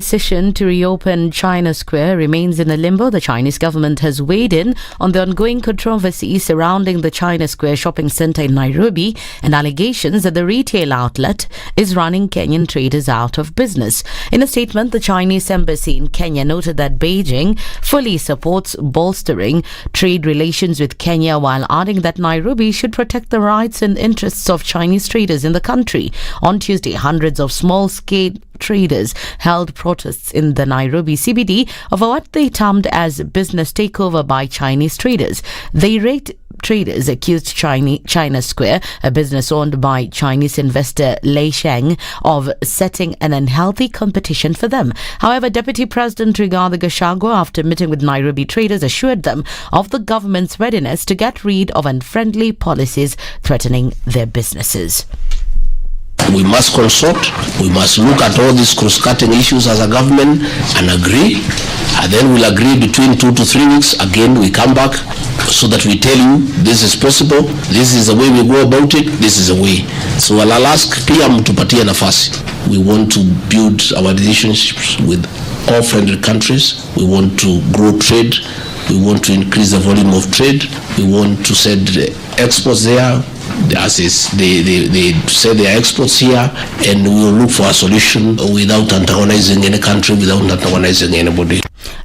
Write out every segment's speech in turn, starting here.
decision to reopen China Square remains in a limbo. The Chinese government has weighed in on the ongoing controversy surrounding the China Square shopping centre in Nairobi and allegations that the retail outlet is running Kenyan traders out of business. In a statement, the Chinese embassy in Kenya noted that Beijing fully supports bolstering trade relations with Kenya, while adding that Nairobi should protect the rights and interests of Chinese traders in the country. On Tuesday, hundreds of small-scale traders held protests in the Nairobi CBD over what they termed as business takeover by Chinese traders. They raised traders accused China Square, a business owned by Chinese investor Lei Sheng, of setting an unhealthy competition for them. However, Deputy President Rigathi Gachagua, after meeting with Nairobi traders, assured them of the government's readiness to get rid of unfriendly policies threatening their businesses. We must consult, we must look at all these cross-cutting issues as a government and agree, and then we'll agree between 2 to 3 weeks. Again, we come back so that we tell you this is possible, this is the way we go about it, this is the way. So I'll ask PM tupatie nafasi. We want to build our relationships with all friendly countries. We want to grow trade. We want to increase the volume of trade. We want to send exports there. As is, they say their exports here, and we will look for a solution without antagonizing any country, without antagonizing anybody.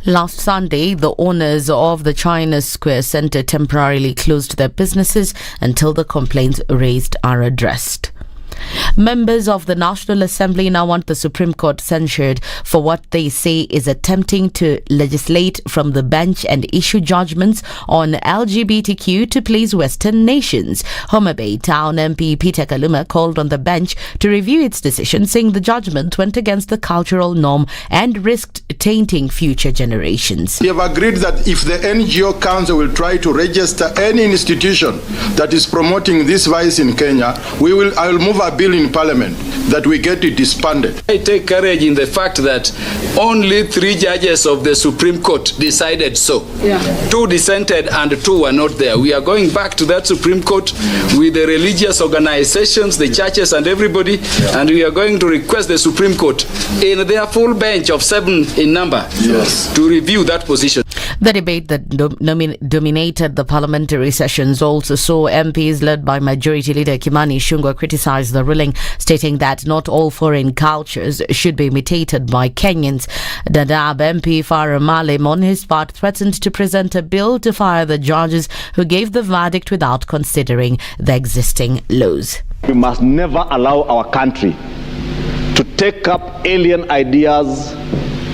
Last Sunday, the owners of the China Square Centre temporarily closed their businesses until the complaints raised are addressed. Members of the National Assembly now want the Supreme Court censured for what they say is attempting to legislate from the bench and issue judgments on LGBTQ to please Western nations. Homa Bay Town MP Peter Kaluma called on the bench to review its decision, saying the judgment went against the cultural norm and risked tainting future generations. We have agreed that if the NGO Council will try to register any institution that is promoting this vice in Kenya, I will move a bill in Parliament that we get it disbanded. I take courage in the fact that only 3 judges of the Supreme Court decided so. 2 dissented and 2 were not there. We are going back to that Supreme Court with the religious organizations, the churches and everybody, and we are going to request the Supreme Court in their full bench of 7 in number to review that position. The debate that dominated the parliamentary sessions also saw MPs led by Majority Leader Kimani Ichung'wah criticize the ruling, stating that not all foreign cultures should be imitated by Kenyans. Dadaab MP Farah Malim, on his part, threatened to present a bill to fire the judges who gave the verdict without considering the existing laws. We must never allow our country to take up alien ideas,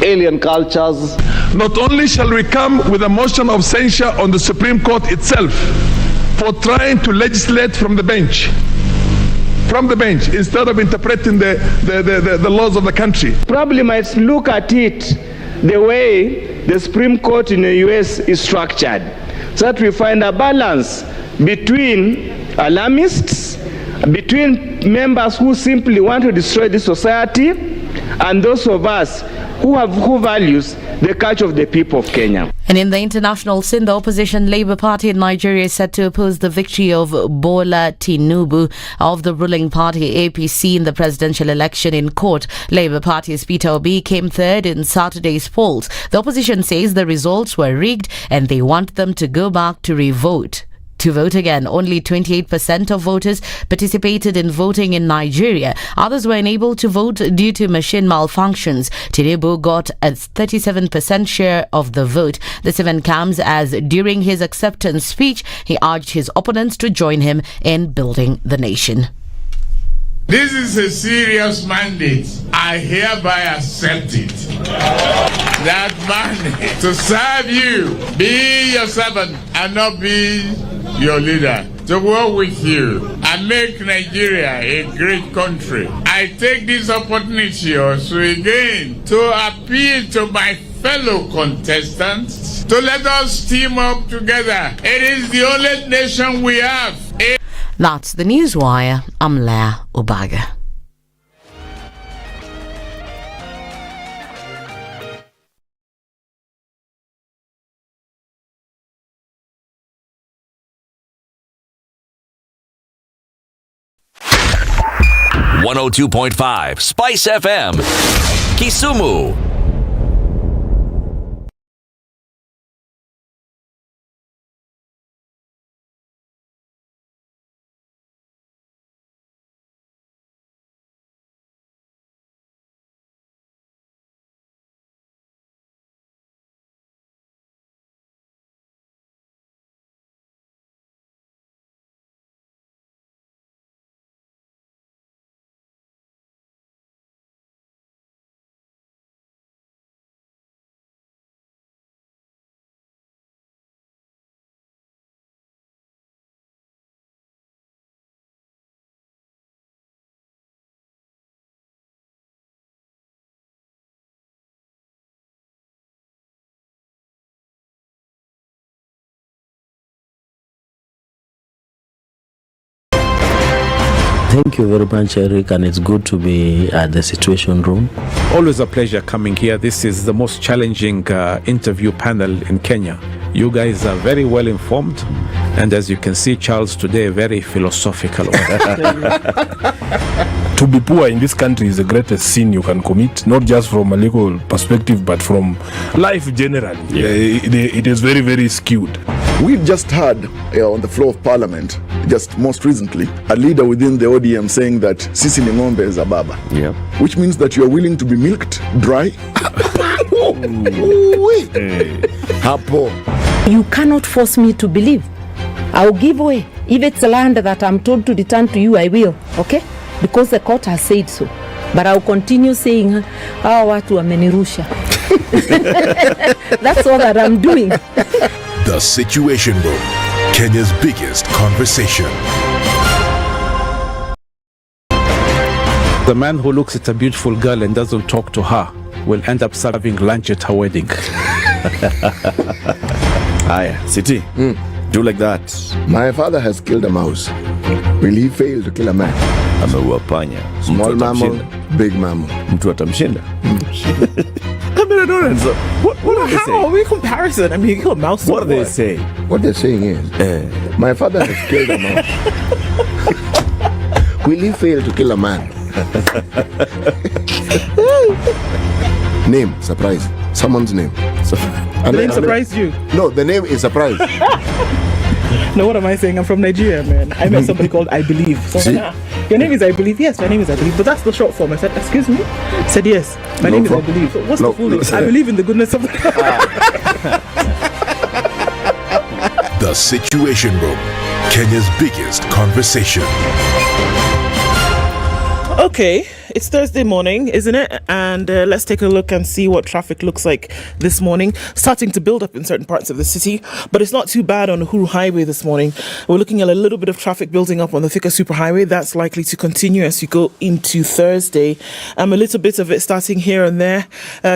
alien cultures. Not only shall we come with a motion of censure on the Supreme Court itself for trying to legislate from the bench, instead of interpreting the laws of the country. Probably might look at it the way the Supreme Court in the US is structured, so that we find a balance between alarmists, between members who simply want to destroy the society, and those of us who values the culture of the people of Kenya. And in the international scene, the opposition Labour Party in Nigeria is set to oppose the victory of Bola Tinubu of the ruling party APC in the presidential election in court. Labour Party's Peter Obi came third in Saturday's polls. The opposition says the results were rigged and they want them to go back to revote. To vote again, only 28% of voters participated in voting in Nigeria. Others were unable to vote due to machine malfunctions. Tinubu got a 37% share of the vote. This event comes as during his acceptance speech, he urged his opponents to join him in building the nation. This is a serious mandate. I hereby accept it. That mandate to serve you, be your servant and not be your leader, to work with you and make Nigeria a great country. I take this opportunity also again to appeal to my fellow contestants to let us team up together. It is the only nation we have. That's the Newswire. I'm Leah Obaga. .5 Spice FM, Kisumu. Thank you very much, Eric, and it's good to be at the Situation Room. Always a pleasure coming here. This is the most challenging interview panel in Kenya. You guys are very well informed, and as you can see, Charles today very philosophical. To be poor in this country is the greatest sin you can commit, not just from a legal perspective, but from life generally. It is very, very skewed. We've just heard on the floor of Parliament, just most recently, a leader within the ODM saying that Sisi ni ng'ombe is a baba. Yeah. Which means that you are willing to be milked dry. Hapo. You cannot force me to believe. I'll give way. If it's land that I'm told to return to you, I will. Okay? Because the court has said so. But I'll continue saying, hawa watu wamenirusha. That's all that I'm doing. The Situation Room, Kenya's biggest conversation. The man who looks at a beautiful girl and doesn't talk to her will end up serving lunch at her wedding. Aya, City, do like that. My father has killed a mouse. Will he fail to kill a man? Ameua panya. Small mammal, big mammal. Mtu atamshinda. What how are we comparison? I mean, you kill a mouse. What do they say? What they're saying is, my father has killed a mouse. Will he fail to kill a man? Name, surprise. Someone's name. The name surprised you? No, the name is surprise. No, what am I saying? I'm from Nigeria, man. I met somebody called I Believe. So See? Your name is I Believe? Yes, my name is I Believe. But that's the short form. I said, excuse me? I said, yes, my name is I Believe. So what's the full name? I believe in the goodness of God. The Situation Room, Kenya's biggest conversation. Okay, it's Thursday morning, isn't it? And let's take a look and see what traffic looks like this morning. Starting to build up in certain parts of the city, but it's not too bad on the Nakuru Highway this morning. We're looking at a little bit of traffic building up on the Thika Superhighway. That's likely to continue as you go into Thursday. A little bit of it starting here and there,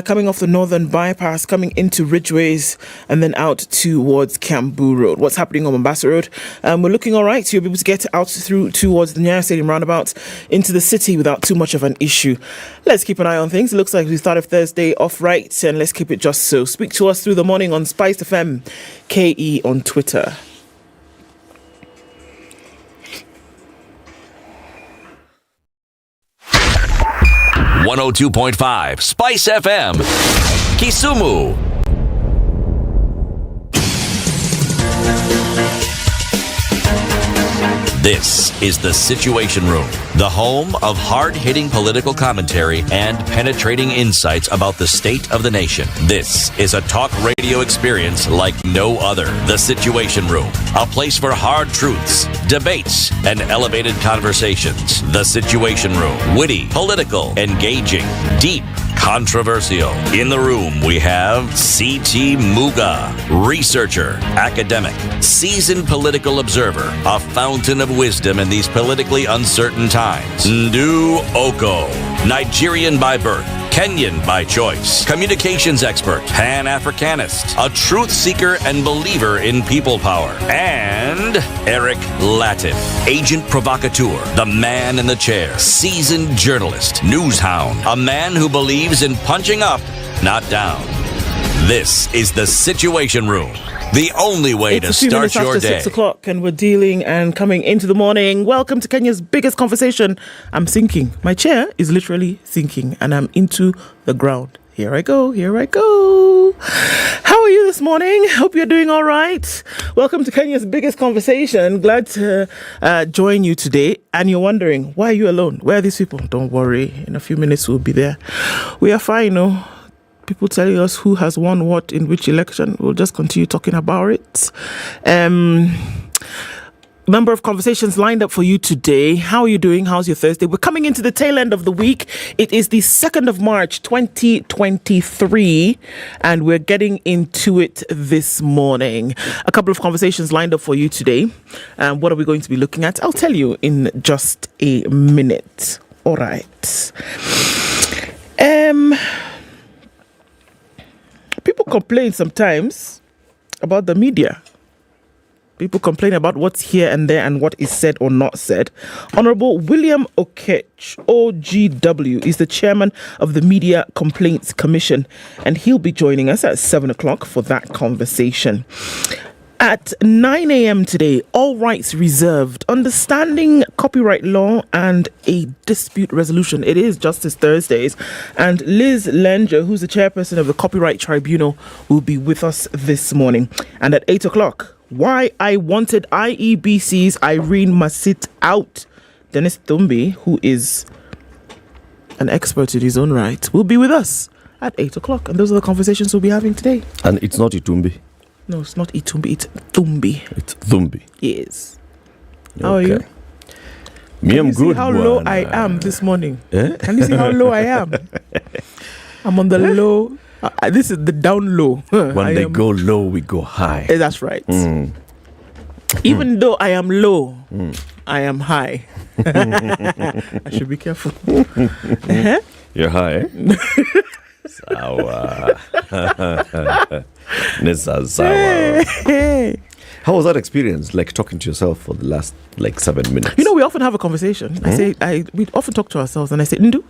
coming off the northern bypass, coming into Ridgeways, and then out towards Kiambu Road. What's happening on Mombasa Road? We're looking all right. You'll be able to get out through towards the Nyeri Stadium roundabout into the city without too much of an issue. Let's keep an eye on things. It looks like we started Thursday off right, and let's keep it just so. Speak to us through the morning on SpiceFM KE on Twitter. .5 Spice FM Kisumu. This is the Situation Room, the home of hard-hitting political commentary and penetrating insights about the state of the nation. This is a talk radio experience like no other. The Situation Room, a place for hard truths, debates, and elevated conversations. The Situation Room, witty, political, engaging, deep, controversial. In the room, we have C.T. Muga, researcher, academic, seasoned political observer, a fountain of wisdom in these politically uncertain times. Ndu Oko, Nigerian by birth, Kenyan by choice, communications expert, Pan-Africanist, a truth seeker and believer in people power, and Eric Latif, agent provocateur, the man in the chair, seasoned journalist, news hound, a man who believes in punching up, not down. This is the Situation Room, the only way to start your day. 6 o'clock, and we're dealing and coming into the morning. Welcome to Kenya's biggest conversation. I'm sinking. My chair is literally sinking, and I'm into the ground. Here I go. How are you this morning? Hope you're doing all right. Welcome to Kenya's biggest conversation. Glad to join you today. And you're wondering, why are you alone? Where are these people? Don't worry. In a few minutes, we'll be there. We are fine, no? People telling us who has won what in which election. We'll just continue talking about it. Number of conversations lined up for you today. How are you doing? How's your Thursday? We're coming into the tail end of the week. It is the 2nd of March, 2023, and we're getting into it this morning. A couple of conversations lined up for you today. What are we going to be looking at? I'll tell you in just a minute. All right. People complain sometimes about the media People complain about what's here and there and what is said or not said. Honorable William Okech, OGW, is the chairman of the Media Complaints Commission, and he'll be joining us at 7 o'clock for that conversation. At 9 a.m. today, all rights reserved, understanding copyright law and a dispute resolution. It is Justice Thursdays, and Liz Lenger, who's the chairperson of the Copyright Tribunal, will be with us this morning. And at 8 o'clock, why I wanted IEBC's Irene must sit out. Dennis Tumbi, who is an expert in his own right, will be with us at 8 o'clock. And those are the conversations we'll be having today. And it's not Itumbi. No, it's not Itumbi, it's Tumbi. It's Thumbi. Yes. How are you? Me, I'm good. See how low I am this morning? Eh? Can you see how low I am? I'm on the low. This is the down low. When they go low, we go high. That's right. Even though I am low, I am high. I should be careful. You're high, eh? Sawa. Nessa sawa. How was that experience, like talking to yourself for the last 7 minutes? You know, we often have a conversation. We often talk to ourselves, and I say, Ndu,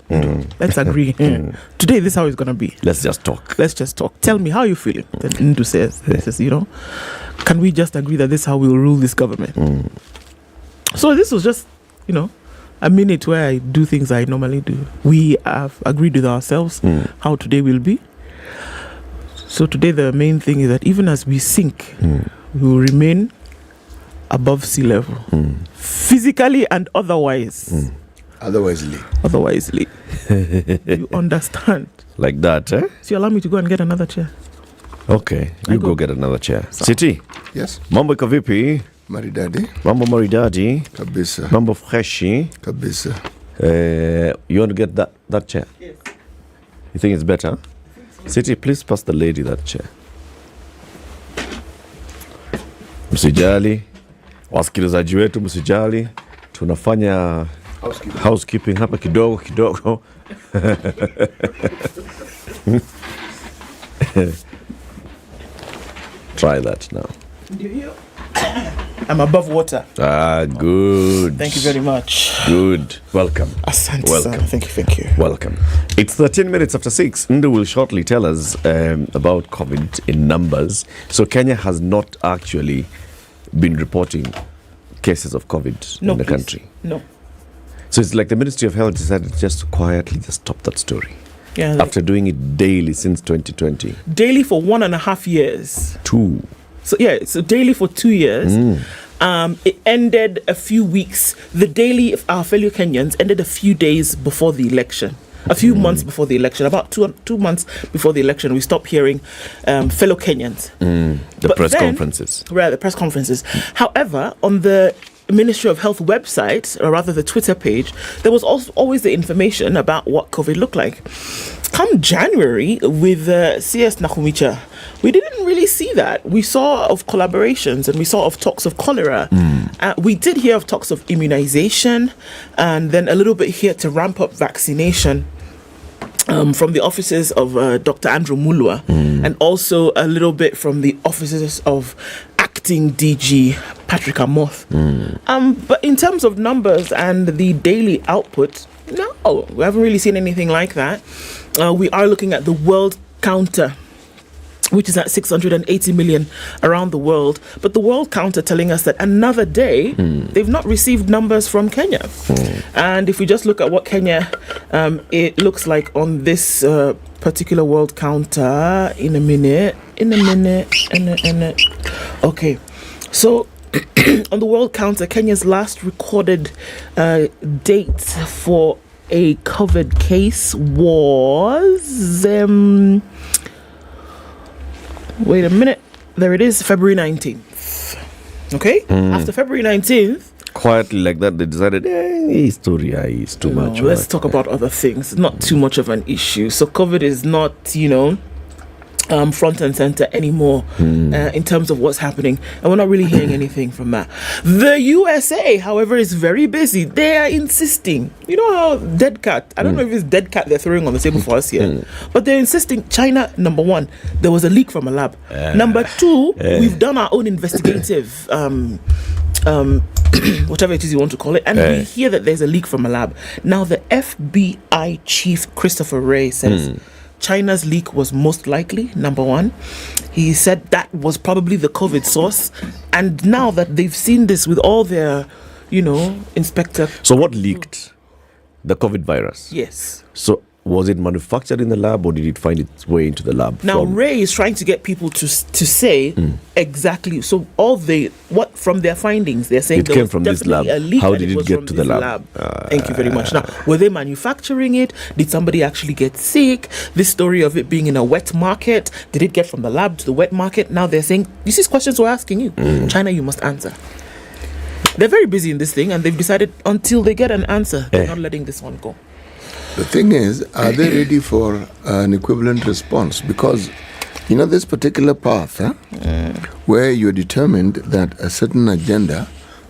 let's agree. Today, this is how it's going to be. Let's just talk. Tell me, how are you feeling? Then Ndu says, can we just agree that this is how we will rule this government? So this was just, a minute where I do things I normally do. We have agreed with ourselves how today will be. So today the main thing is that even as we sink, we will remain above sea level. Physically and otherwise. Otherwisely. You understand? Like that, eh? So you allow me to go and get another chair. Okay, you go get another chair. City? Yes. Mambo iko vipi? Maridadi. Mambo maridadi. Kabisa. Mambo freshi. Kabisa. You want to get that chair? Yes. You think it's better? City, please pass the lady that chair. Msijali. Wasikilizaji wetu msijali. Tunafanya housekeeping hapa kidogo. Try that now. I'm above water. Good. Thank you very much. Good. Welcome. Asante. Welcome. Thank you. Welcome. It's 13 minutes after 6. Ndu will shortly tell us about COVID in numbers. So Kenya has not actually been reporting cases of COVID in the country. No. So it's like the Ministry of Health decided just to quietly just stop that story. Yeah. After doing it daily since 2020. Daily for 1.5 years. 2. So daily for 2 years. It ended a few weeks. The daily of our fellow Kenyans ended a few days before the election. A few months before the election. About two months before the election, we stopped hearing fellow Kenyans. The press conferences. Right, the press conferences. However, on the Ministry of Health website, or rather the Twitter page, there was also always the information about what COVID looked like. Come January, with CS Nakumicha, we didn't really see that. We saw of collaborations and we saw of talks of cholera. We did hear of talks of immunization, and then a little bit here to ramp up vaccination from the offices of Dr. Andrew Mulwa, and also a little bit from the offices of acting DG Patrick Amoth. But in terms of numbers and the daily output, no, we haven't really seen anything like that. We are looking at the world counter, which is at 680 million around the world. But the world counter telling us that another day, they've not received numbers from Kenya. And if we just look at what Kenya, it looks like on this particular world counter, in a minute. Okay, so on the world counter, Kenya's last recorded date for a COVID case was... wait a minute. There it is, February 19th. Okay? After February 19th... Quietly like that, they decided, Historia is too much. Let's talk about other things. Not too much of an issue. So COVID is not, front and center anymore in terms of what's happening, and we're not really hearing anything from that. The USA, however, is very busy. They are insisting, you know how dead cat, I don't know if it's dead cat they're throwing on the table for us here, but they're insisting. China, number one, there was a leak from a lab. Number two, we've done our own investigative whatever it is you want to call it, and we hear that there's a leak from a lab. Now the FBI chief Christopher Wray says China's leak was most likely, number one. He said that was probably the COVID source. And now that they've seen this with all their, inspector. So what leaked? The COVID virus? Yes. So was it manufactured in the lab, or did it find its way into the lab? Now Ray is trying to get people to say exactly. So from their findings, they're saying it came from this lab. How did it get to the lab? Thank you very much. Now, were they manufacturing it? Did somebody actually get sick? This story of it being in a wet market, did it get from the lab to the wet market? Now they're saying, this is questions we're asking you. China, you must answer. They're very busy in this thing, and they've decided until they get an answer, they're not letting this one go. The thing is, are they ready for an equivalent response? Because, this particular path, where you're determined that a certain agenda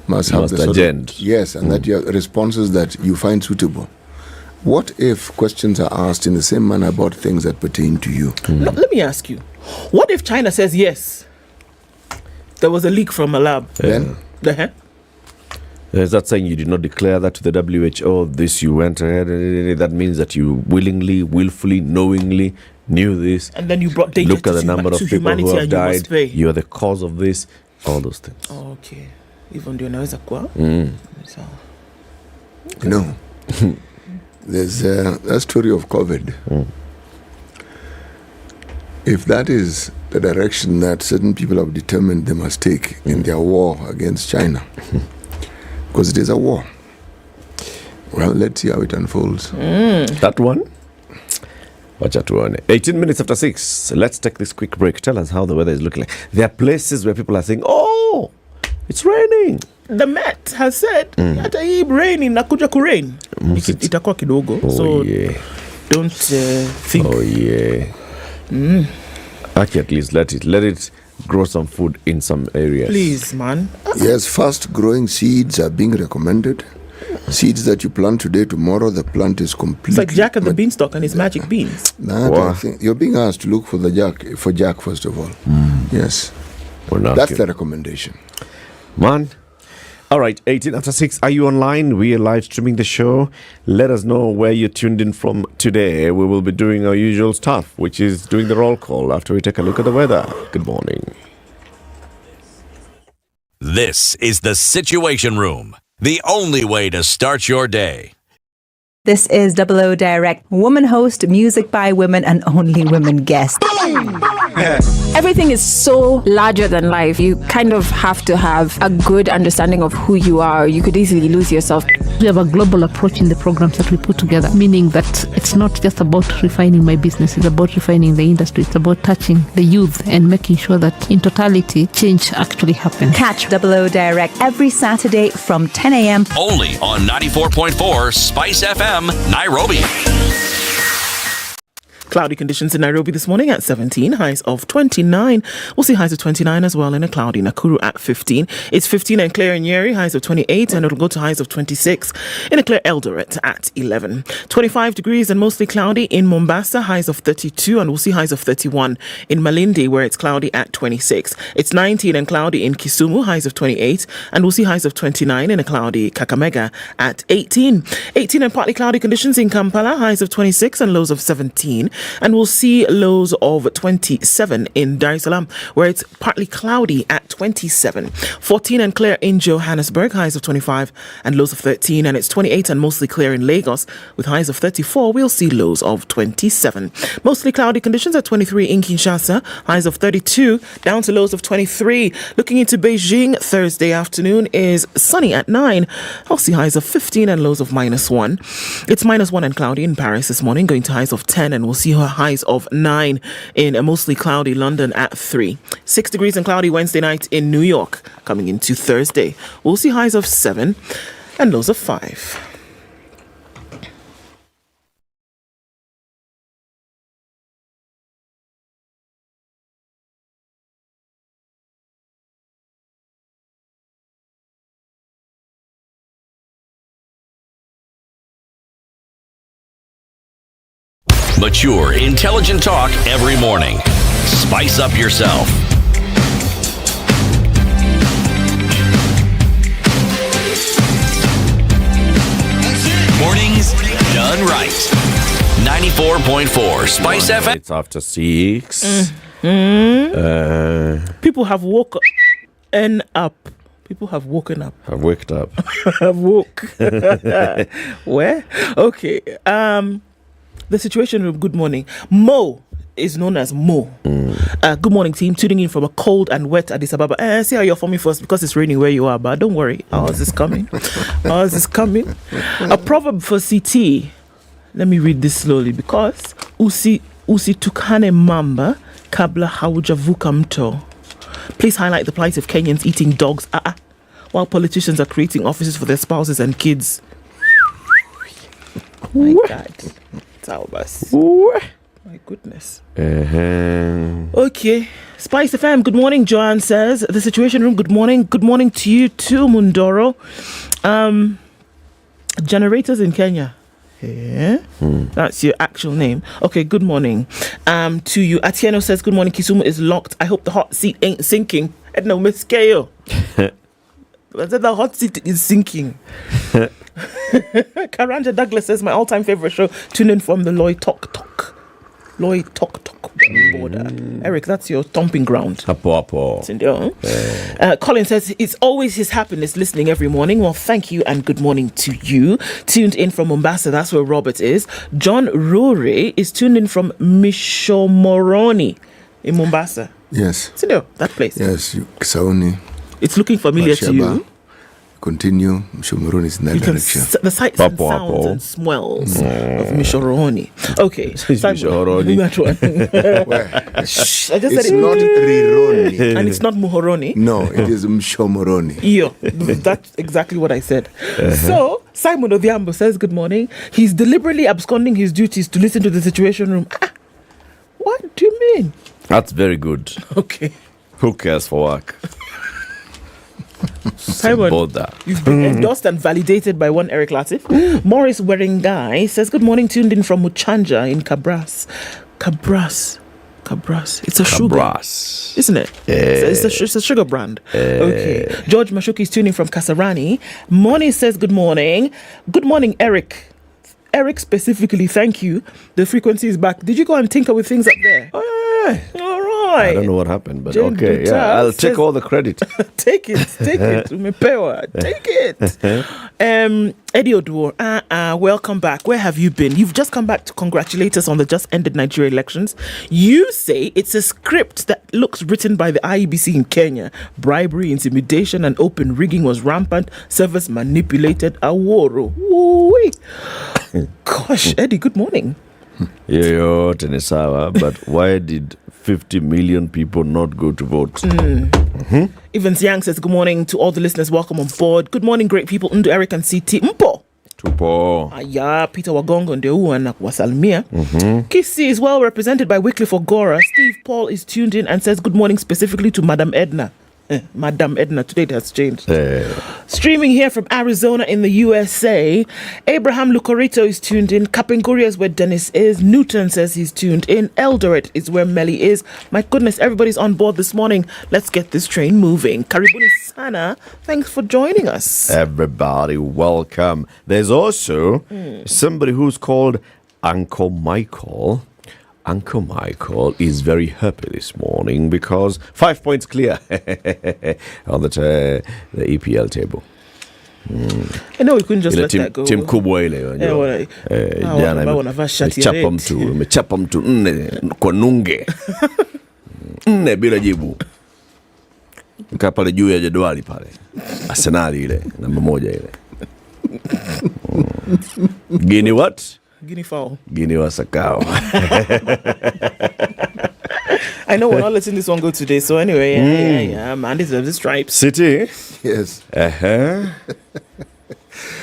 must have the agenda. Yes, and that your responses that you find suitable. What if questions are asked in the same manner about things that pertain to you? No, let me ask you. What if China says, yes, there was a leak from a lab? Then? Is that saying you did not declare that to the WHO? This you went ahead. That means that you willfully, knowingly knew this. And then you brought data Look at the number of people who have died. You are the cause of this. All those things. Oh, okay. Even do you know is a qua? So. There's a story of COVID. If that is the direction that certain people have determined they must take in their war against China, because it is a war. Well, let's see how it unfolds. That one? Watch out, 18 minutes after 6. Let's take this quick break. Tell us how the weather is looking like. There are places where people are saying, oh, it's raining. The Met has said, hata hii rain inakuja kurain. Itakuwa kidogo. So don't think. Oh, yeah. Actually, at least let it grow some food in some areas. Please, man. Yes, fast-growing seeds are being recommended. Seeds that you plant today, tomorrow, the plant is completely... It's like Jack and the Beanstalk and his magic beans. I think you're being asked to look for Jack, first of all. Yes. That's the recommendation. Man. All right, 18 after 6. Are you online? We are live streaming the show. Let us know where you're tuned in from today. We will be doing our usual stuff, which is doing the roll call after we take a look at the weather. Good morning. This is the Situation Room, the only way to start your day. This is 00 Direct, woman host, music by women, and only women guest. Everything is so larger than life. You kind of have to have a good understanding of who you are. You could easily lose yourself. We have a global approach in the programs that we put together, meaning that it's not just about refining my business, it's about refining the industry. It's about touching the youth and making sure that in totality, change actually happens. Catch 00 Direct every Saturday from 10 a.m. Only on 94.4 Spice FM, Nairobi. Cloudy conditions in Nairobi this morning at 17, highs of 29. We'll see highs of 29 as well in a cloudy Nakuru at 15. It's 15 and clear in Nyeri, highs of 28, and it'll go to highs of 26 in a clear Eldoret at 11. 25 degrees and mostly cloudy in Mombasa, highs of 32, and we'll see highs of 31 in Malindi, where it's cloudy at 26. It's 19 and cloudy in Kisumu, highs of 28, and we'll see highs of 29 in a cloudy Kakamega at 18. 18 and partly cloudy conditions in Kampala, highs of 26 and lows of 17. And we'll see lows of 27 in Dar es Salaam, where it's partly cloudy at 27. 14 and clear in Johannesburg, highs of 25 and lows of 13. And it's 28 and mostly clear in Lagos, with highs of 34. We'll see lows of 27. Mostly cloudy conditions at 23 in Kinshasa, highs of 32, down to lows of 23. Looking into Beijing, Thursday afternoon is sunny at 9. I'll see highs of 15 and lows of -1. It's -1 and cloudy in Paris this morning, going to highs of 10, and we'll see highs of 9 in a mostly cloudy London at 3. 6 degrees and cloudy Wednesday night in New York. Coming into Thursday, we'll see highs of 7 and lows of 5. Mature, intelligent talk every morning. Spice up yourself. Mornings done right. 94.4 Spice FM. It's after 6. People have woken up. People have woken up. Have waked up. Have woke. Where? Okay. The Situation Room. Good morning. Mo is known as Mo. Good morning, team. Tuning in from a cold and wet Addis Ababa. See how you're for me first because it's raining where you are, but don't worry. Ours is coming. Ours is coming. A proverb for CT. Let me read this slowly because usitukane mamba kabla haujavuka mto. Please highlight the plight of Kenyans eating dogs while politicians are creating offices for their spouses and kids. My God. Taubas. My goodness. Okay. Spice FM, good morning, Joanne says. The Situation Room, good morning. Good morning to you too, Mundoro. Generators in Kenya. Yeah. That's your actual name. Okay, good morning. To you. Atieno says, good morning, Kisumu is locked. I hope the hot seat ain't sinking. Ednah, Miss Kayo. The hot seat is sinking. Karanja Douglas says, my all-time favorite show. Tune in from the Loy Tok Tok border. Eric, that's your stomping ground. Colin says it's always his happiness listening every morning. Well, thank you and good morning to you. Tuned in from Mombasa, that's where Robert is. John Rore is tuned in from Mishomoroni in Mombasa. Yes. That place. Yes, Kisauni. It's looking familiar to you. Continue. Mishomoroni is in that direction. The sights and sounds and smells of Mishomoroni. Okay. Mishomoroni. That one. I just it's said not Rironi. And it's not Muhoroni. No, it is Mshomoroni. Yeah, that's exactly what I said. So, Simon Odhiambo says, good morning. He's deliberately absconding his duties to listen to the Situation Room. What do you mean? That's very good. Okay. Who cares for work? Simon, you've been endorsed and validated by one Eric Latif. Morris Weringai says, good morning, tuned in from Muchanja in Cabras. It's a sugar, isn't it? It's a sugar brand. Okay. George Mashuki is tuning from Kasarani. Moni says, good morning. Good morning, Eric. Eric specifically, thank you. The frequency is back. Did you go and tinker with things up there? Oh, yeah. All right. I don't know what happened, but Jane okay. Yeah, I'll take all the credit. Take it. Umepewa. Take it. Eddie Oduor, welcome back. Where have you been? You've just come back to congratulate us on the just ended Nigeria elections. You say it's a script that looks written by the IEBC in Kenya. Bribery, intimidation, and open rigging was rampant. Servers manipulated Aworo. Gosh, Eddie, good morning. Yo, Tenesawa, but why did 50 million people not go to vote? Evans Yang says, good morning to all the listeners. Welcome on board. Good morning, great people. Ndu Eric and CT. Mpo. Tupo. Peter Wagongo Ndeu and Wasalmia. Kisi is well represented by Wycliffe Ogora. Steve Paul is tuned in and says, good morning specifically to Madam Ednah. Madam Ednah, today it has changed. Streaming here from Arizona in the USA, Abraham Lucorito is tuned in. Kapenguria is where Dennis is. Newton says he's tuned in. Eldoret is where Melly is. My goodness, everybody's on board this morning. Let's get this train moving. Karibuni Sana, thanks for joining us. Everybody, welcome. There's also somebody who's called Uncle Michael. Uncle Michael is very happy this morning because 5 points clear on the EPL table. I know we couldn't just let that go. Team kubwa ile unajua. Jana umechapa mtu 4 kwa nunge. 4 bila jibu. Nika pale juu ya jedwali pale. Arsenal ile namba 1 ile. Guinea what? Guinea fowl. Guinea wasakao. I know we're not letting this one go today. So anyway, yeah, man deserves the stripes. City? Yes.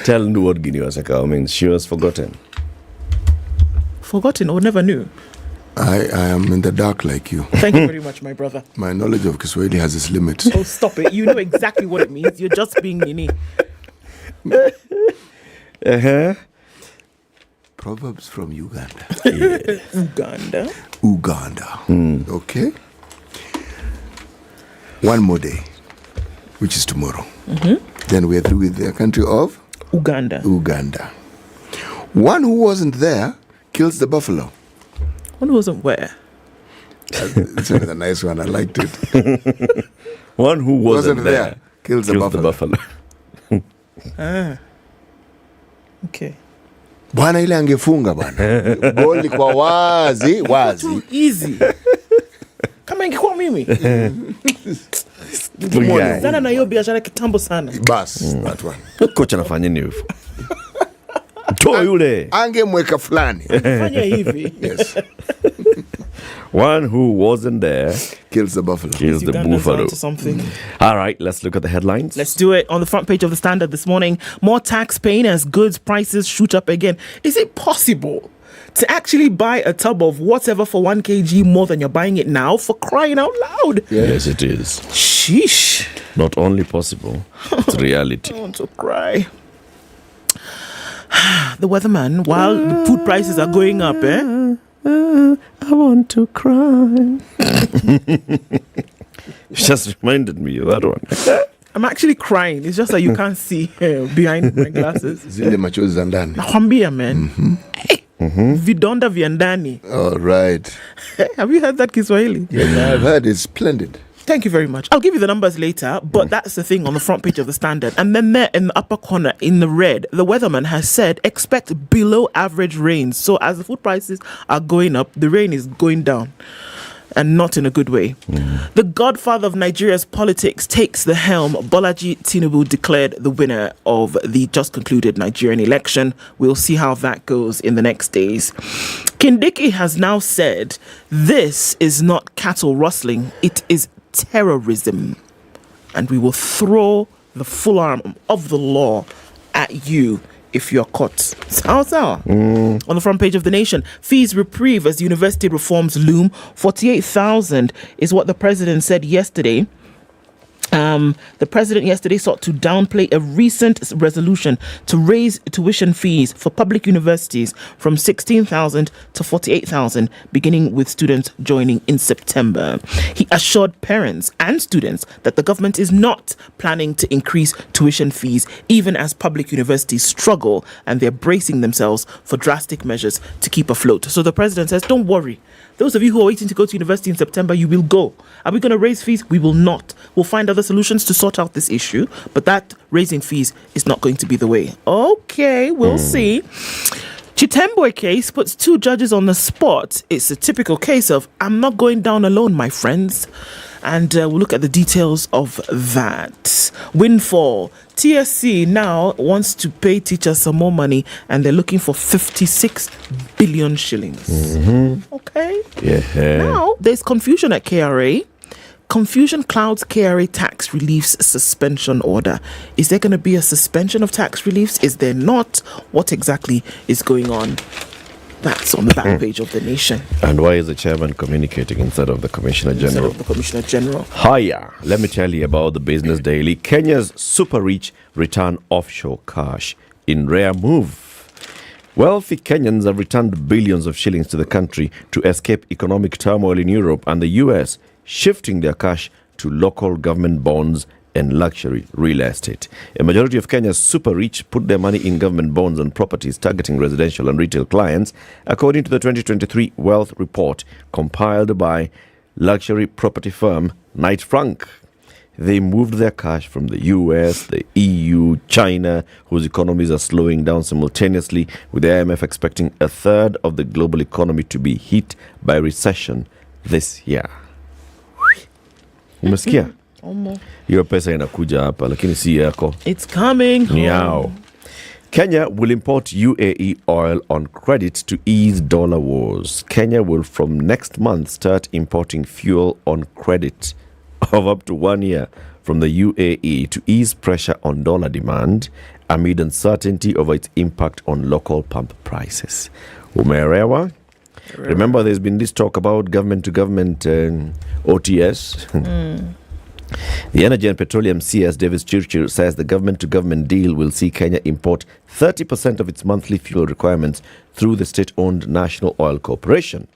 Tell me what Guinea wasakao means. She was forgotten. Forgotten or never knew? I am in the dark like you. Thank you very much, my brother. My knowledge of Kiswahili has its limits. Oh, stop it. You know exactly what it means. You're just being Nini. Proverbs from Uganda. Uganda. Okay. One more day, which is tomorrow. Then we're through with the country of Uganda. One who wasn't there kills the buffalo. One who wasn't where? It's a nice one. I liked it. One who wasn't there kills the buffalo. Okay. Bwana ile angefunga bwana. Goli kwa wazi. Too easy. Kama ingekuwa mimi. Sana na hiyo biashara kitambo sana. Bas, that one. Kocha anafanya nini hivyo? Toa yule. Angemweka fulani. Fanya hivi. Yes. One who wasn't there kills the buffalo. Kills the buffalo. Something. All right, let's look at the headlines. Let's do it. On the front page of the Standard this morning, more tax pain as goods prices shoot up again. Is it possible to actually buy a tub of whatever for 1 kg more than you're buying it now, for crying out loud? Yes, it is. Sheesh. Not only possible, it's reality. I want to cry. The weatherman, while the food prices are going up, I want to cry. Just reminded me of that one. I'm actually crying. It's just that you can't see behind my glasses. Zile machozi za ndani. Nakwambia, man. Vidonda vya ndani. All right. Have you heard that Kiswahili? Yes, I've heard. It's splendid. Thank you very much. I'll give you the numbers later, but that's the thing on the front page of the Standard. And then there in the upper corner in the red, the weatherman has said expect below average rain. So as the food prices are going up, the rain is going down, and not in a good way. The godfather of Nigeria's politics takes the helm. Bolaji Tinubu declared the winner of the just concluded Nigerian election. We'll see how that goes in the next days. Kindiki has now said this is not cattle rustling, it is terrorism, and we will throw the full arm of the law at you if you're caught. Sour. On the front page of The Nation, fees reprieve as university reforms loom. 48,000 is what the president said yesterday. The president yesterday sought to downplay a recent resolution to raise tuition fees for public universities from 16,000 to 48,000, beginning with students joining in September. He assured parents and students that the government is not planning to increase tuition fees, even as public universities struggle, and they're bracing themselves for drastic measures to keep afloat. So the president says, don't worry. Those of you who are waiting to go to university in September, you will go. Are we going to raise fees? We will not. We'll find other solutions to sort out this issue, but that raising fees is not going to be the way. Okay, we'll see. Chitembwe case puts 2 judges on the spot. It's a typical case of, I'm not going down alone, my friends. And we'll look at the details of that. Windfall. TSC now wants to pay teachers some more money, and they're looking for 56 billion shillings. Okay. Yeah. Now, there's confusion at KRA. Confusion clouds KRA tax reliefs suspension order. Is there going to be a suspension of tax reliefs? Is there not? What exactly is going on? That's on the back page of The Nation. And why is the chairman communicating instead of the Commissioner General? Hiya. Let me tell you about the Business Daily. Kenya's super rich return offshore cash in rare move. Wealthy Kenyans have returned billions of shillings to the country to escape economic turmoil in Europe and the US, shifting their cash to local government bonds and luxury real estate. A majority of Kenya's super rich put their money in government bonds and properties targeting residential and retail clients, according to the 2023 Wealth Report compiled by luxury property firm Knight Frank. They moved their cash from the US, the EU, China, whose economies are slowing down simultaneously, with the IMF expecting a third of the global economy to be hit by recession this year. Umesikia? Hiyo pesa inakuja hapa lakini si yako. It's coming. Meow. Kenya will import UAE oil on credit to ease dollar wars. Kenya will from next month start importing fuel on credit of up to 1 year from the UAE to ease pressure on dollar demand amid uncertainty over its impact on local pump prices. Umeelewa? Remember, there's been this talk about government to government OTS. The Energy and Petroleum CS Davis Churchill says the government-to-government deal will see Kenya import 30% of its monthly fuel requirements through the state-owned National Oil Corporation.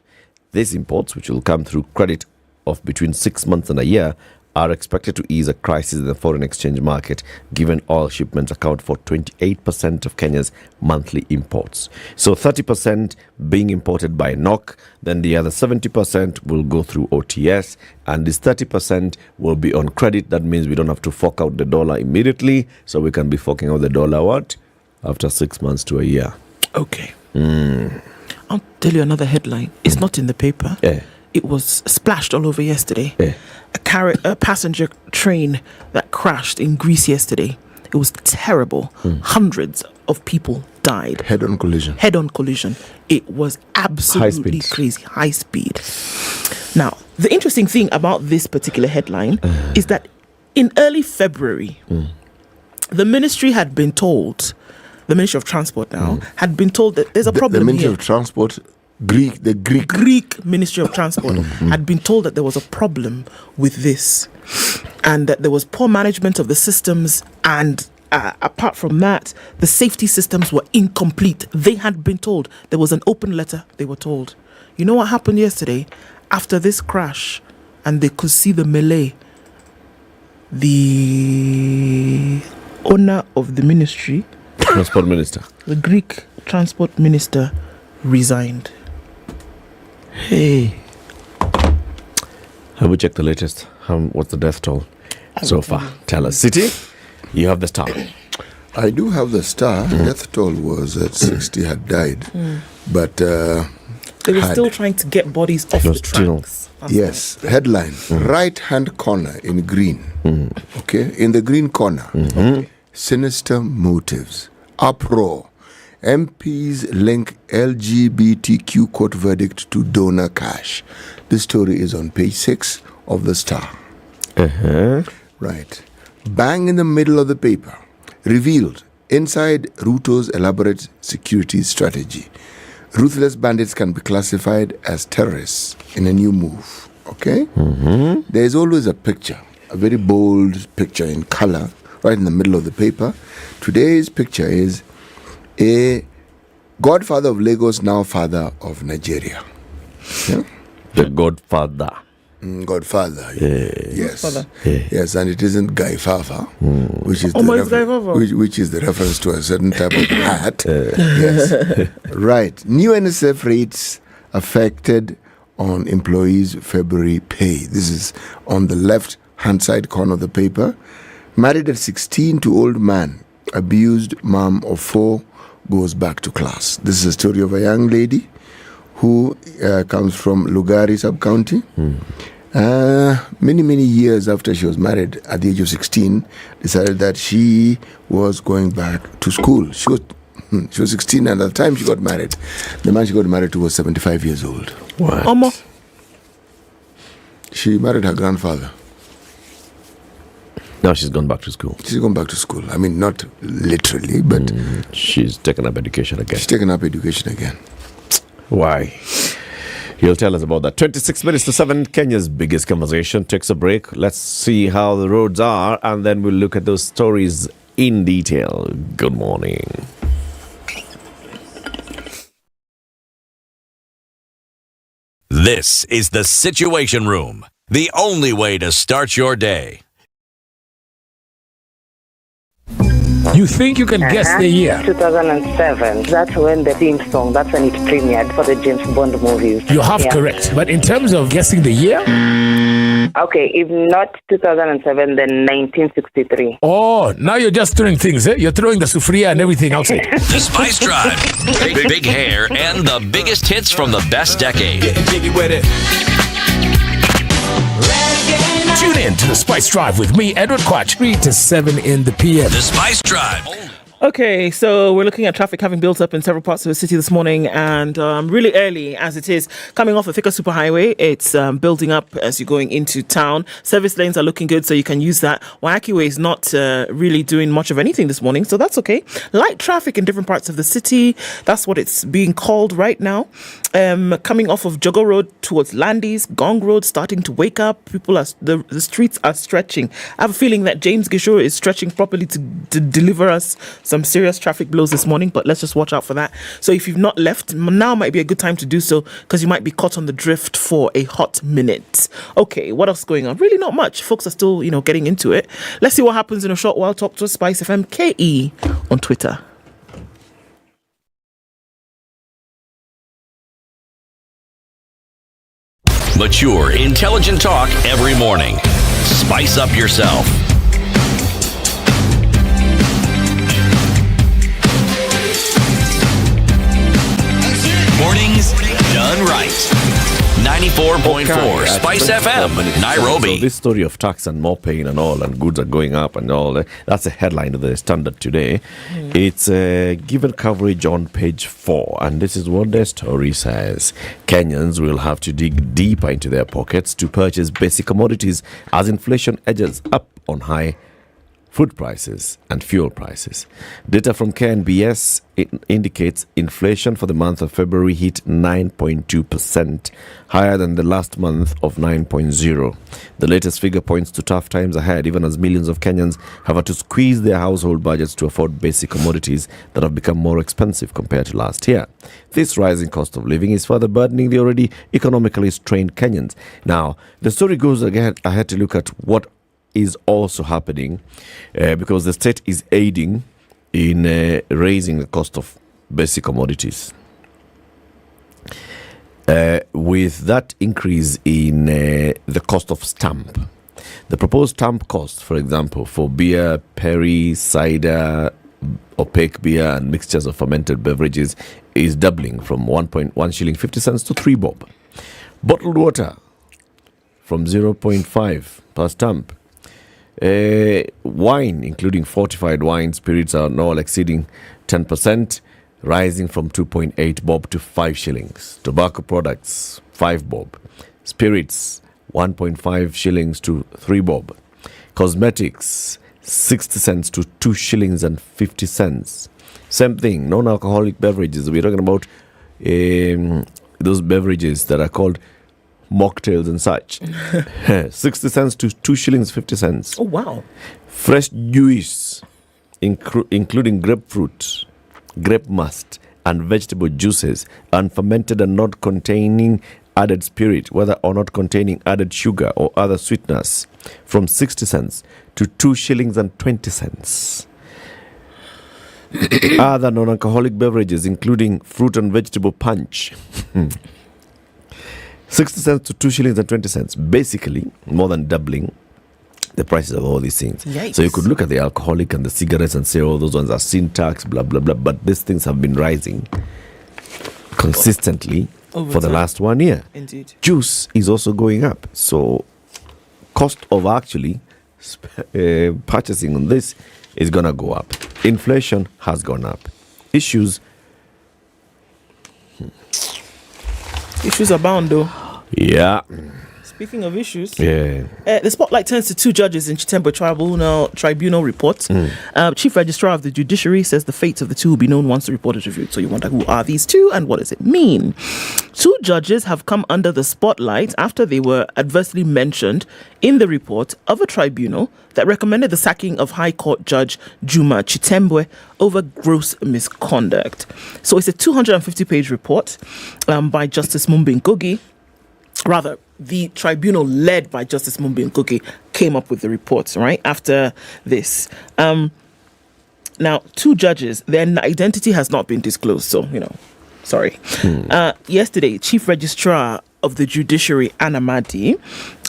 These imports, which will come through credit of between 6 months and a year, are expected to ease a crisis in the foreign exchange market, given oil shipments account for 28% of Kenya's monthly imports. So 30% being imported by NOC, then the other 70% will go through OTS, and this 30% will be on credit. That means we don't have to fork out the dollar immediately, so we can be forking out the dollar what? After 6 months to a year. Okay. I'll tell you another headline. It's not in the paper. It was splashed all over yesterday. A passenger train that crashed in Greece yesterday. It was terrible. Hundreds of people died. Head-on collision. Head-on collision. It was absolutely crazy. High speed. Now, the interesting thing about this particular headline is that in early February, the ministry had been told, the Ministry of Transport now, had been told that there's a problem The Ministry here. of Transport, the Greek Ministry of Transport had been told that there was a problem with this, and that there was poor management of the systems, and apart from that, the safety systems were incomplete. They had been told. There was an open letter, they were told. You know what happened yesterday? After this crash, and they could see the melee, the owner of the ministry, Transport Minister, the Greek Transport Minister, resigned. Hey. Have we checked the latest? What's the death toll so far? Tell us. City, you have the star. I do have the star. Death toll was at 60 had died. But they were still trying to get bodies off the tracks. Yes. Headline. Right-hand corner in green. Okay. In the green corner. Sinister motives. Uproar. MPs link LGBTQ court verdict to donor cash. This story is on page 6 of the Star. Right. Bang in the middle of the paper. Revealed inside Ruto's elaborate security strategy. Ruthless bandits can be classified as terrorists in a new move. Okay? There is always a picture, a very bold picture in color, right in the middle of the paper. Today's picture is a godfather of Lagos, now father of Nigeria. Yeah? The godfather. Godfather. Yes. Godfather. Yes, and it isn't Guy Fafa, which is which is the reference to a certain type of hat. Yes. Right. New NSF rates affected on employees' February pay. This is on the left-hand side corner of the paper. Married at 16 to old man, abused mom of 4, goes back to class. This is a story of a young lady who comes from Lugari sub-county. Many years after she was married, at the age of 16, decided that she was going back to school. She was 16, and at the time she got married, the man she got married to was 75 years old. What? She married her grandfather. Now she's gone back to school. She's gone back to school. I mean, not literally, but she's taken up education again. She's taken up education again. Why? He'll tell us about that. 26 minutes to 7, Kenya's biggest conversation takes a break. Let's see how the roads are, and then we'll look at those stories in detail. Good morning. This is the Situation Room, the only way to start your day. You think you can guess the year? 2007. That's when the theme song, that's when it premiered for the James Bond movies. You're half correct. But in terms of guessing the year? Okay, if not 2007, then 1963. Oh, now you're just throwing things, eh? You're throwing the sufria and everything outside. The Spice Drive. Big hair and the biggest hits from the best decade. Tune in to the Spice Drive with me, Edward Quatch, 3 to 7 in the PM. The Spice Drive. Okay, so we're looking at traffic having built up in several parts of the city this morning, and really early as it is, coming off a thicker superhighway, it's building up as you're going into town. Service lanes are looking good, so you can use that. Waiyaki Way is not really doing much of anything this morning, so that's okay. Light traffic in different parts of the city, that's what it's being called right now. Coming off of Jogo Road towards Landis, Gong Road starting to wake up. People are the streets are stretching. I have a feeling that James Gishore is stretching properly to deliver us some serious traffic blows this morning, but let's just watch out for that. So if you've not left, now might be a good time to do so, because you might be caught on the drift for a hot minute. Okay, what else going on? Really not much. Folks are still, getting into it. Let's see what happens in a short while. Talk to us, SpiceFM KE on Twitter. Mature, intelligent talk every morning. Spice up yourself. Mornings done right. 94.4 Spice FM, Nairobi. So this story of tax and more pain and all, and goods are going up and all, that's a headline of the Standard today. It's given coverage on page 4, and this is what the story says. Kenyans will have to dig deeper into their pockets to purchase basic commodities as inflation edges up on high food prices and fuel prices. Data from KNBS indicates inflation for the month of February hit 9.2%, higher than the last month of 9.0%. The latest figure points to tough times ahead, even as millions of Kenyans have had to squeeze their household budgets to afford basic commodities that have become more expensive compared to last year. This rising cost of living is further burdening the already economically strained Kenyans. Now, the story goes ahead to look at what is also happening because the state is aiding in raising the cost of basic commodities. With that increase in the cost of stamp, the proposed stamp cost, for example, for beer, perry, cider, opaque beer and mixtures of fermented beverages is doubling from 1.1 shilling 50 cents to 3 bob. Bottled water from 0.5 per stamp. Wine, including fortified wine spirits, are now exceeding 10%, rising from 2.8 bob to 5 shillings. Tobacco products, 5 bob. Spirits, 1.5 shillings to 3 bob. Cosmetics, 60 cents to 2 shillings and 50 cents. Same thing, non-alcoholic beverages. We're talking about those beverages that are called mocktails and such. 60 cents to 2 shillings 50 cents. Oh, wow. Fresh juice, including grapefruit, grape must, and vegetable juices, unfermented and not containing added spirit, whether or not containing added sugar or other sweeteners, from 60 cents to 2 shillings and 20 cents. Other non-alcoholic beverages, including fruit and vegetable punch, 60 cents to 2 shillings and 20 cents. Basically, more than doubling the prices of all these things. Yikes. So you could look at the alcoholic and the cigarettes and say, oh, those ones are sin tax, blah, blah, blah. But these things have been rising consistently for the last 1 year. Indeed. Juice is also going up. So cost of actually purchasing on this is going to go up. Inflation has gone up. Issues abound, though. Yeah. Speaking of issues, the spotlight turns to 2 judges in Chitembo Tribunal report. Chief Registrar of the Judiciary says the fates of the 2 will be known once the report is reviewed. So you wonder, who are these 2 and what does it mean? 2 judges have come under the spotlight after they were adversely mentioned in the report of a tribunal that recommended the sacking of High Court Judge Juma Chitembwe over gross misconduct. So it's a 250-page report by Justice Mumbi Ngugi. Rather, the tribunal led by Justice Mumbi Ngugi came up with the reports, right, after this. Now, 2 judges, their identity has not been disclosed, so, sorry. Yesterday, Chief Registrar of the Judiciary, Anamadi,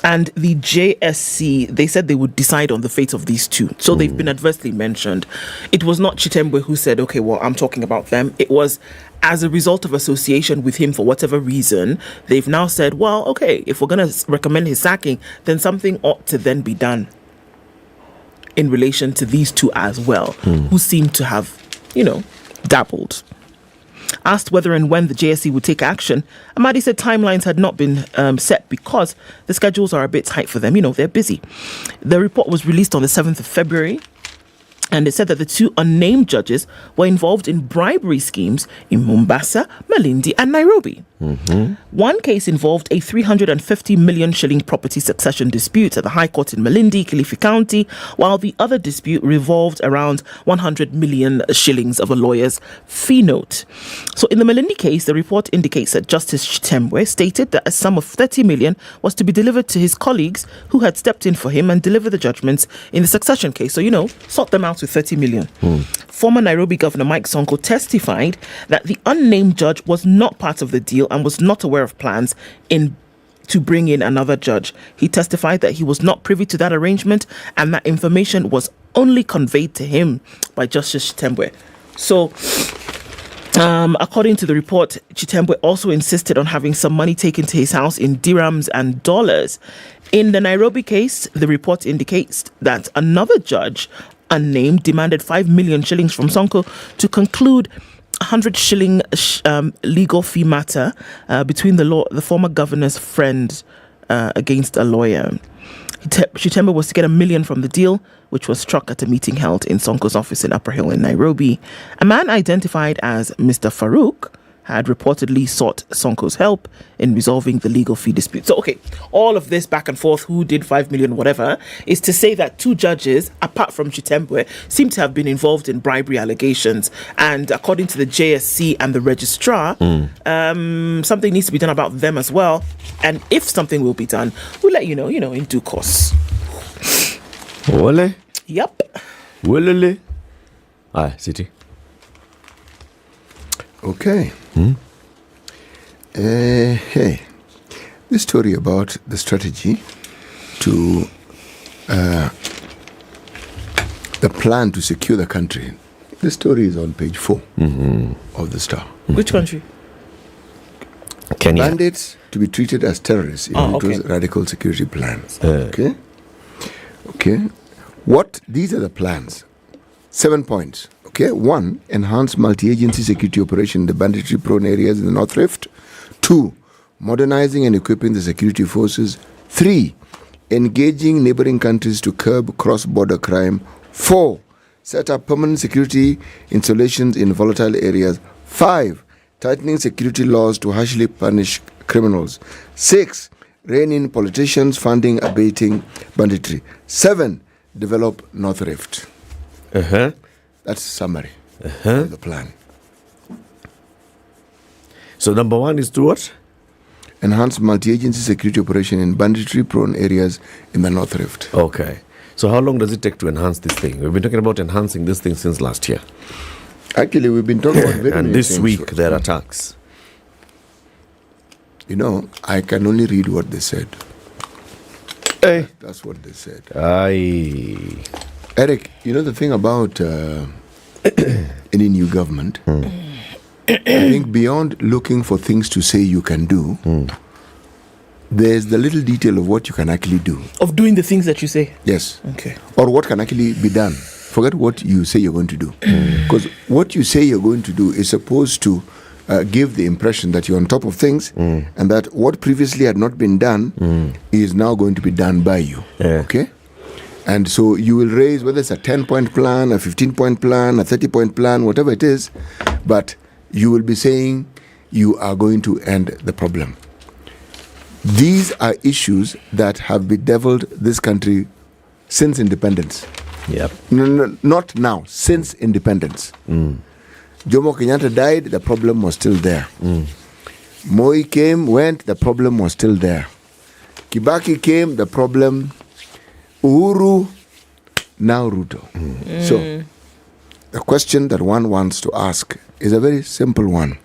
and the JSC, they said they would decide on the fate of these 2. So they've been adversely mentioned. It was not Chitembwe who said, okay, well, I'm talking about them. It was as a result of association with him for whatever reason. They've now said, well, okay, if we're going to recommend his sacking, then something ought to then be done in relation to these 2 as well, who seem to have dappled. Asked whether and when the JSC would take action, Amadi said timelines had not been set because the schedules are a bit tight for them. They're busy. The report was released on the 7th of February. And it said that the 2 unnamed judges were involved in bribery schemes in Mombasa, Malindi and Nairobi. One case involved a 350 million shilling property succession dispute at the High Court in Malindi, Kilifi County, while the other dispute revolved around 100 million shillings of a lawyer's fee note. So in the Malindi case, the report indicates that Justice Chitembwe stated that a sum of 30 million was to be delivered to his colleagues who had stepped in for him and delivered the judgments in the succession case. So, sort them out with 30 million. Former Nairobi Governor Mike Sonko testified that the unnamed judge was not part of the deal and was not aware of plans to bring in another judge. He testified that he was not privy to that arrangement and that information was only conveyed to him by Justice Chitembwe. So, according to the report, Chitembwe also insisted on having some money taken to his house in dirhams and dollars. In the Nairobi case, the report indicates that another judge, unnamed, demanded 5 million shillings from Sonko to conclude 100 shilling legal fee matter between the former governor's friend against a lawyer. Chitembwe was to get $1 million from the deal, which was struck at a meeting held in Sonko's office in Upper Hill in Nairobi. A man identified as Mr. Farouk had reportedly sought Sonko's help in resolving the legal fee dispute. So, all of this back and forth, who did 5 million, whatever, is to say that 2 judges, apart from Chitembwe, seem to have been involved in bribery allegations. And according to the JSC and the registrar, something needs to be done about them as well. And if something will be done, we'll let you know, in due course. Wale? Yep. Walele? City. Okay. Hey, this story about the strategy to the plan to secure the country. This story is on page 4 of the Star. Which country? Kenya. Bandits to be treated as terrorists. It was radical security plans. Okay. These are the plans. 7 points. Okay, 1, enhance multi-agency security operation in the banditry-prone areas in the North Rift. 2, modernizing and equipping the security forces. 3, engaging neighboring countries to curb cross-border crime. 4, set up permanent security installations in volatile areas. 5, tightening security laws to harshly punish criminals. 6, rein in politicians funding abating banditry. 7, develop North Rift. That's a summary of the plan. So number 1 is to what? Enhance multi-agency security operation in banditry-prone areas in the North Rift. Okay. So how long does it take to enhance this thing? We've been talking about enhancing this thing since last year. Actually, we've been talking about very and many this things. week there are attacks. I can only read what they said. Hey. That's what they said. Aye. Eric, the thing about any new government, I think beyond looking for things to say you can do, there's the little detail of what you can actually do. Of doing the things that you say? Yes. Okay. Or what can actually be done. Forget what you say you're going to do. Because what you say you're going to do is supposed to give the impression that you're on top of things and that what previously had not been done is now going to be done by you. Okay? And so you will raise, whether it's a 10-point plan, a 15-point plan, a 30-point plan, whatever it is, but you will be saying you are going to end the problem. These are issues that have bedeviled this country since independence. Yep. No, not now, since independence. Jomo Kenyatta died, the problem was still there. Moi came, went, the problem was still there. Kibaki came, the problem... Uhuru, now Ruto. So, the question that one wants to ask is a very simple one.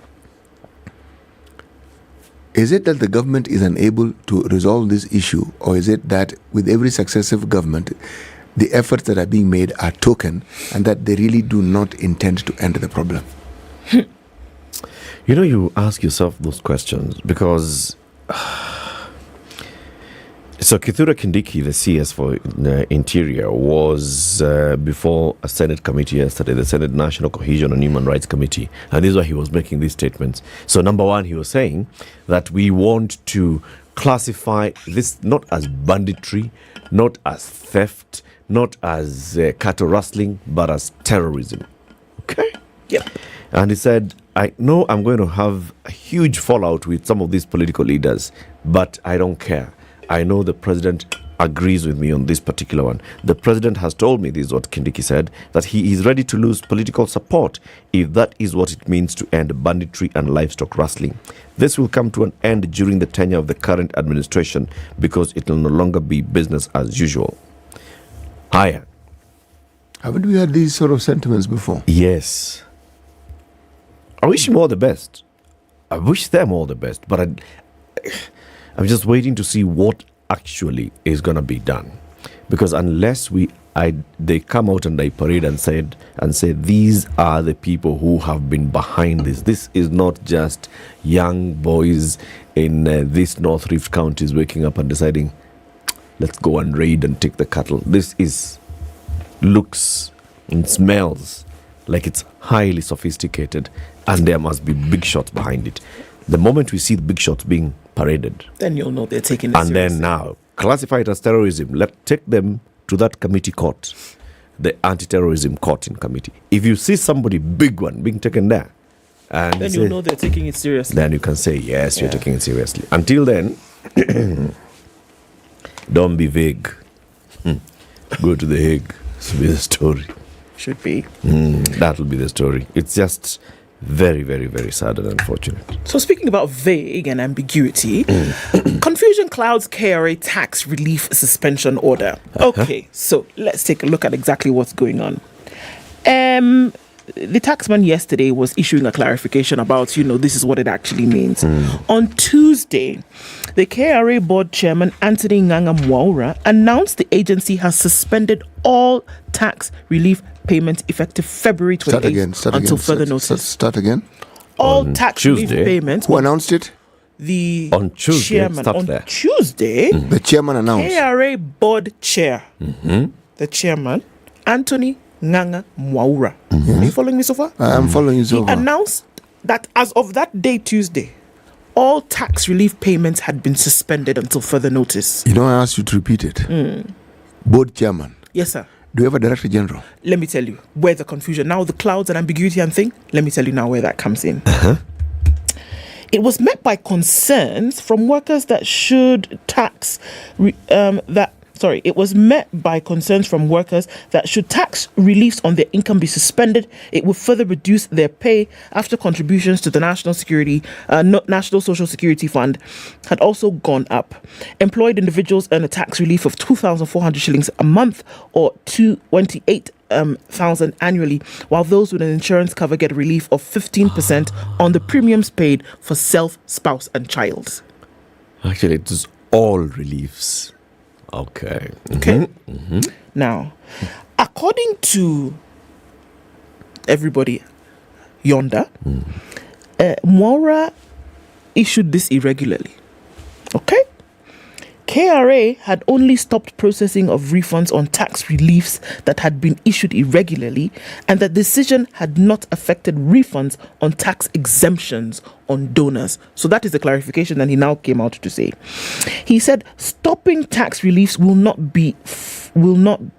Is it that the government is unable to resolve this issue, or is it that with every successive government, the efforts that are being made are token and that they really do not intend to end the problem? You ask yourself those questions because So Kithure Kindiki, the CS for Interior, was before a Senate committee yesterday, the Senate National Cohesion and Human Rights Committee, and this is why he was making these statements. So number one, he was saying that we want to classify this not as banditry, not as theft, not as cattle rustling, but as terrorism. Okay? Yep. And he said, I know I'm going to have a huge fallout with some of these political leaders, but I don't care. I know the president agrees with me on this particular one. The president has told me, this is what Kindiki said, that he is ready to lose political support if that is what it means to end banditry and livestock rustling. This will come to an end during the tenure of the current administration because it will no longer be business as usual. Higher. Haven't we had these sort of sentiments before? Yes. I wish him all the best. I wish them all the best, but I'm just waiting to see what actually is going to be done, because unless they come out and they parade and say these are the people who have been behind this. This is not just young boys in these North Rift counties waking up and deciding, let's go and raid and take the cattle. This looks and smells like it's highly sophisticated, and there must be big shots behind it. The moment we see the big shots being paraded, then you'll know they're taking it and seriously. then now classify it as terrorism. Take them to that committee court, the anti-terrorism court in committee. If you see somebody big one being taken there, and then you'll know they're taking it seriously. Then you can say yes, you're taking it seriously. Until then, don't be vague. Go to the Hague. This will be the story. Should be. That will be the story. It's just very, very, very sad and unfortunate. So speaking about vague and ambiguity, confusion clouds KRA tax relief suspension order. Okay, so let's take a look at exactly what's going on. The taxman yesterday was issuing a clarification about, this is what it actually means. On Tuesday, the KRA board chairman, Anthony Nganga Mwaura, announced the agency has suspended all tax relief payments effective February 28th until further notice. Start again. All tax relief payments. Who announced it? On Tuesday, chairman. On Tuesday, the chairman announced. KRA board chair, the chairman, Anthony Nganga Mwaura. Are you following me so far? I am following you so far. He announced that as of that day, Tuesday, all tax relief payments had been suspended until further notice. I asked you to repeat it. Board chairman. Yes, sir. Do you have a director general? Let me tell you where the confusion, now the clouds and ambiguity and thing, let me tell you now where that comes in. It was met by concerns from workers that should tax it was met by concerns from workers that should tax reliefs on their income be suspended, it would further reduce their pay after contributions to the National Social Security Fund had also gone up. Employed individuals earn a tax relief of 2,400 shillings a month or 28,000 annually, while those with an insurance cover get a relief of 15% on the premiums paid for self, spouse and child. Actually, it is all reliefs. Okay. Now, according to everybody yonder, Mwaura issued this irregularly. Okay? KRA had only stopped processing of refunds on tax reliefs that had been issued irregularly, and the decision had not affected refunds on tax exemptions on donors. So that is the clarification that he now came out to say. He said, stopping tax reliefs will not be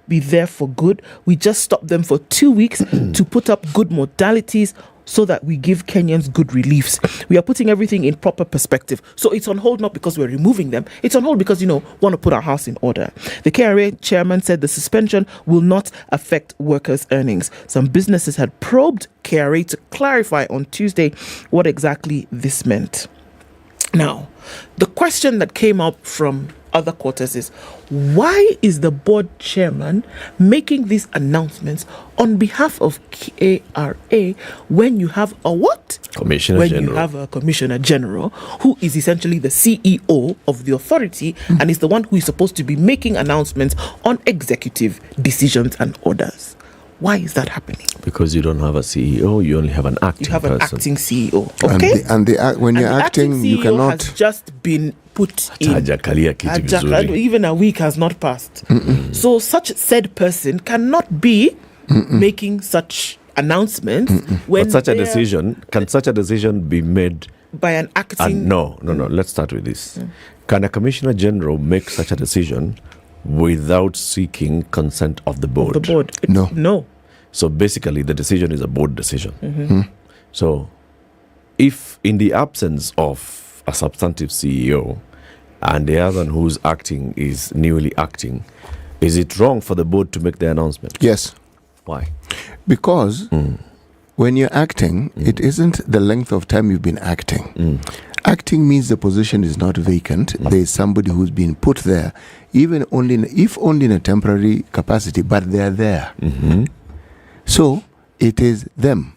there for good. We just stop them for 2 weeks to put up good modalities so that we give Kenyans good reliefs. We are putting everything in proper perspective. So it's on hold not because we're removing them. It's on hold because, want to put our house in order. The KRA chairman said the suspension will not affect workers' earnings. Some businesses had probed KRA to clarify on Tuesday what exactly this meant. Now, the question that came up from other quarters is, why is the board chairman making these announcements on behalf of KRA when you have a what? Commissioner General. You have a Commissioner General who is essentially the CEO of the authority and is the one who is supposed to be making announcements on executive decisions and orders. Why is that happening? Because you don't have a CEO, you only have an acting You have an person. acting CEO. Okay. When you're the acting, acting you CEO cannot. has just been put in. Hajakalia kiti vizuri. Even a week has not passed. So such said person cannot be making such announcements when But such a they are decision, can such a decision be made? by an acting. No. Let's start with this. Can a Commissioner General make such a decision without seeking consent of the board? The board. No. So basically, the decision is a board decision. Mhm. So, if in the absence of a substantive CEO and the other one who's acting is newly acting, is it wrong for the board to make the announcement? Yes. Why? Because when you're acting, it isn't the length of time you've been acting. Acting means the position is not vacant. There is somebody who's been put there, even only if only in a temporary capacity, but they're there. So it is them.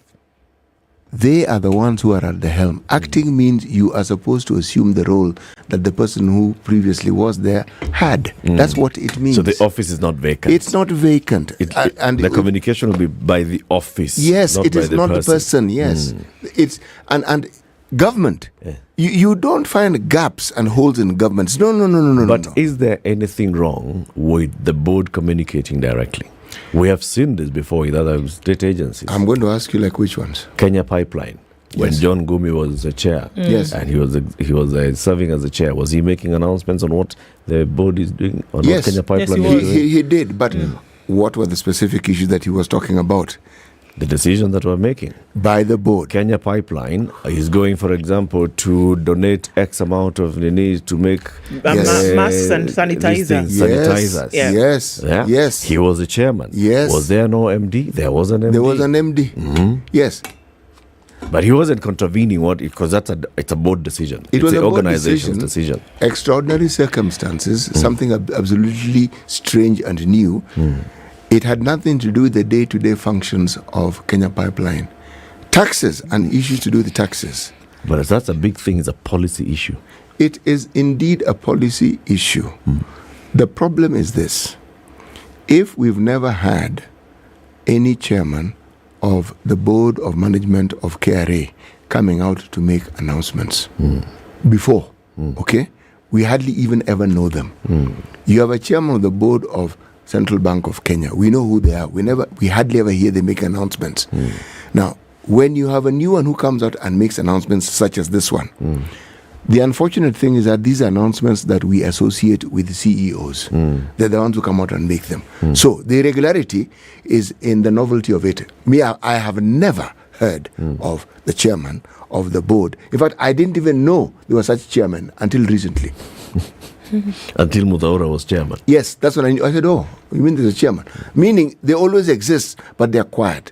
They are the ones who are at the helm. Acting means you are supposed to assume the role that the person who previously was there had. That's what it means. So the office is not vacant. It's not vacant. And the communication will be by the office. Yes, not it by is the not person. the person. Yes, it's and government. You don't find gaps and holes in governments. No. But is there anything wrong with the board communicating directly? We have seen this before with other state agencies. I'm going to ask you, like, which ones? Kenya Pipeline. When Yes. John Gumi was the chair, Yes. and he was serving as the chair, was he making announcements on what the board is doing, on Yes, what Kenya Pipeline he, is doing? he did. But what were the specific issues that he was talking about? The decisions that we're making by the board. Kenya Pipeline is going, for example, to donate X amount of needs to make masks and sanitizer. sanitizers. Yeah. Yes. He was the chairman. Yes. Was there no MD? There was an MD. There was an MD. Yes. But he wasn't contravening because it's a board decision. It it's was the a board organization's decision. Extraordinary circumstances, something absolutely strange and new. It had nothing to do with the day-to-day functions of Kenya Pipeline. Taxes and issues to do with the taxes. But that's a big thing. It's a policy issue. It is indeed a policy issue. The problem is this. If we've never had any chairman of the board of management of KRA coming out to make announcements before, okay, we hardly even ever know them. You have a chairman of the board of Central Bank of Kenya. We know who they are. We hardly ever hear them make announcements. Now, when you have a new one who comes out and makes announcements such as this one, the unfortunate thing is that these are announcements that we associate with CEOs. They're the ones who come out and make them. So the irregularity is in the novelty of it. I have never heard of the chairman of the board. In fact, I didn't even know there was such chairman until recently. Until Mudhaura was chairman. Yes, that's what I knew. I said, oh, you mean there's a chairman? Meaning they always exist, but they're quiet.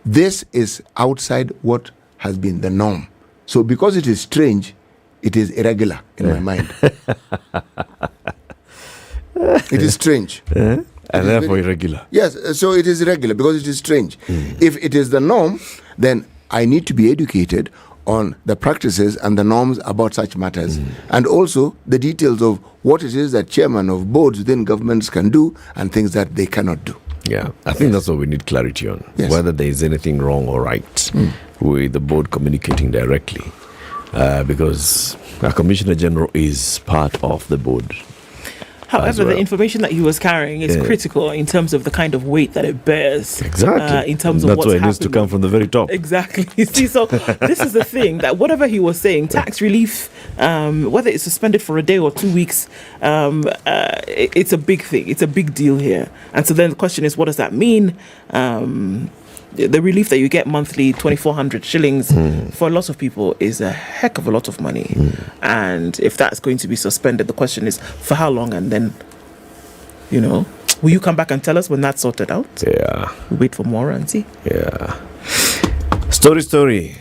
This is outside what has been the norm. So because it is strange, it is irregular in my mind. It is strange. And therefore irregular. Yes, so it is irregular because it is strange. If it is the norm, then I need to be educated on the practices and the norms about such matters, and also the details of what it is that chairman of boards within governments can do and things that they cannot do. Yeah, I think that's what we need clarity on, whether there is anything wrong or right with the board communicating directly, because a Commissioner General is part of the board. However, the information that he was carrying is critical in terms of the kind of weight that it bears. Exactly. In terms of that's what's why it happening. needs to come from the very top. Exactly. You see, so this is the thing, that whatever he was saying, tax relief, whether it's suspended for a day or 2 weeks, it's a big thing. It's a big deal here. And so then the question is, what does that mean? The relief that you get monthly, 2,400 shillings, for a lot of people is a heck of a lot of money. And if that's going to be suspended, the question is, for how long? And then, will you come back and tell us when that's sorted out? Yeah. We'll wait for more and see. Yeah. Story.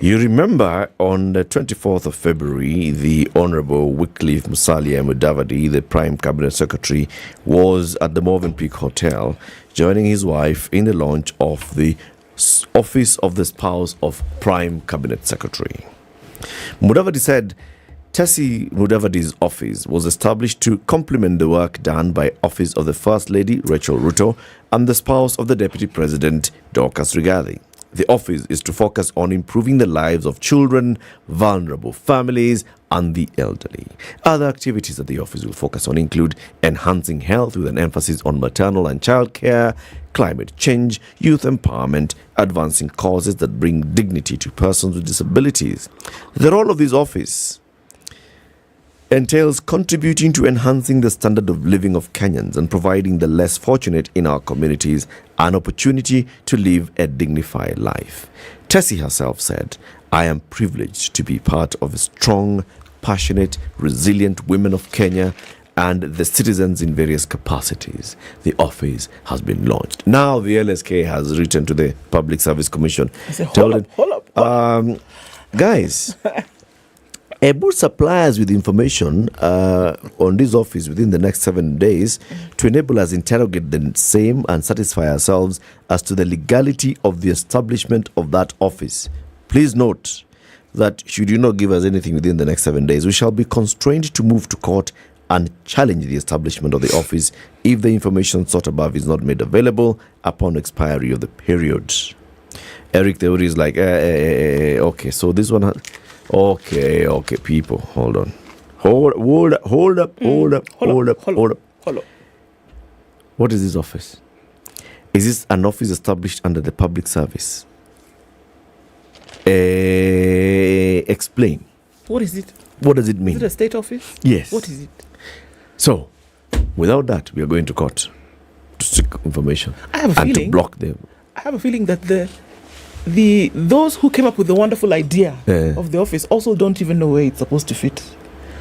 You remember on the 24th of February, the Honorable Wycliffe Musalia Mudavadi, the Prime Cabinet Secretary, was at the Movenpick Hotel, joining his wife in the launch of the Office of the Spouse of Prime Cabinet Secretary. Mudavadi said Tessie Mudavadi's office was established to complement the work done by Office of the First Lady, Rachel Ruto, and the spouse of the Deputy President, Dorcas Rigathi. The office is to focus on improving the lives of children, vulnerable families, and the elderly. Other activities that the office will focus on include enhancing health with an emphasis on maternal and child care, climate change, youth empowerment, advancing causes that bring dignity to persons with disabilities. The role of this office entails contributing to enhancing the standard of living of Kenyans and providing the less fortunate in our communities an opportunity to live a dignified life. Tessie herself said, "I am privileged to be part of a strong, passionate, resilient women of Kenya and the citizens in various capacities." The office has been launched. Now the LSK has written to the Public Service Commission. Hold up. Guys, able suppliers with information on this office within the next 7 days to enable us interrogate the same and satisfy ourselves as to the legality of the establishment of that office. Please note that should you not give us anything within the next 7 days, we shall be constrained to move to court and challenge the establishment of the office if the information sought above is not made available upon expiry of the period. Eric Theory is like, okay, so this one... Okay, people, hold on. Hold up. What is this office? Is this an office established under the public service? Explain. What is it? What does it mean? Is it a state office? Yes. What is it? So, without that, we are going to court to seek information and to block them. I have a feeling that those who came up with the wonderful idea of the office also don't even know where it's supposed to fit.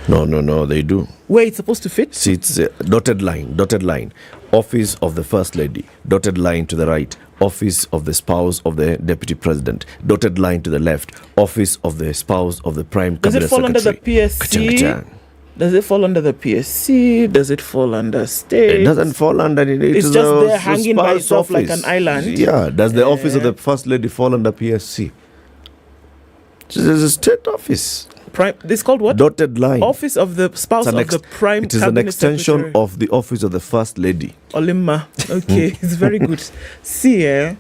No, they do. Where it's supposed to fit? See, it's a dotted line. Office of the First Lady, dotted line to the right. Office of the spouse of the Deputy President, dotted line to the left. Office of the spouse of the Prime Cabinet Secretary. Does it fall under the PSC? Does it fall under the PSC? Does it fall under state? It doesn't fall under it. It's just there hanging by itself like an island. Yeah. Does the office of the First Lady fall under PSC? There's a state office. This is called what? Dotted line. Office of the spouse of the Prime Cabinet Secretary. It is an extension of the office of the First Lady. Olimma. Okay, it's very good. See, anyway,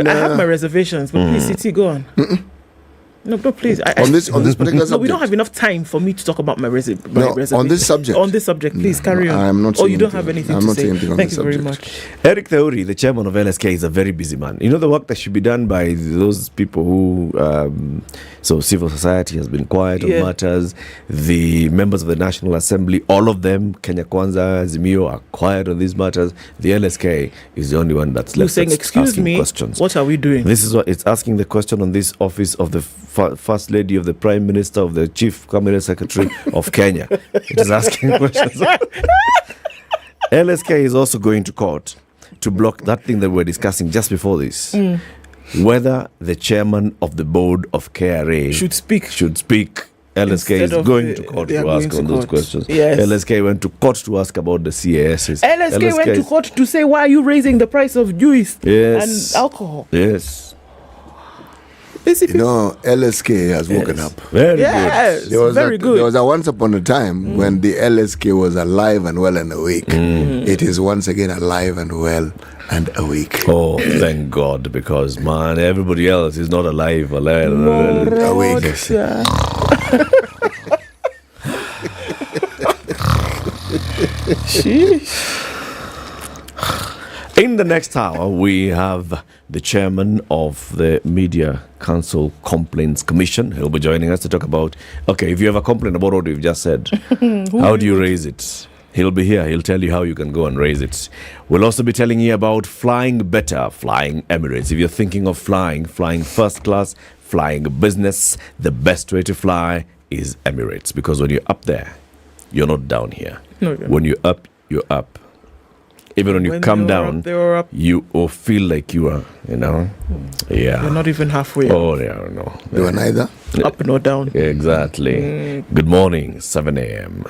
I have my reservations, but please, City, go on. No, please. On this particular subject. No, we don't have enough time for me to talk about my reservation. On this subject. On this subject, please carry on. I'm not. Oh, you don't have anything to say. Thank you very much. Eric Theory, the chairman of LSK, is a very busy man. You know the work that should be done by those people who, so civil society has been quiet on matters. The members of the National Assembly, all of them, Kenya Kwanza, Azimio, are quiet on these matters. The LSK is the only one that's left. Saying, excuse me, questions. What are we doing? This is what it's asking the question on this office of the First Lady, of the Prime Minister, of the Chief Cabinet Secretary of Kenya. It is asking questions. LSK is also going to court to block that thing that we're discussing just before this. Whether the chairman of the board of KRA should speak. LSK is going to court to ask on those questions. Yes. LSK went to court to ask about the CASs. LSK went to court to say, why are you raising the price of juice and alcohol? Yes. You know, LSK has woken up. Very good. There was a once upon a time when the LSK was alive and well and awake. It is once again alive and well and awake. Oh, thank God, because man, everybody else is not alive, awake. In the next hour, we have the chairman of the Media Council Complaints Commission. He'll be joining us to talk about, okay, if you have a complaint about what we've just said, how do you raise it? He'll be here. He'll tell you how you can go and raise it. We'll also be telling you about flying better, flying Emirates. If you're thinking of flying first class, flying business, the best way to fly is Emirates. Because when you're up there, you're not down here. When you're up, you're up. Even when you come down, you feel like you are, Yeah. You're not even halfway up. Oh, yeah, no. You are neither? Up nor down. Exactly. Good morning, 7 a.m.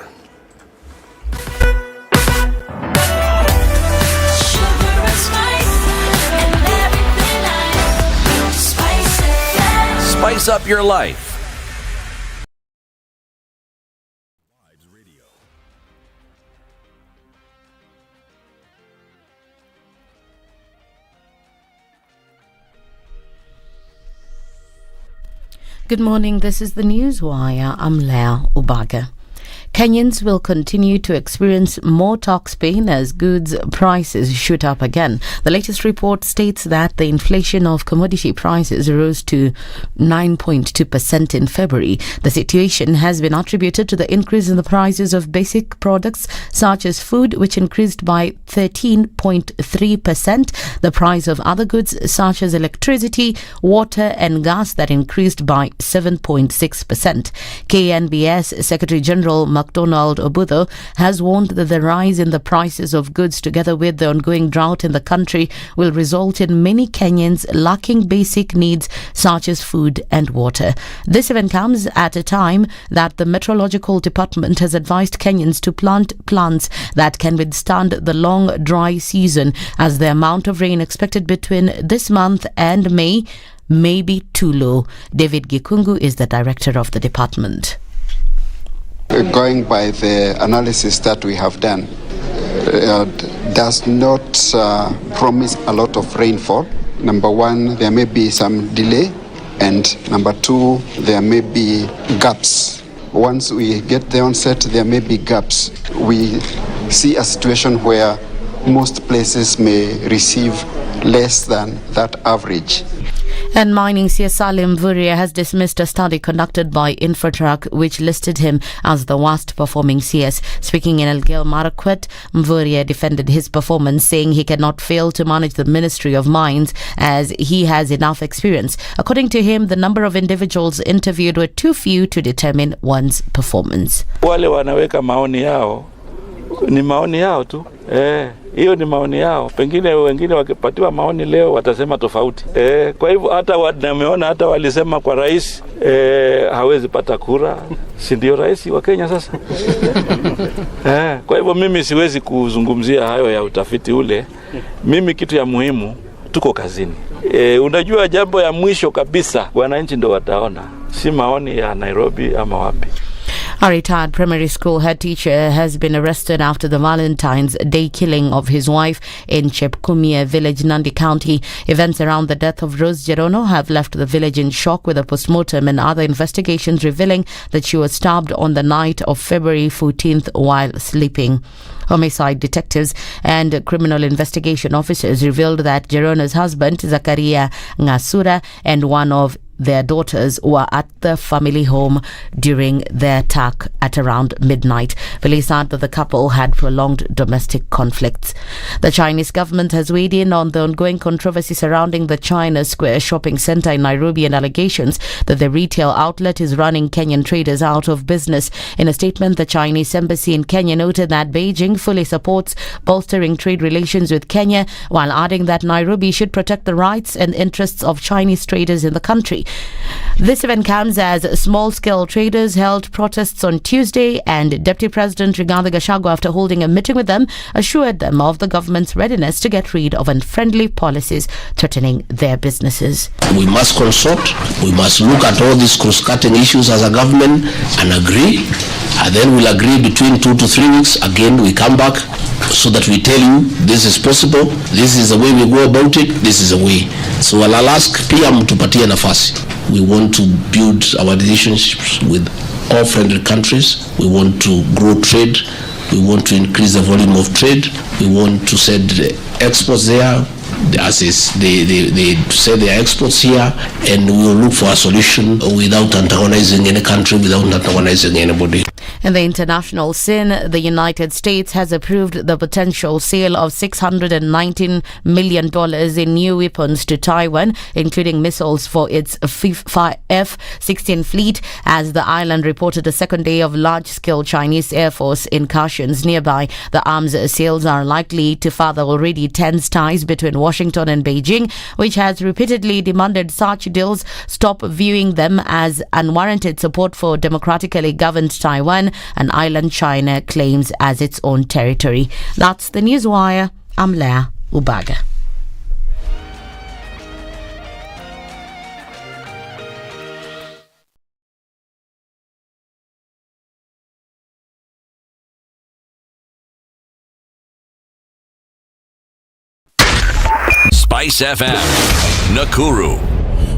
Spice up your life. Good morning. This is the News Wire. I'm Leah Ubaga. Kenyans will continue to experience more tax pain as goods prices shoot up again. The latest report states that the inflation of commodity prices rose to 9.2% in February. The situation has been attributed to the increase in the prices of basic products such as food, which increased by 13.3%. The price of other goods such as electricity, water and gas that increased by 7.6%. KNBS Secretary General MacDonald Obutho has warned that the rise in the prices of goods together with the ongoing drought in the country will result in many Kenyans lacking basic needs such as food and water. This event comes at a time that the Meteorological Department has advised Kenyans to plant plants that can withstand the long dry season, as the amount of rain expected between this month and May may be too low. David Gikungu is the director of the department. Going by the analysis that we have done, does not promise a lot of rainfall. Number one, there may be some delay, and number two, there may be gaps. Once we get the onset, there may be gaps. We see a situation where most places may receive less than that average. And mining CS Salim Mvurya has dismissed a study conducted by Infotrak which listed him as the worst performing CS. Speaking in Elgeyo Marakwet, Mvurya defended his performance, saying he cannot fail to manage the Ministry of Mines as he has enough experience. According to him, the number of individuals interviewed were too few to determine one's performance. Wale wanaweka maoni yao, ni maoni yao tu. Hiyo ni maoni yao. Pengine wengine wakipatiwa maoni leo watasema tofauti. Kwa hivyo hata nameona hata walisema kwa rais hawezi pata kura. Si ndio rais wa Kenya sasa? Kwa hivyo mimi siwezi kuzungumzia hayo ya utafiti ule. Mimi kitu ya muhimu tuko kazini. Unajua jambo ya mwisho kabisa wananchi ndio wataona. Si maoni ya Nairobi ama wapi. A retired primary school head teacher has been arrested after the Valentine's Day killing of his wife in Chepkumia village, Nandi County. Events around the death of Rose Jerono have left the village in shock, with a postmortem and other investigations revealing that she was stabbed on the night of February 14th while sleeping. Homicide detectives and criminal investigation officers revealed that Jerono's husband, Zakaria Ngasura, and one of their daughters were at the family home during the attack at around midnight. Police said that the couple had prolonged domestic conflicts. The Chinese government has weighed in on the ongoing controversy surrounding the China Square shopping center in Nairobi and allegations that the retail outlet is running Kenyan traders out of business. In a statement, the Chinese embassy in Kenya noted that Beijing fully supports bolstering trade relations with Kenya, while adding that Nairobi should protect the rights and interests of Chinese traders in the country. This event comes as small-scale traders held protests on Tuesday, and Deputy President Rigathi Gachagua, after holding a meeting with them, assured them of the government's readiness to get rid of unfriendly policies threatening their businesses. We must consult, we must look at all these cross-cutting issues as a government and agree, and then we'll agree between 2 to 3 weeks. Again, we come back so that we tell you this is possible, this is the way we go about it, this is the way. So I'll ask PM tupatie nafasi. We want to build our relationships with all friendly countries. We want to grow trade. We want to increase the volume of trade. We want to send exports there. As is, they say their exports here, and we will look for a solution without antagonizing any country, without antagonizing anybody. In the international scene, the United States has approved the potential sale of $619 million in new weapons to Taiwan, including missiles for its F-16 fleet, as the island reported a second day of large-scale Chinese Air Force incursions nearby. The arms sales are likely to further already tense ties between Washington and Beijing, which has repeatedly demanded such deals stop viewing them as unwarranted support for democratically governed Taiwan, an island China claims as its own territory. That's the Newswire. I'm Leah Ubaga. SpiceFM, Nakuru.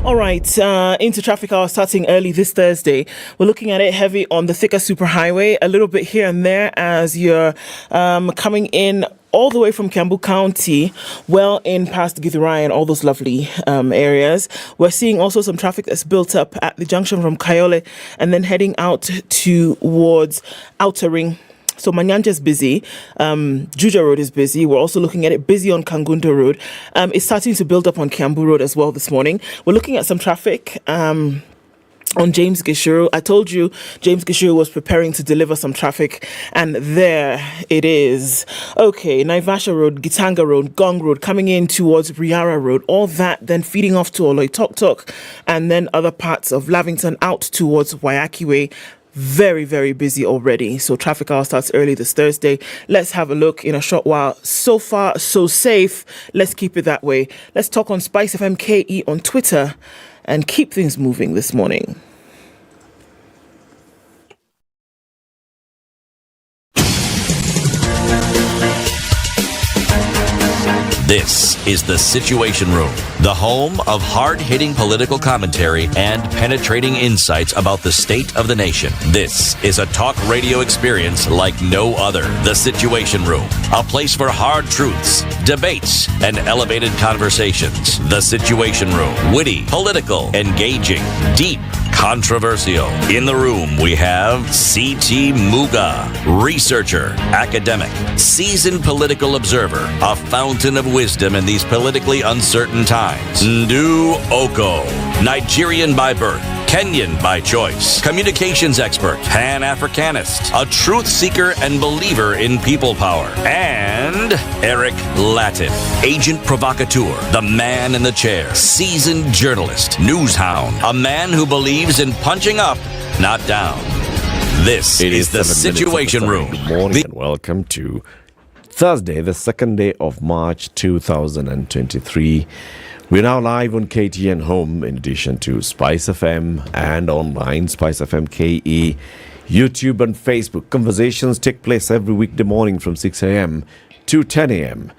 All right, into traffic hour starting early this Thursday. We're looking at it heavy on the thicker superhighway, a little bit here and there as you're coming in all the way from Kiambu County, well in past Githurai and all those lovely areas. We're seeing also some traffic that's built up at the junction from Kayole and then heading out towards Outer Ring. So Manyanja is busy. Juja Road is busy. We're also looking at it busy on Kangundo Road. It's starting to build up on Kiambu Road as well this morning. We're looking at some traffic on James Gishuru. I told you James Gishuru was preparing to deliver some traffic, and there it is. Okay, Naivasha Road, Gitanga Road, Gong Road, coming in towards Riara Road. All that then feeding off to Oloitoktok, and then other parts of Lavington out towards Waiaki Way. Very, very busy already. So traffic hour starts early this Thursday. Let's have a look in a short while. So far, so safe. Let's keep it that way. Let's talk on SpiceFM KE on Twitter and keep things moving this morning. This is The Situation Room, the home of hard-hitting political commentary and penetrating insights about the state of the nation. This is a talk radio experience like no other. The Situation Room, a place for hard truths, debates, and elevated conversations. The Situation Room, witty, political, engaging, deep, controversial. In the room, we have C.T. Muga, researcher, academic, seasoned political observer, a fountain of wisdom in these politically uncertain times. Ndu Oko, Nigerian by birth, Kenyan by choice, communications expert, Pan-Africanist, a truth seeker and believer in people power, and Eric Latin, agent provocateur, the man in the chair, seasoned journalist, news hound, a man who believes in punching up, not down. This is The Situation Room. Good morning and welcome to Thursday, the second day of March 2023. We're now live on KTN Home in addition to SpiceFM and online, SpiceFM KE, YouTube and Facebook. Conversations take place every weekday morning from 6 a.m. to 10 a.m.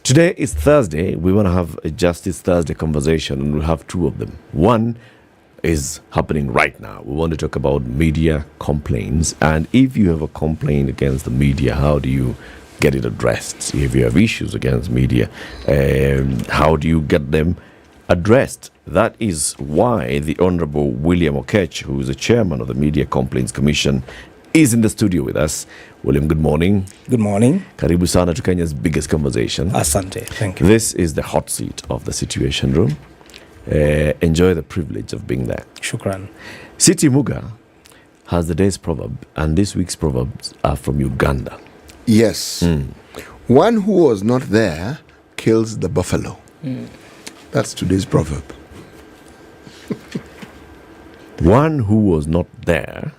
Today is Thursday. We want to have a Justice Thursday conversation, and we'll have two of them. One is happening right now. We want to talk about media complaints, and if you have a complaint against the media, how do you get it addressed? If you have issues against media, how do you get them addressed? That is why the Honorable William Okech, who is the chairman of the Media Complaints Commission, is in the studio with us. William, good morning. Good morning. Karibu sana to Kenya's biggest conversation. Asante. Thank you. This is the hot seat of the Situation Room. Enjoy the privilege of being there. Shukran. City Muga has the day's proverb, and this week's proverbs are from Uganda. Yes. One who was not there kills the buffalo. That's today's proverb. One who was not there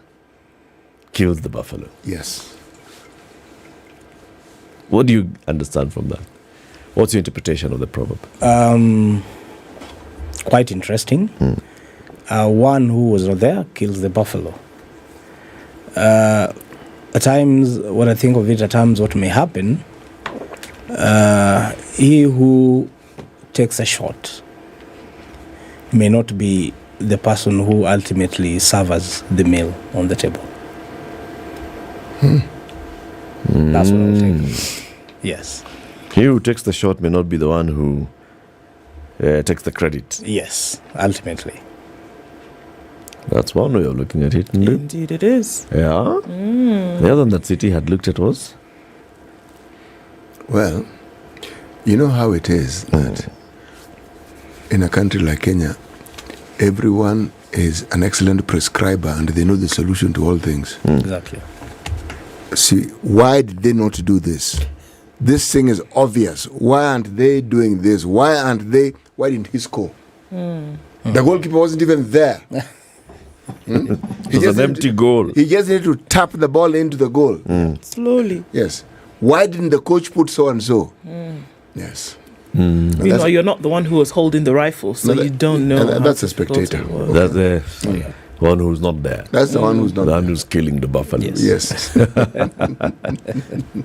kills the buffalo. Yes. What do you understand from that? What's your interpretation of the proverb? Quite interesting. One who was not there kills the buffalo. At times, when I think of it, at times what may happen, he who takes a shot may not be the person who ultimately serves the meal on the table. That's what I'm thinking. Yes. He who takes the shot may not be the one who takes the credit. Yes, ultimately. That's one way of looking at it. Indeed it is. Yeah. The other one that City had looked at was? Well, you know how it is that in a country like Kenya, everyone is an excellent prescriber and they know the solution to all things. Exactly. See, why did they not do this? This thing is obvious. Why aren't they doing this? Why didn't he score? The goalkeeper wasn't even there. It was an empty goal. He just needed to tap the ball into the goal. Slowly. Yes. Why didn't the coach put so and so? Yes. You're not the one who was holding the rifle, so you don't know. That's a spectator. That's the one who's not there. That's the one who's not the there. one who's killing the buffalo. Yes.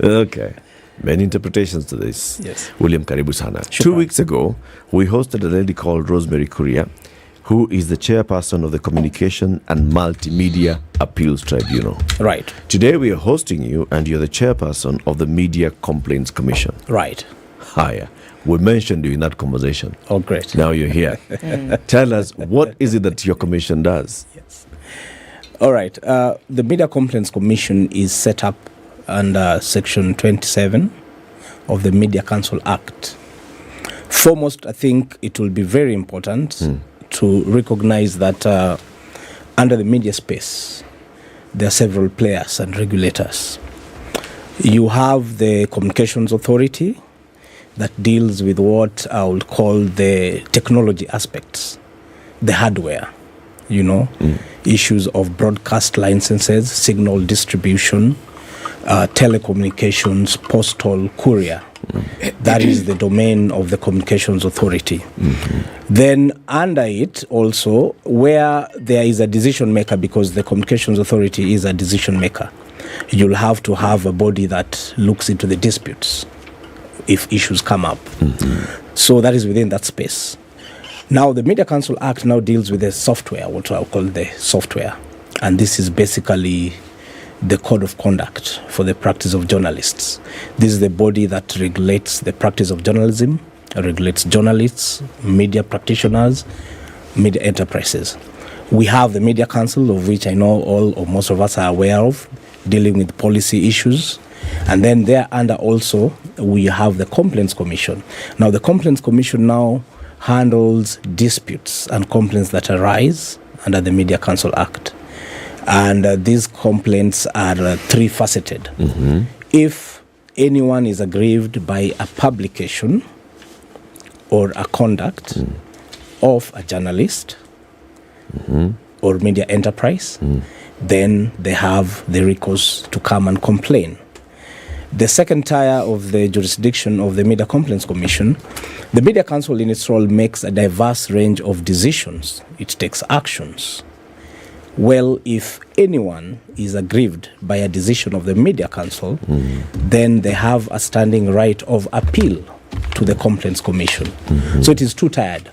Okay. Many interpretations to this. Yes. William, karibu sana. 2 weeks ago, we hosted a lady called Rosemary Kuria. who is the chairperson of the Communication and Multimedia Appeals Tribunal. Right. Today we are hosting you, and you're the chairperson of the Media Complaints Commission. Right. Higher. We mentioned you in that conversation. Oh, great. Now you're here. Tell us, what is it that your commission does? Yes. All right. The Media Complaints Commission is set up under Section 27 of the Media Council Act. Foremost, I think it will be very important to recognize that under the media space, there are several players and regulators. You have the Communications Authority that deals with what I would call the technology aspects, the hardware, issues of broadcast licenses, signal distribution, telecommunications, postal, courier. That is the domain of the Communications Authority. Then under it also, where there is a decision maker, because the Communications Authority is a decision maker, you'll have to have a body that looks into the disputes if issues come up. So that is within that space. Now the Media Council Act now deals with the software, what I call the software. And this is basically the code of conduct for the practice of journalists. This is the body that regulates the practice of journalism, regulates journalists, media practitioners, media enterprises. We have the Media Council, of which I know all or most of us are aware of, dealing with policy issues. And then there under also, we have the Complaints Commission. Now the Complaints Commission now handles disputes and complaints that arise under the Media Council Act. And these complaints are three-faceted. If anyone is aggrieved by a publication or a conduct of a journalist or media enterprise, then they have the recourse to come and complain. The second tier of the jurisdiction of the Media Complaints Commission, the Media Council in its role makes a diverse range of decisions. It takes actions. Well, if anyone is aggrieved by a decision of the Media Council, then they have a standing right of appeal to the Complaints Commission. So it is two-tiered.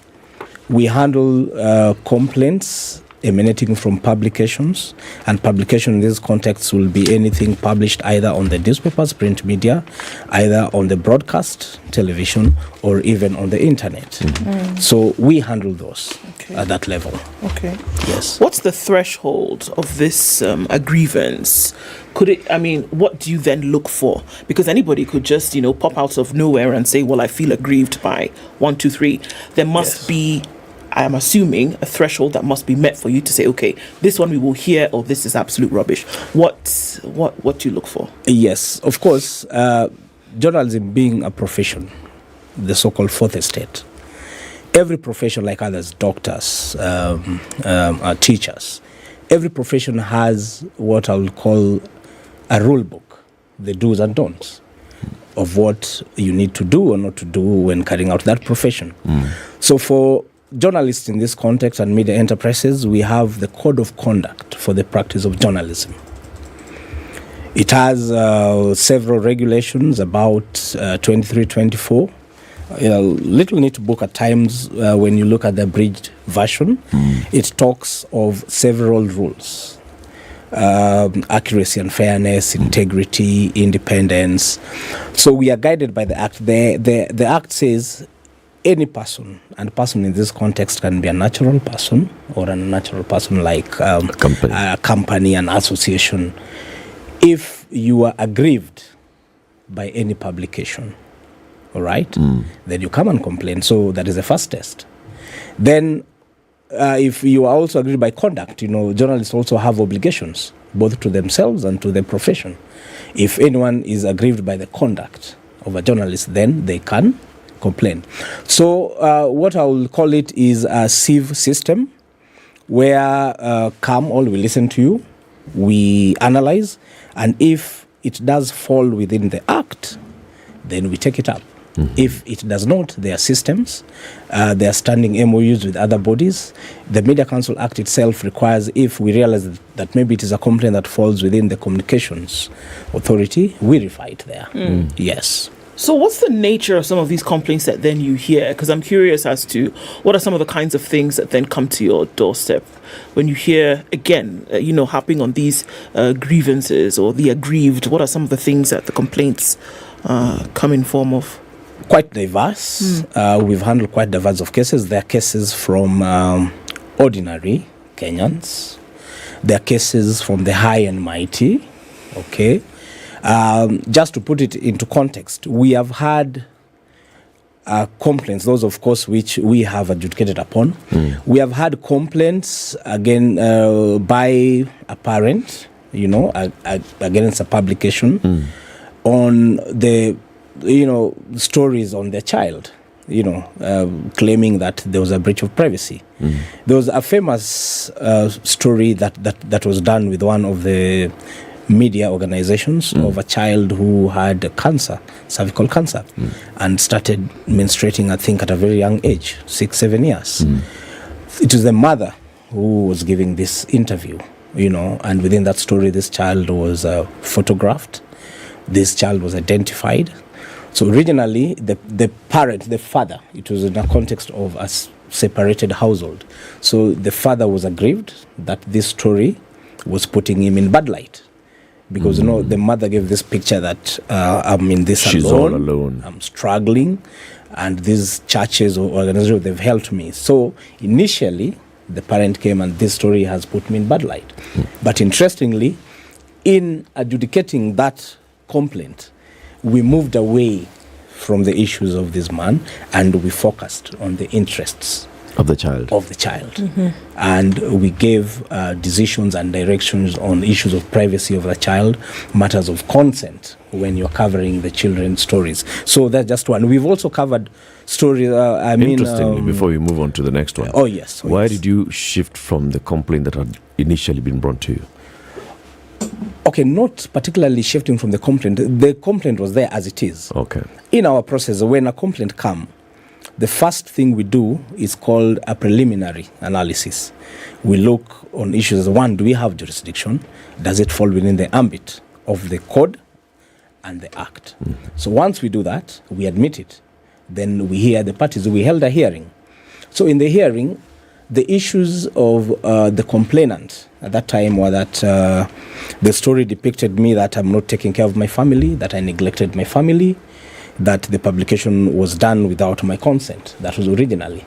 We handle complaints emanating from publications, and publication in this context will be anything published either on the newspapers, print media, either on the broadcast television, or even on the internet. So we handle those at that level. Okay. Yes. What's the threshold of this a grievance? What do you then look for? Because anybody could just, pop out of nowhere and say, well, I feel aggrieved by 1, 2, 3. There must be, I am assuming, a threshold that must be met for you to say, okay, this one we will hear, or this is absolute rubbish. What do you look for? Yes, of course, journalism being a profession, the so-called fourth estate, every profession, like others, doctors, teachers, every profession has what I will call a rule book, the do's and don'ts of what you need to do or not to do when carrying out that profession. So for journalists in this context and media enterprises, we have the Code of Conduct for the practice of journalism. It has several regulations, about 23, 24. Little need to book at times when you look at the abridged version. It talks of several rules. Accuracy and fairness, integrity, independence. So we are guided by the Act. The Act says any person, and person in this context can be a natural person or a natural person like a company, an association. If you are aggrieved by any publication, all right, then you come and complain. So that is the first test. Then if you are also aggrieved by conduct, journalists also have obligations, both to themselves and to the profession. If anyone is aggrieved by the conduct of a journalist, then they can complain. So what I will call it is a sieve system where all we listen to you, we analyze, and if it does fall within the Act, then we take it up. If it does not, there are systems, there are standing MOUs with other bodies. The Media Council Act itself requires, if we realize that maybe it is a complaint that falls within the Communications Authority, we refer it there. Yes. So what's the nature of some of these complaints that then you hear? Because I'm curious as to what are some of the kinds of things that then come to your doorstep when you hear, again, harping on these grievances or the aggrieved. What are some of the things that the complaints come in form of? Quite diverse. We've handled quite diverse of cases. There are cases from ordinary Kenyans. There are cases from the high and mighty. Okay. Just to put it into context, we have had complaints, those of course which we have adjudicated upon. We have had complaints again by a parent, against a publication on the stories on their child, claiming that there was a breach of privacy. There was a famous story that was done with one of the media organizations of a child who had cancer, cervical cancer, and started menstruating, I think, at a very young age, 6-7 years. It was the mother who was giving this interview, and within that story, this child was photographed. This child was identified. So originally, the parent, the father, it was in a context of a separated household. So the father was aggrieved that this story was putting him in bad light. Because, the mother gave this picture that I'm in this She's alone. all alone. I'm struggling. And these churches or organizations, they've helped me. So initially, the parent came and this story has put me in bad light. But interestingly, in adjudicating that complaint, we moved away from the issues of this man and we focused on the interests of the child. And we gave decisions and directions on issues of privacy of the child, matters of consent when you're covering the children's stories. So that's just one. We've also covered stories. Interestingly, before we move on to the next one. Why did you shift from the complaint that had initially been brought to you? Okay, not particularly shifting from the complaint. The complaint was there as it is. Okay. In our process, when a complaint comes, the first thing we do is called a preliminary analysis. We look on issues. One, do we have jurisdiction? Does it fall within the ambit of the code and the act? So once we do that, we admit it. Then we hear the parties. We held a hearing. So in the hearing, the issues of the complainant at that time were that the story depicted me that I'm not taking care of my family, that I neglected my family, that the publication was done without my consent. That was originally.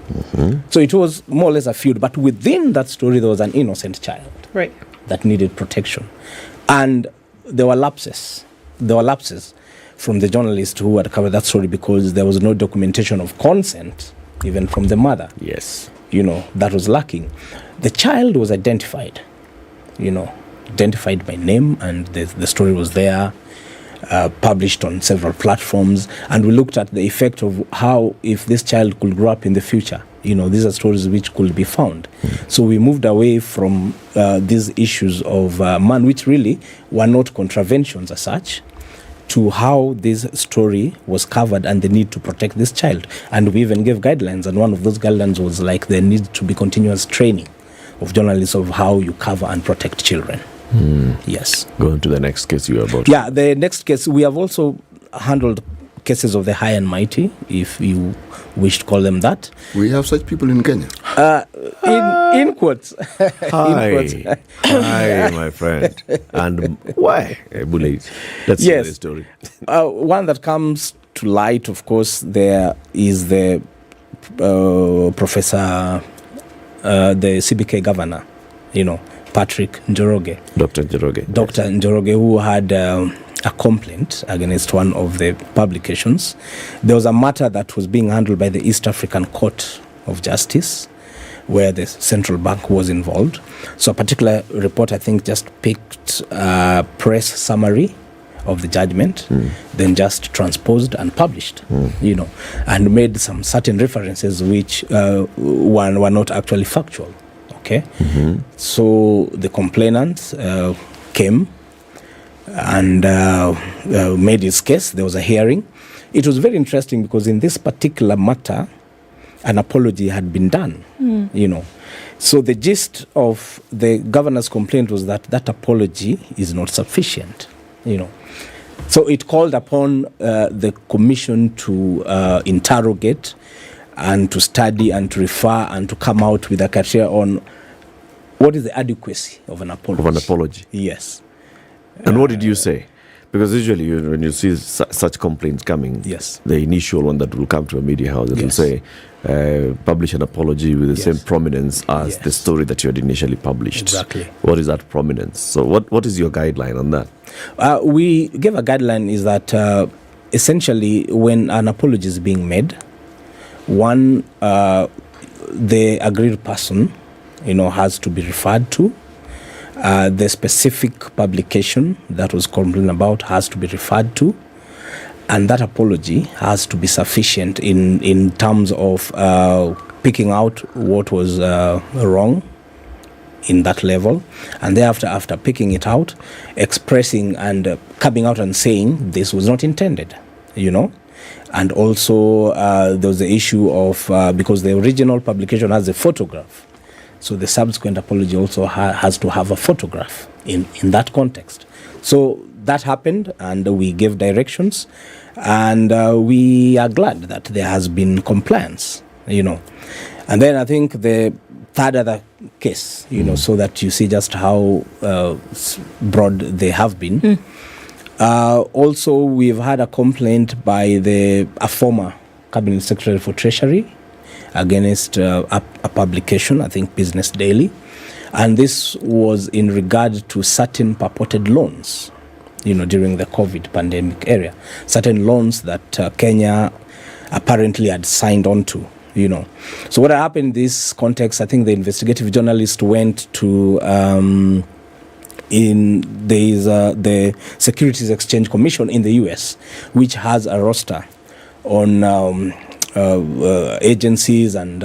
So it was more or less a feud. But within that story, there was an innocent child that needed protection. And there were lapses. There were lapses from the journalist who had covered that story because there was no documentation of consent, even from the mother. Yes. That was lacking. The child was identified, identified by name, and the story was there. Published on several platforms, and we looked at the effect of how, if this child could grow up in the future, these are stories which could be found. So we moved away from these issues of man, which really were not contraventions as such, to how this story was covered and the need to protect this child. And we even gave guidelines, and one of those guidelines was like there needs to be continuous training of journalists of how you cover and protect children. Yes. Going to the next case you are about. Yeah, the next case, we have also handled cases of the high and mighty, if you wish to call them that. We have such people in Kenya. In quotes. Hi. Hi, my friend. And why? Let's hear the story. One that comes to light, of course, there is the professor, the CBK governor, Patrick Njoroge. Dr. Njoroge. Dr. Njoroge, who had a complaint against one of the publications. There was a matter that was being handled by the East African Court of Justice, where the central bank was involved. So a particular report, I think, just picked a press summary of the judgment, then just transposed and published, and made some certain references which were not actually factual. Okay, so the complainant came and made his case. There was a hearing. It was very interesting because in this particular matter, an apology had been done. So the gist of the governor's complaint was that that apology is not sufficient. So it called upon the commission to interrogate and to study and to refer and to come out with a criteria on what is the adequacy of an apology. Yes. And what did you say? Because usually when you see such complaints coming, yes, the initial one that will come to a media house, it will say, publish an apology with the same prominence as the story that you had initially published. Exactly. What is that prominence? So what is your guideline on that? We give a guideline is that essentially when an apology is being made, one, the aggrieved person, has to be referred to. The specific publication that was complained about has to be referred to, and that apology has to be sufficient in terms of picking out what was wrong in that level, and thereafter, after picking it out, expressing and coming out and saying this was not intended, and also there was the issue of because the original publication has a photograph. So the subsequent apology also has to have a photograph in that context. So that happened, and we gave directions, and we are glad that there has been compliance, And then I think the third other case, so that you see just how broad they have been. Also, we've had a complaint by a former Cabinet Secretary for Treasury against a publication, I think Business Daily, and this was in regard to certain purported loans, during the COVID pandemic area, certain loans that Kenya apparently had signed on to, So what happened in this context, I think the investigative journalist went to the Securities Exchange Commission in the US, which has a roster on agencies and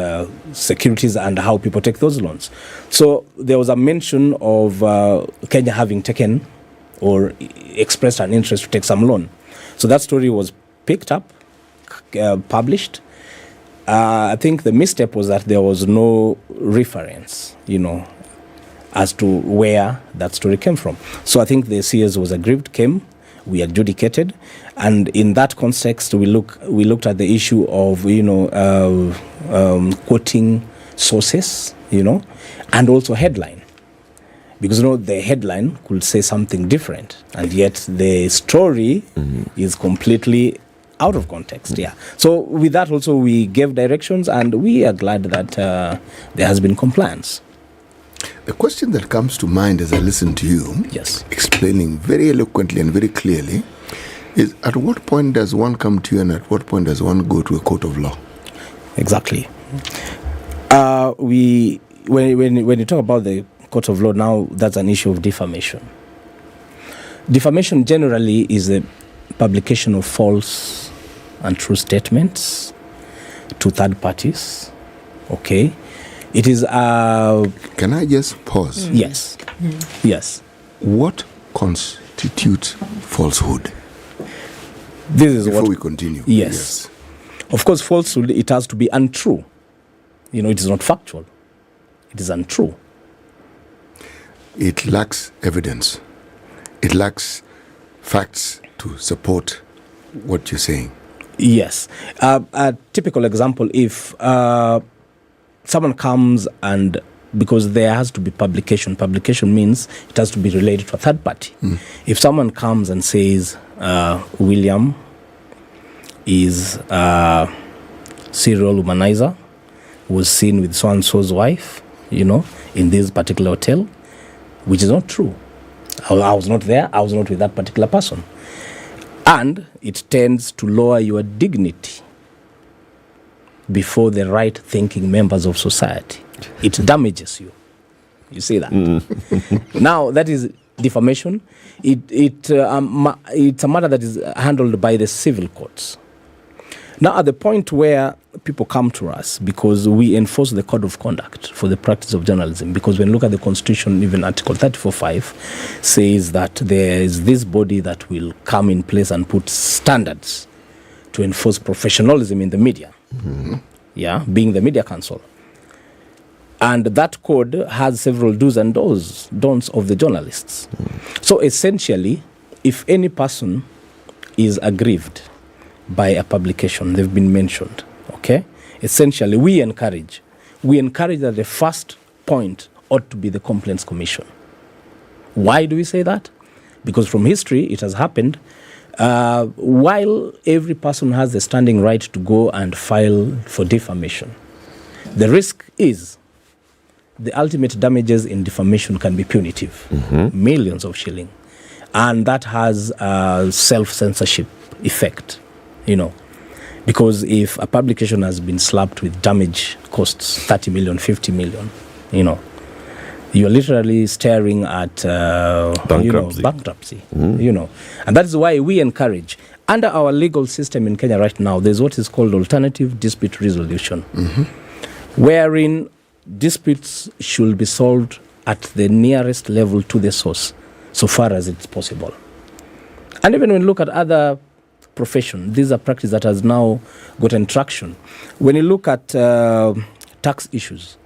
securities and how people take those loans. So there was a mention of Kenya having taken or expressed an interest to take some loan. So that story was picked up, published. I think the misstep was that there was no reference, as to where that story came from. So I think the CS was aggrieved, we adjudicated, and in that context we looked at the issue of quoting sources, and also headline, because the headline could say something different, and yet the story is completely out of context. So with that also we gave directions, and we are glad that there has been compliance. The question that comes to mind as I listen to you, explaining very eloquently and very clearly, is at what point does one come to you and at what point does one go to a court of law? Exactly. When you talk about the court of law now, that's an issue of defamation. Defamation generally is the publication of false and true statements to third parties. Okay. It is Can I just pause? Yes. Yes. What constitutes falsehood? This is before we continue. Yes. Of course, falsehood, it has to be untrue. It is not factual. It is untrue. It lacks evidence. It lacks facts to support what you're saying. Yes. A typical example, if someone comes and, because there has to be publication means it has to be related to a third party. If someone comes and says William is a serial womanizer, was seen with so-and-so's wife, in this particular hotel, which is not true. I was not there, I was not with that particular person. And it tends to lower your dignity before the right-thinking members of society. It damages you. You see that? Now, that is defamation. It's a matter that is handled by the civil courts. Now, at the point where people come to us, because we enforce the code of conduct for the practice of journalism, because when you look at the Constitution, even Article 34.5 says that there is this body that will come in place and put standards to enforce professionalism in the media, being the Media Council. And that code has several do's and don'ts of the journalists. So essentially, if any person is aggrieved by a publication, they've been mentioned, okay? Essentially, we encourage that the first point ought to be the Complaints Commission. Why do we say that? Because from history, it has happened. While every person has the standing right to go and file for defamation, the risk is the ultimate damages in defamation can be punitive, millions of shillings. And that has a self-censorship effect, because if a publication has been slapped with damage costs 30 million, 50 million, you're literally staring at bankruptcy. And that is why we encourage, under our legal system in Kenya right now, there's what is called alternative dispute resolution, wherein disputes should be solved at the nearest level to the source, so far as it's possible. And even when you look at other professions, these are practice that has now gotten traction. When you look at tax issues,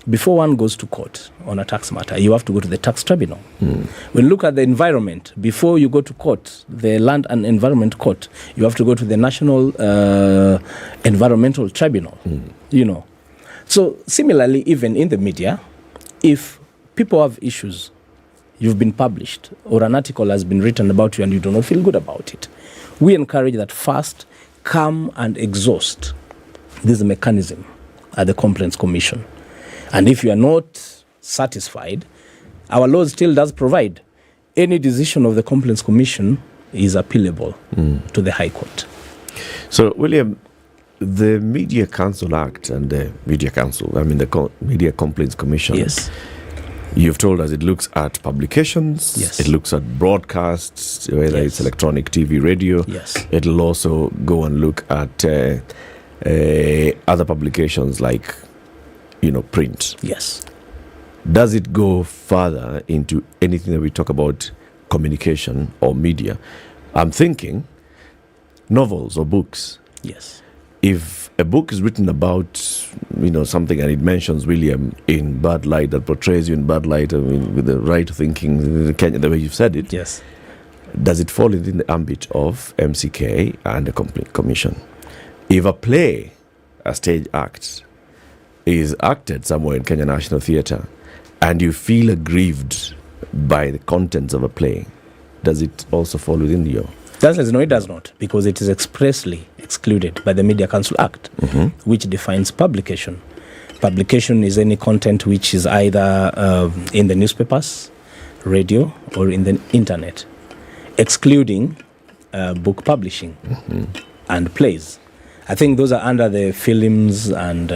before one goes to court on a tax matter, you have to go to the tax tribunal. When you look at the environment, before you go to court, the Land and Environment Court, you have to go to the National Environmental Tribunal, So similarly, even in the media, if people have issues, you've been published, or an article has been written about you and you do not feel good about it, we encourage that first come and exhaust this mechanism at the Complaints Commission. And if you are not satisfied, our law still does provide any decision of the Complaints Commission is appealable to the High Court. So, William, the Media Council Act and the Media Council, the Media Complaints Commission. Yes. You've told us it looks at publications. Yes. It looks at broadcasts, whether it's electronic TV, radio. Yes. It'll also go and look at other publications like, print. Yes. Does it go further into anything that we talk about communication or media? I'm thinking novels or books. Yes. If a book is written about, something and it mentions William in bad light, that portrays you in bad light, with the right thinking, the way you've said it. Yes. Does it fall within the ambit of MCK and the Commission? If a play, a stage act, is acted somewhere in Kenya National Theatre and you feel aggrieved by the contents of a play, does it also fall within your... No, it does not, because it is expressly excluded by the Media Council Act, which defines publication. Publication is any content which is either in the newspapers, radio, or in the internet, excluding book publishing and plays. I think those are under the Films and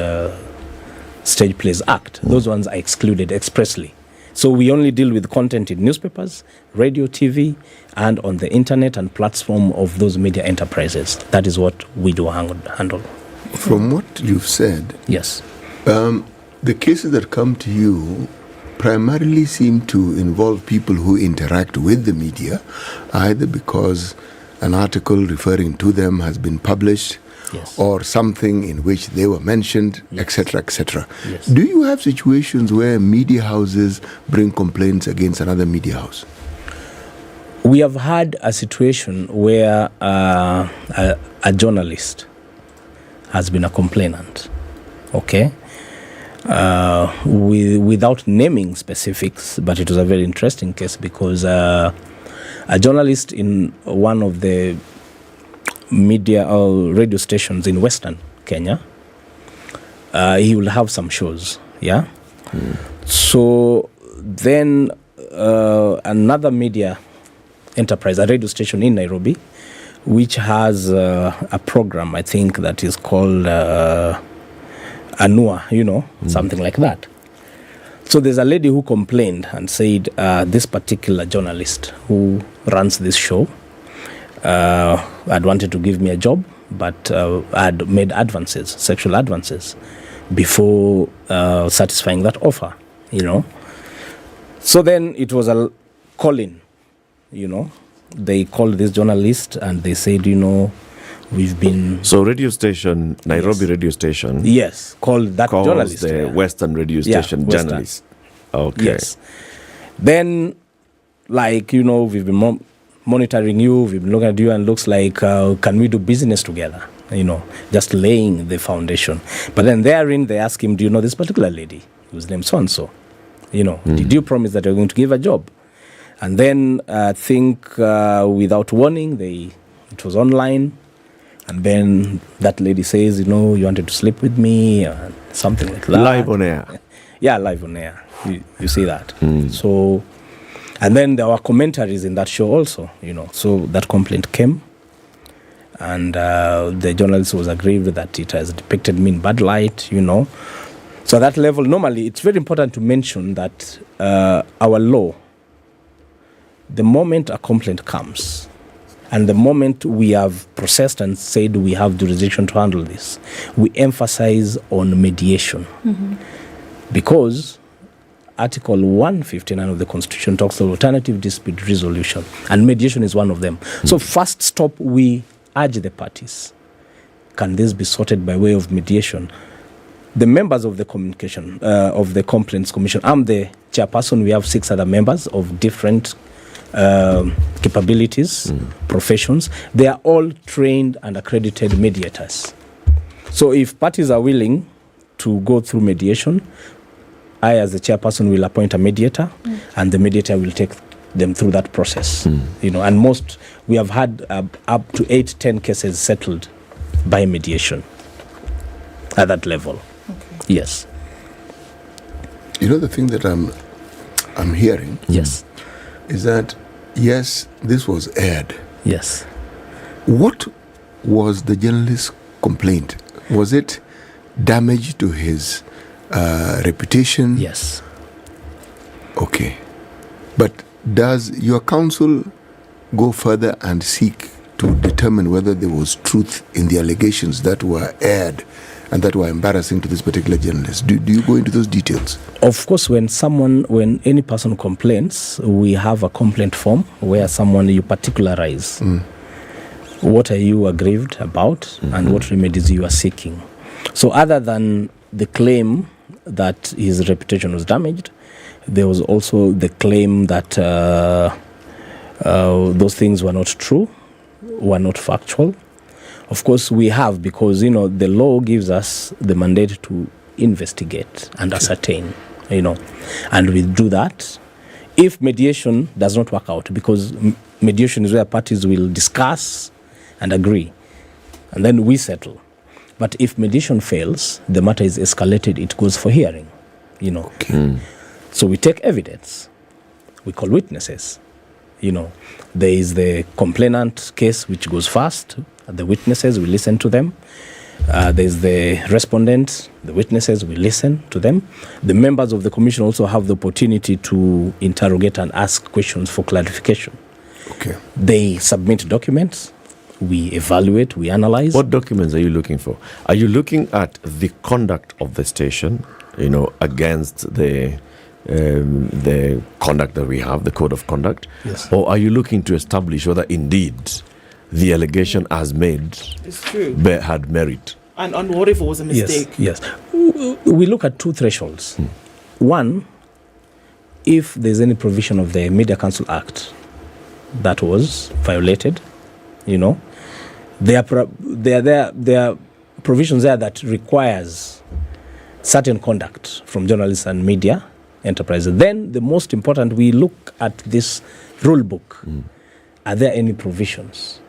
Stage Plays Act. Those ones are excluded expressly. So we only deal with content in newspapers, radio, TV, and on the internet and platform of those media enterprises. That is what we do handle. From what you've said, yes, the cases that come to you primarily seem to involve people who interact with the media, either because an article referring to them has been published, or something in which they were mentioned, etc., etc. Yes. Do you have situations where media houses bring complaints against another media house? We have had a situation where a journalist has been a complainant, without naming specifics, but it was a very interesting case because a journalist in one of the media or radio stations in Western Kenya, he will have some shows, So then another media enterprise, a radio station in Nairobi, which has a program, I think, that is called Anua, something like that. So there's a lady who complained and said this particular journalist who runs this show had wanted to give me a job, but had made advances, sexual advances, before satisfying that offer, So then it was a call-in, They called this journalist and they said, we've been... So radio station, Nairobi radio station... Yes, called that journalist. The Western radio station journalist. Okay. Yes. Then, we've been monitoring you, we've been looking at you, and looks like, can we do business together? Just laying the foundation. But then therein, they ask him, do you know this particular lady whose name so-and-so? Did you promise that you're going to give a job? And then I think without warning, it was online. And then that lady says, you wanted to sleep with me, or something like that. Live on air. Yeah, live on air. You see that. So, and then there were commentaries in that show also, So that complaint came. And the journalist was aggrieved that it has depicted me in bad light, So at that level, normally, it's very important to mention that our law, the moment a complaint comes, and the moment we have processed and said we have jurisdiction to handle this, we emphasize on mediation. Because Article 159 of the Constitution talks of alternative dispute resolution, and mediation is one of them. So first stop, we urge the parties, can this be sorted by way of mediation? The members of the of the Complaints Commission, I'm the chairperson, we have 6 other members of different capabilities, professions. They are all trained and accredited mediators. So if parties are willing to go through mediation, I as the chairperson will appoint a mediator, and the mediator will take them through that process. And we have had up to 8-10 cases settled by mediation at that level. Yes. The thing that I'm hearing, yes, is that yes, this was aired. Yes. What was the journalist's complaint? Was it damage to his reputation? Yes. Okay. But does your counsel go further and seek to determine whether there was truth in the allegations that were aired and that were embarrassing to this particular journalist? Do you go into those details? Of course, when any person complains, we have a complaint form where you particularize. What are you aggrieved about, and what remedies you are seeking. So other than the claim that his reputation was damaged, there was also the claim that those things were not true, were not factual. Of course, we have, because, the law gives us the mandate to investigate and ascertain, and we do that. If mediation does not work out, because mediation is where parties will discuss and agree, and then we settle. But if mediation fails, the matter is escalated, it goes for hearing, So we take evidence, we call witnesses, There is the complainant case which goes first. The witnesses, we listen to them. There's the respondent, the witnesses, we listen to them. The members of the commission also have the opportunity to interrogate and ask questions for clarification. Okay. They submit documents. We evaluate, we analyze. What documents are you looking for? Are you looking at the conduct of the station, against the conduct that we have, the code of conduct? Yes. Or are you looking to establish whether indeed the allegation as made had merit? And what if it was a mistake? Yes. We look at 2 thresholds. One, if there's any provision of the Media Council Act that was violated, there are provisions there that requires certain conduct from journalists and media enterprises. Then the most important, we look at this rule book. Are there any provisions?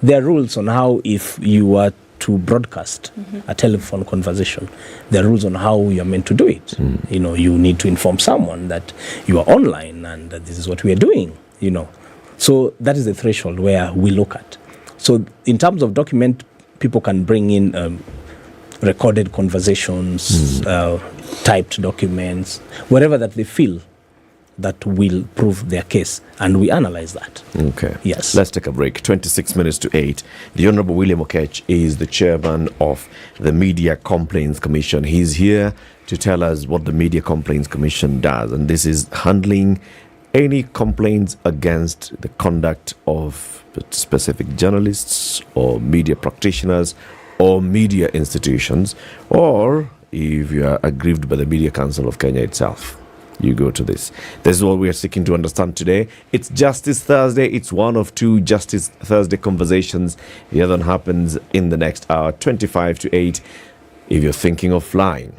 There are rules on how, if you are to broadcast a telephone conversation, there are rules on how you are meant to do it. You need to inform someone that you are online and that this is what we are doing. So that is the threshold where we look at. So in terms of document, people can bring in recorded conversations, typed documents, whatever that they feel that will prove their case, and we analyze that. Okay. Yes. Let's take a break. 26 minutes to 8. The Honorable William Okech is the chairman of the Media Complaints Commission. He's here to tell us what the Media Complaints Commission does, and this is handling any complaints against the conduct of specific journalists or media practitioners or media institutions, or if you are aggrieved by the Media Council of Kenya itself. you go to this. This is what we are seeking to understand today. It's Justice Thursday. It's one of two Justice Thursday conversations. The other one happens in the next hour, 25 to 8. If you're thinking of flying,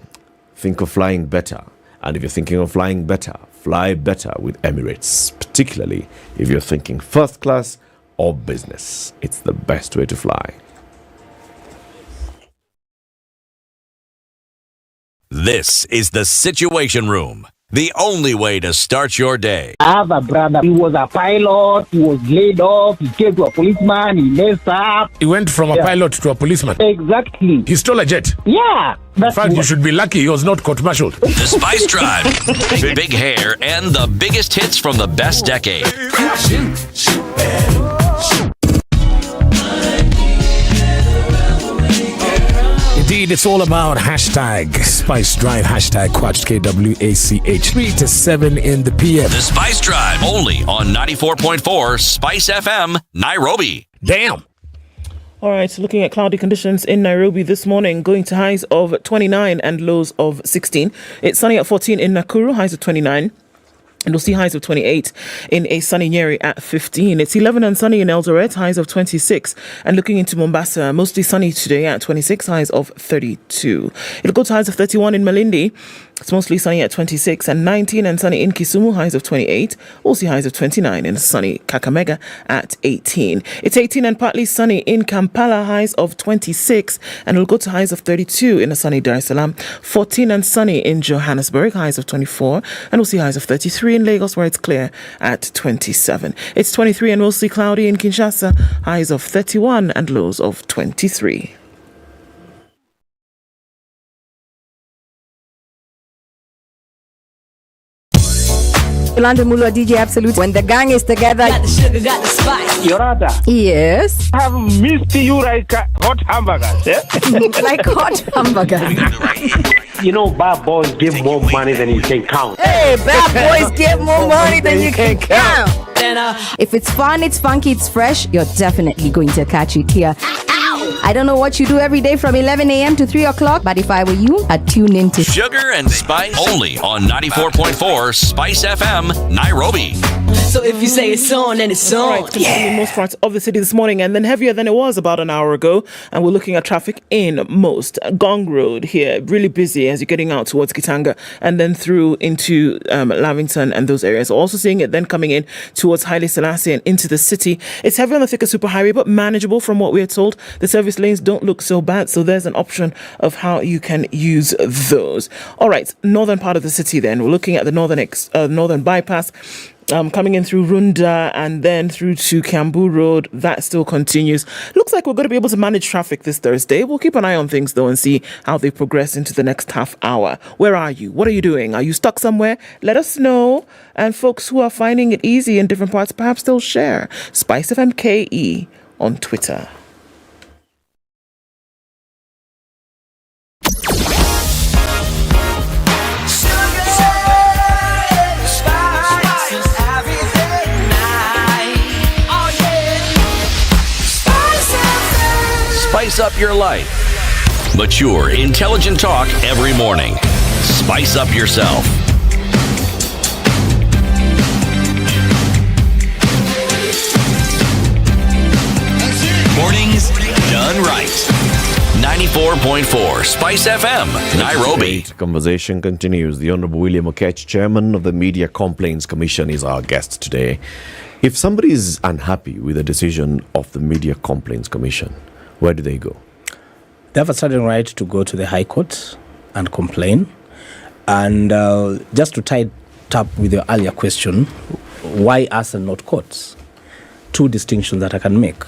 think of flying better. And if you're thinking of flying better, fly better with Emirates, particularly if you're thinking first class or business. It's the best way to fly. This is the Situation Room, the only way to start your day. I have a brother. He was a pilot. He was laid off. He came to a policeman. He messed up. He went from a pilot to a policeman. Exactly. He stole a jet. Yeah. In fact, you should be lucky he was not court-martialed. The Spice Drive. Big hair and the biggest hits from the best decade. Indeed, it's all about hashtag Spice Drive, hashtag Quatch, KWACH, 3 to 7 in the PM. The Spice Drive, only on 94.4 Spice FM, Nairobi. Damn. All right, so looking at cloudy conditions in Nairobi this morning, going to highs of 29 and lows of 16. It's sunny at 14 in Nakuru, highs of 29. And we'll see highs of 28 in a sunny Nyeri at 15. It's 11 and sunny in Eldoret, highs of 26. And looking into Mombasa, mostly sunny today at 26, highs of 32. It'll go to highs of 31 in Malindi. It's mostly sunny at 26 and 19 and sunny in Kisumu, highs of 28. We'll see highs of 29 in sunny Kakamega at 18. It's 18 and partly sunny in Kampala, highs of 26. And it'll go to highs of 32 in a sunny Dar es Salaam. 14 and sunny in Johannesburg, highs of 24. And we'll see highs of 33 in Lagos, where it's clear at 27. It's 23 and mostly cloudy in Kinshasa, highs of 31 and lows of 23. Yolanda Mulwa, DJ Absolute. When the gang is together, got the sugar, got the spice. Yorada. Yes. I have missed you like hot hamburgers. Eh? Like hot hamburgers. You know, bad boys give more money than you can count. Hey, bad boys give more money than you can count. If it's fun, it's funky, it's fresh, you're definitely going to catch it here. I don't know what you do every day from 11 a.m. to 3 o'clock, but if I were you, I'd tune in to Sugar and Spice, only on 94.4 Spice FM, Nairobi. So if you say it's on, then it's on. All right, in most parts of the city this morning, and then heavier than it was about an hour ago. And we're looking at traffic in most. Gong Road here, really busy as you're getting out towards Kitanga and then through into Lavington and those areas. Also seeing it then coming in towards Haile Selassie and into the city. It's heavy on the thicker superhighway, but manageable from what we're told. The service lanes don't look so bad, so there's an option of how you can use those. All right, northern part of the city then. We're looking at the northern bypass. Coming in through Runda and then through to Kiambu Road, that still continues. Looks like we're going to be able to manage traffic this Thursday. We'll keep an eye on things though and see how they progress into the next half hour. Where are you? What are you doing? Are you stuck somewhere? Let us know. And folks who are finding it easy in different parts, perhaps they'll share. SpiceFM KE on Twitter. Spice up your life. Mature, intelligent talk every morning. Spice up yourself. Mornings done right. 94.4 Spice FM, Nairobi. Conversation continues. The Honorable William Okech, Chairman of the Media Complaints Commission, is our guest today. If somebody is unhappy with the decision of the Media Complaints Commission, where do they go? They have a certain right to go to the High Court and complain. And just to tie it up with your earlier question, why us and not courts? Two distinctions that I can make.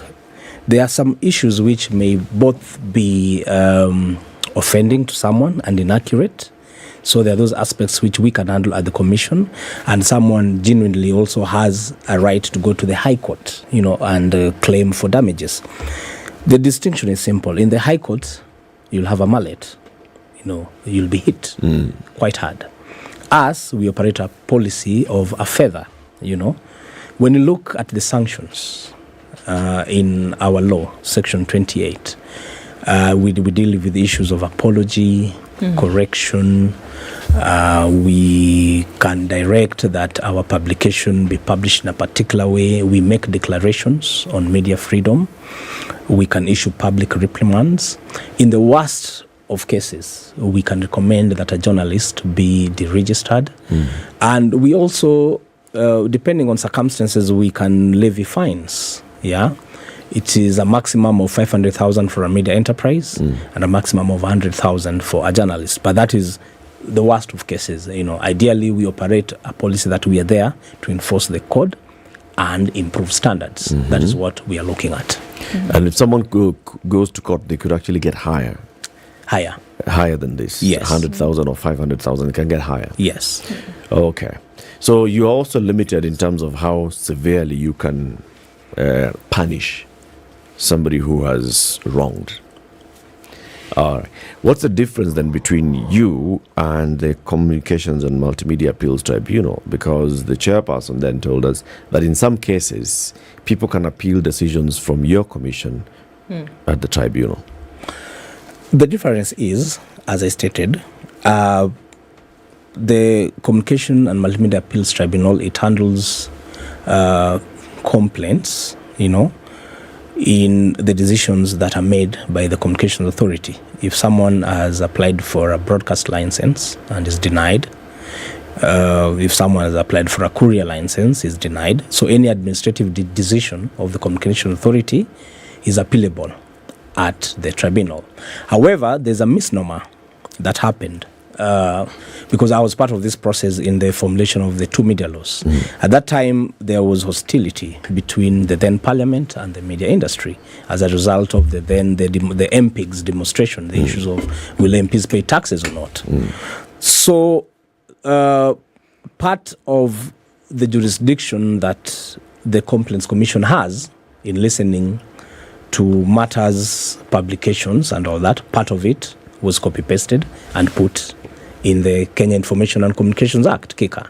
There are some issues which may both be offending to someone and inaccurate. So there are those aspects which we can handle at the commission, and someone genuinely also has a right to go to the High Court, and claim for damages. The distinction is simple. In the High Court, you'll have a mallet. You'll be hit quite hard. Us, we operate a policy of a feather, When you look at the sanctions in our law, Section 28, we deal with the issues of apology, correction. We can direct that our publication be published in a particular way. We make declarations on media freedom. We can issue public reprimands. In the worst of cases, we can recommend that a journalist be deregistered. And we also, depending on circumstances, we can levy fines. Yeah, it is a maximum of 500,000 for a media enterprise and a maximum of 100,000 for a journalist. But that is the worst of cases. Ideally, we operate a policy that we are there to enforce the code and improve standards. That is what we are looking at. And if someone goes to court, they could actually get higher than this. Yes. 100,000 or 500,000, it can get higher. Yes. Okay. So you're also limited in terms of how severely you can punish somebody who has wronged. All right. What's the difference then between you and the Communications and Multimedia Appeals Tribunal? Because the chairperson then told us that in some cases, people can appeal decisions from your commission at the tribunal. The difference is, as I stated, the Communication and Multimedia Appeals Tribunal, it handles complaints, in the decisions that are made by the Communications Authority. If someone has applied for a broadcast license and is denied, if someone has applied for a courier license, is denied. So any administrative decision of the Communications Authority is appealable at the tribunal. However, there's a misnomer that happened because I was part of this process in the formulation of the two media laws. At that time, there was hostility between the then parliament and the media industry as a result of the MPs demonstration, the issues of will MPs pay taxes or not. So part of the jurisdiction that the Complaints Commission has in listening to matters, publications and all that, part of it was copy-pasted and put in the Kenya Information and Communications Act, KICA,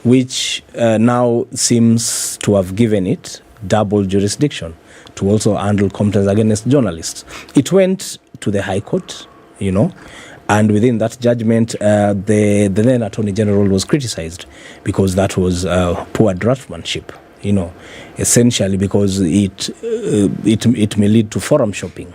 which now seems to have given it double jurisdiction to also handle complaints against journalists. It went to the High Court, and within that judgment, the then Attorney General was criticized because that was poor draftsmanship, essentially because it may lead to forum shopping.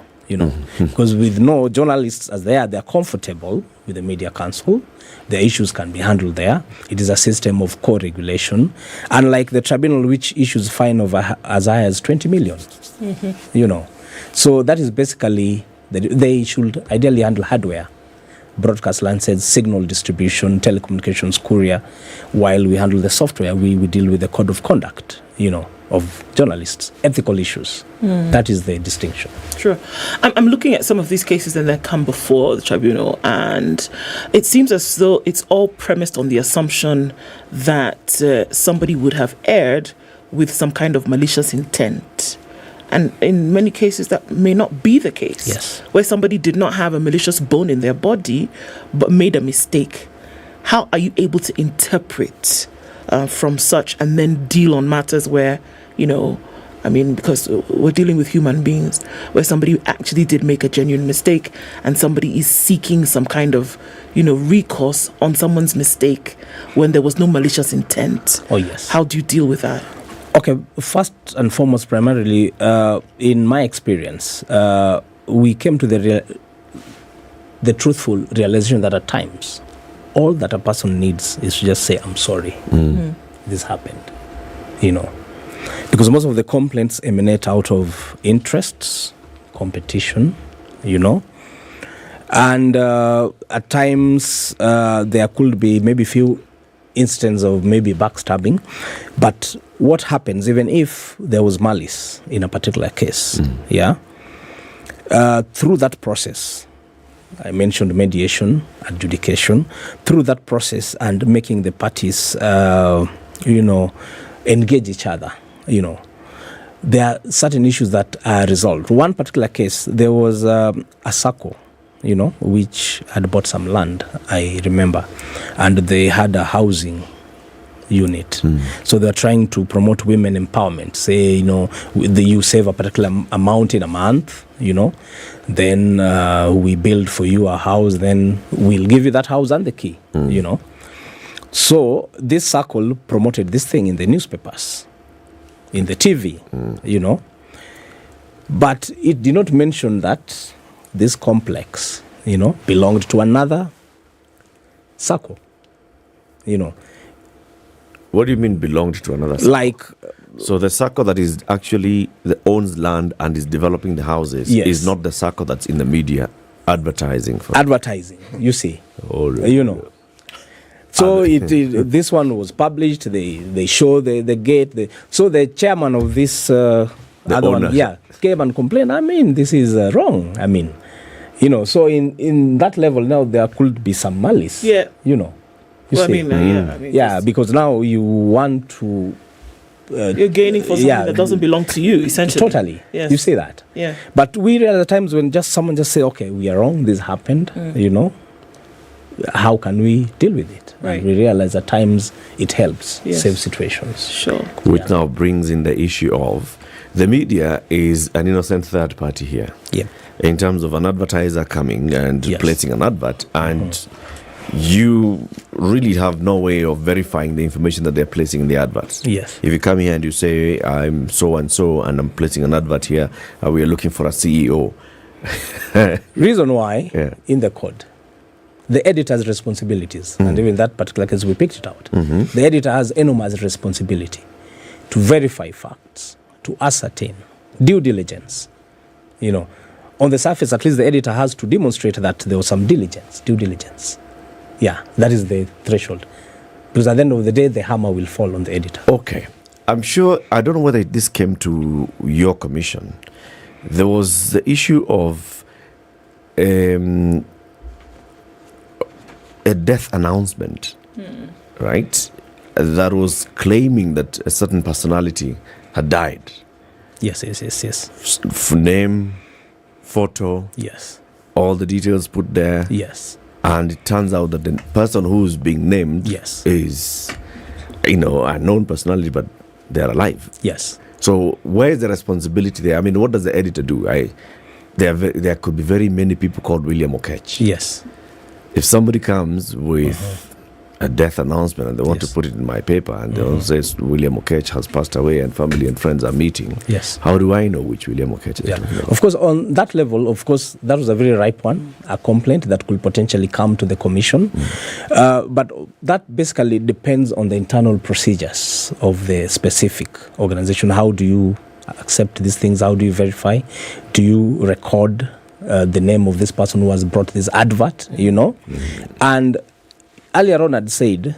Because with no journalists as they're comfortable with the Media Council, the issues can be handled there. It is a system of co-regulation, unlike the tribunal, which issues fine of as high as 20 million. So that is basically, they should ideally handle hardware, broadcast licenses, signal distribution, telecommunications, courier, while we handle the software, we deal with the code of conduct, of journalists, ethical issues. That is the distinction. Sure. I'm looking at some of these cases that come before the tribunal, and it seems as though it's all premised on the assumption that somebody would have erred with some kind of malicious intent. And in many cases, that may not be the case. Yes. Where somebody did not have a malicious bone in their body, but made a mistake. How are you able to interpret from such and then deal on matters where, because we're dealing with human beings, where somebody actually did make a genuine mistake and somebody is seeking some kind of, recourse on someone's mistake when there was no malicious intent? Oh, yes. How do you deal with that? Okay, first and foremost, primarily, in my experience, we came to the truthful realization that at times, all that a person needs is to just say, I'm sorry, this happened, Because most of the complaints emanate out of interests, competition, And at times, there could be maybe few instances of maybe backstabbing. But what happens, even if there was malice in a particular case, through that process, I mentioned mediation, adjudication, through that process and making the parties, engage each other, there are certain issues that are resolved. One particular case, there was a SACCO, which had bought some land, I remember, and they had a housing, unit. So they're trying to promote women empowerment. Say, you save a particular amount in a month, then we build for you a house, then we'll give you that house and the key, So this circle promoted this thing in the newspapers, in the TV, But it did not mention that this complex, belonged to another circle, What do you mean belonged to another circle? So the circle that is actually owns land and is developing the houses is not the circle that's in the media advertising for. Advertising, you see. So this one was published. They show the gate. So the chairman of this other owner. one, came and complained. This is wrong. So in that level now there could be some malice. Yeah. Because now you want to. You're gaining for something that doesn't belong to you, essentially. Totally. Yes. You say that. Yeah. But we realize at times when someone just say, okay, we are wrong, this happened, how can we deal with it? Right. And we realize at times it helps save situations. Sure. Which now brings in the issue of the media is an innocent third party here. Yeah. In terms of an advertiser coming and placing an advert, and you really have no way of verifying the information that they're placing in the adverts. Yes. If you come here and you say, I'm so and so, and I'm placing an advert here, we are looking for a CEO. Reason why, in the code, the editor's responsibilities, and even that particular case we picked it out, the editor has enormous responsibility to verify facts, to ascertain, due diligence. On the surface, at least the editor has to demonstrate that there was some due diligence. Yeah, that is the threshold. Because at the end of the day, the hammer will fall on the editor. Okay. I'm sure, I don't know whether this came to your commission. There was the issue of a death announcement, right? That was claiming that a certain personality had died. Yes. Name, photo. Yes. All the details put there. Yes. And it turns out that the person who's being named is, a known personality, but they're alive. Yes. So where is the responsibility there? What does the editor do? There could be very many people called William Okech. Yes. If somebody comes with a death announcement and they want to put it in my paper and they also say William Okech has passed away and family and friends are meeting, how do I know which William Okech is? Of course, on that level, that was a very ripe one, a complaint that could potentially come to the commission. But that basically depends on the internal procedures of the specific organization. How do you accept these things? How do you verify? Do you record the name of this person who has brought this advert, And earlier on I'd said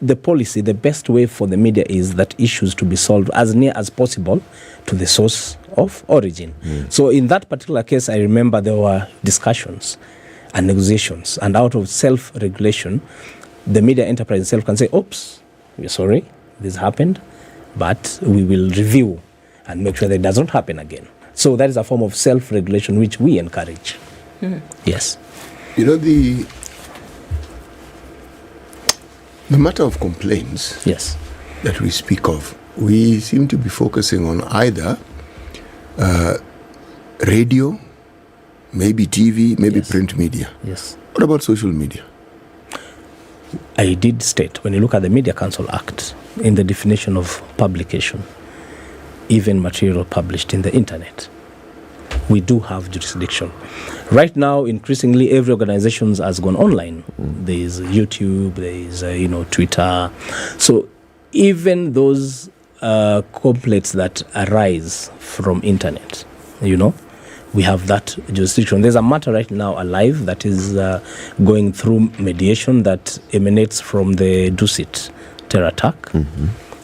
the policy, the best way for the media is that issues to be solved as near as possible to the source of origin. So in that particular case, I remember there were discussions and negotiations, and out of self-regulation, the media enterprise itself can say, oops, we're sorry, this happened, but we will review and make sure that it doesn't happen again. So that is a form of self-regulation which we encourage. Yes. The matter of complaints that we speak of, we seem to be focusing on either radio, maybe TV, maybe print media. Yes. What about social media? I did state, when you look at the Media Council Act, in the definition of publication, even material published in the internet, we do have jurisdiction. Right now, increasingly, every organization has gone online. There is YouTube, there is Twitter. So even those complaints that arise from internet, we have that jurisdiction. There's a matter right now alive that is going through mediation that emanates from the Dusit terror attack,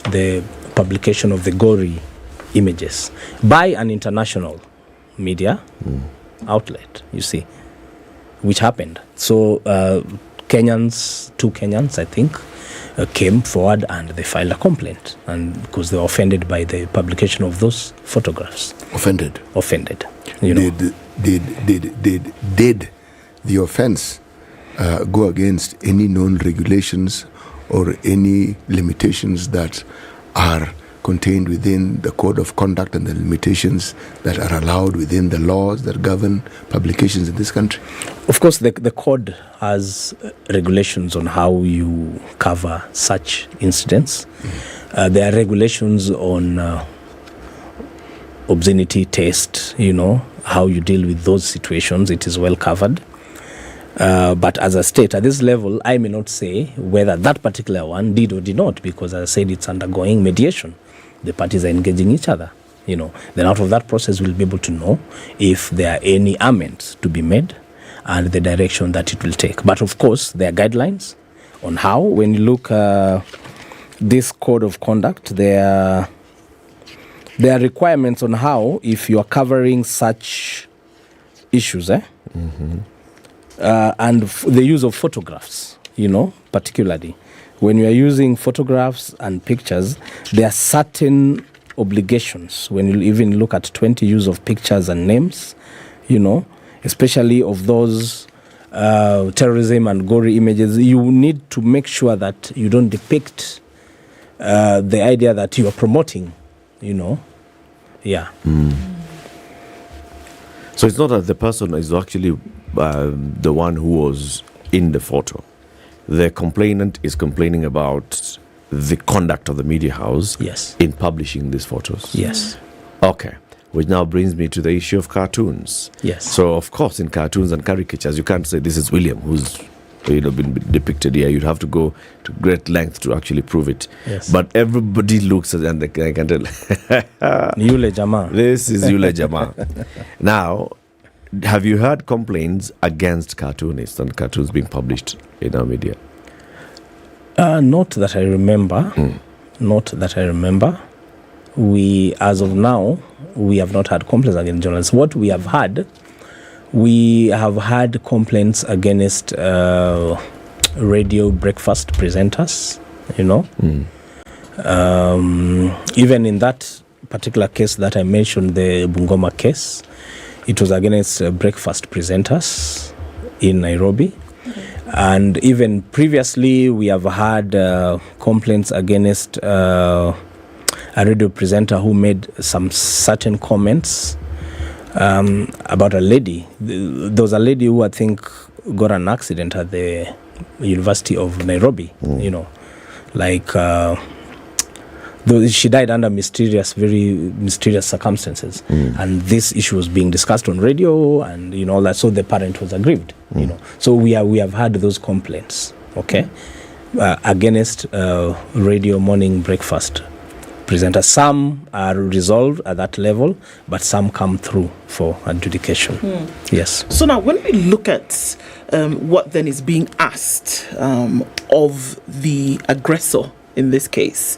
the publication of the gory images by an international media outlet, which happened. So two Kenyans, I think, came forward and they filed a complaint, and because they were offended by the publication of those photographs. Offended. Did the offense go against any known regulations or any limitations that are contained within the code of conduct and the limitations that are allowed within the laws that govern publications in this country? Of course, the code has regulations on how you cover such incidents. There are regulations on obscenity test, how you deal with those situations. It is well covered. But as a state, at this level, I may not say whether that particular one did or did not, because as I said, it's undergoing mediation. The parties are engaging each other, Then out of that process, we'll be able to know if there are any amendments to be made and the direction that it will take. But of course, there are guidelines on how, when you look this code of conduct, there are requirements on how, if you are covering such issues, and the use of photographs, particularly. When you are using photographs and pictures, there are certain obligations. When you even look at 20 use of pictures and names, especially of those terrorism and gory images, you need to make sure that you don't depict the idea that you are promoting, Yeah. So it's not that the person is actually the one who was in the photo. The complainant is complaining about the conduct of the media house in publishing these photos. Yes. Okay. Which now brings me to the issue of cartoons. Yes. So, of course, in cartoons and caricatures, you can't say this is William who's been depicted here. You'd have to go to great length to actually prove it. Yes. But everybody looks at it and I can tell. Yule Jama. This is Yule Jama. Now, have you heard complaints against cartoonists and cartoons being published in our media? Not that I remember. Not that I remember. We, as of now, we have not had complaints against journalists. What we have had complaints against radio breakfast presenters, Even in that particular case that I mentioned, the Bungoma case, it was against breakfast presenters in Nairobi. And even previously, we have had complaints against a radio presenter who made some certain comments about a lady. There was a lady who I think got an accident at the University of Nairobi, though she died under very mysterious circumstances. And this issue was being discussed on radio and all that, so the parent was aggrieved. So we have had those complaints, against radio morning breakfast presenters. Some are resolved at that level, but some come through for adjudication. Yes. So now, when we look at what then is being asked of the aggressor in this case,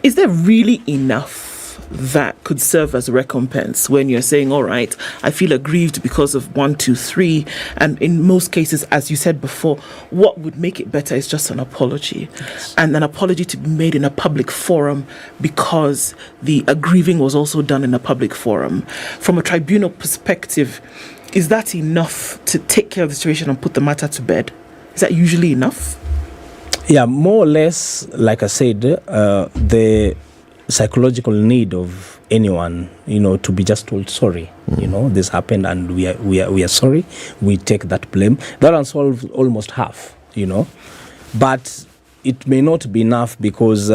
is there really enough that could serve as recompense when you're saying, all right, I feel aggrieved because of 1, 2, 3, and in most cases, as you said before, what would make it better is just an apology, and an apology to be made in a public forum because the aggrieving was also done in a public forum. From a tribunal perspective, is that enough to take care of the situation and put the matter to bed? Is that usually enough? Yeah, more or less, like I said, the psychological need of anyone, to be just told sorry. This happened and we are sorry. We take that blame. That unsolves almost half. But it may not be enough because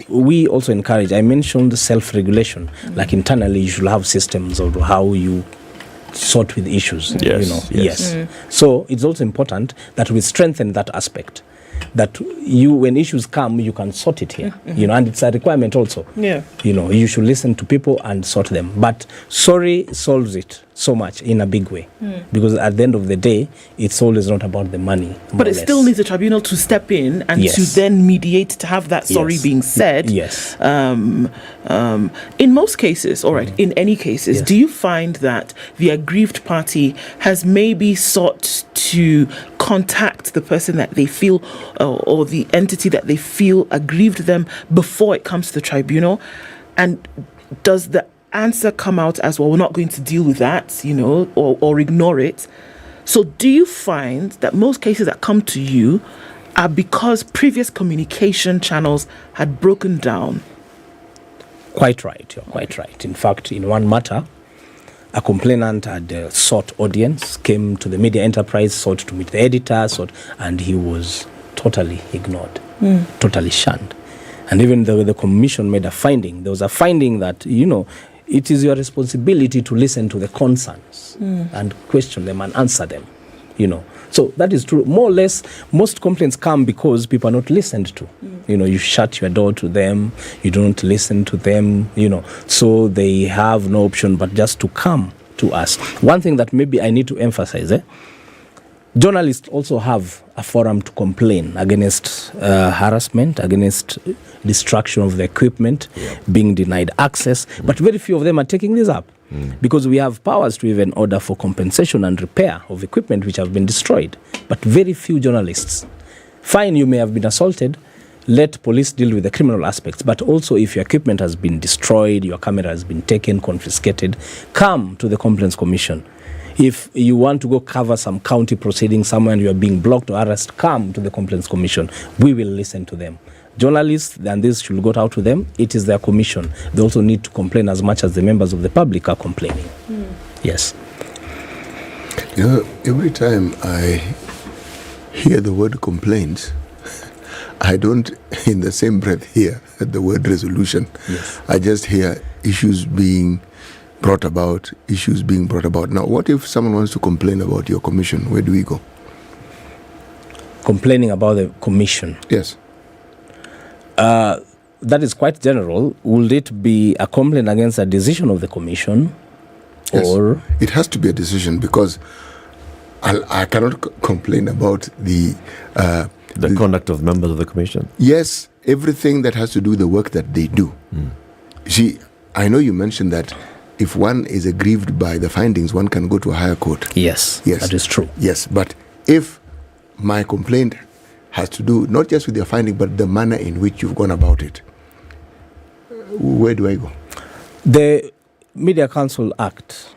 we also encourage. I mentioned self-regulation. Like internally, you should have systems of how you sort with issues. Yes. So it's also important that we strengthen that aspect. That when issues come, you can sort it here, and it's a requirement also. You should listen to people and sort them. But sorry solves it so much in a big way, because at the end of the day, it's always not about the money. But it still needs a tribunal to step in and to then mediate to have that sorry being said. Yes. In most cases, all right, in any cases, do you find that the aggrieved party has maybe sought to contact the person that they feel or the entity that they feel aggrieved them before it comes to the tribunal? And does the answer come out as, well, we're not going to deal with that, or ignore it? So do you find that most cases that come to you because previous communication channels had broken down. Quite right, you're quite right. In fact, in one matter, a complainant had sought audience, came to the media enterprise, sought to meet the editor, and he was totally ignored, totally shunned. And even though the commission made a finding, there was a finding that, it is your responsibility to listen to the concerns and question them and answer them, So that is true. More or less, most complaints come because people are not listened to. You shut your door to them, you don't listen to them, so they have no option but just to come to us. One thing that maybe I need to emphasize, journalists also have a forum to complain against harassment, against destruction of the equipment, being denied access, but very few of them are taking this up. Because we have powers to even order for compensation and repair of equipment which have been destroyed. But very few journalists. Fine, you may have been assaulted, let police deal with the criminal aspects. But also if your equipment has been destroyed, your camera has been taken, confiscated, come to the Complaints Commission. If you want to go cover some county proceedings somewhere and you are being blocked or arrested, come to the Complaints Commission. We will listen to them. Journalists, and this should go out to them, it is their commission. They also need to complain as much as the members of the public are complaining. Yes. Every time I hear the word complaints, I don't in the same breath hear the word resolution. Yes. I just hear issues being brought about. Now, what if someone wants to complain about your commission? Where do we go? Complaining about the commission? Yes. That is quite general. Will it be a complaint against a decision of the commission? Yes. Or it has to be a decision because I cannot complain about the conduct of members of the commission. Yes, everything that has to do with the work that they do. See, I know you mentioned that if one is aggrieved by the findings, one can go to a higher court. Yes, that is true. Yes, but if my complaint has to do not just with your finding, but the manner in which you've gone about it, where do I go? The Media Council Act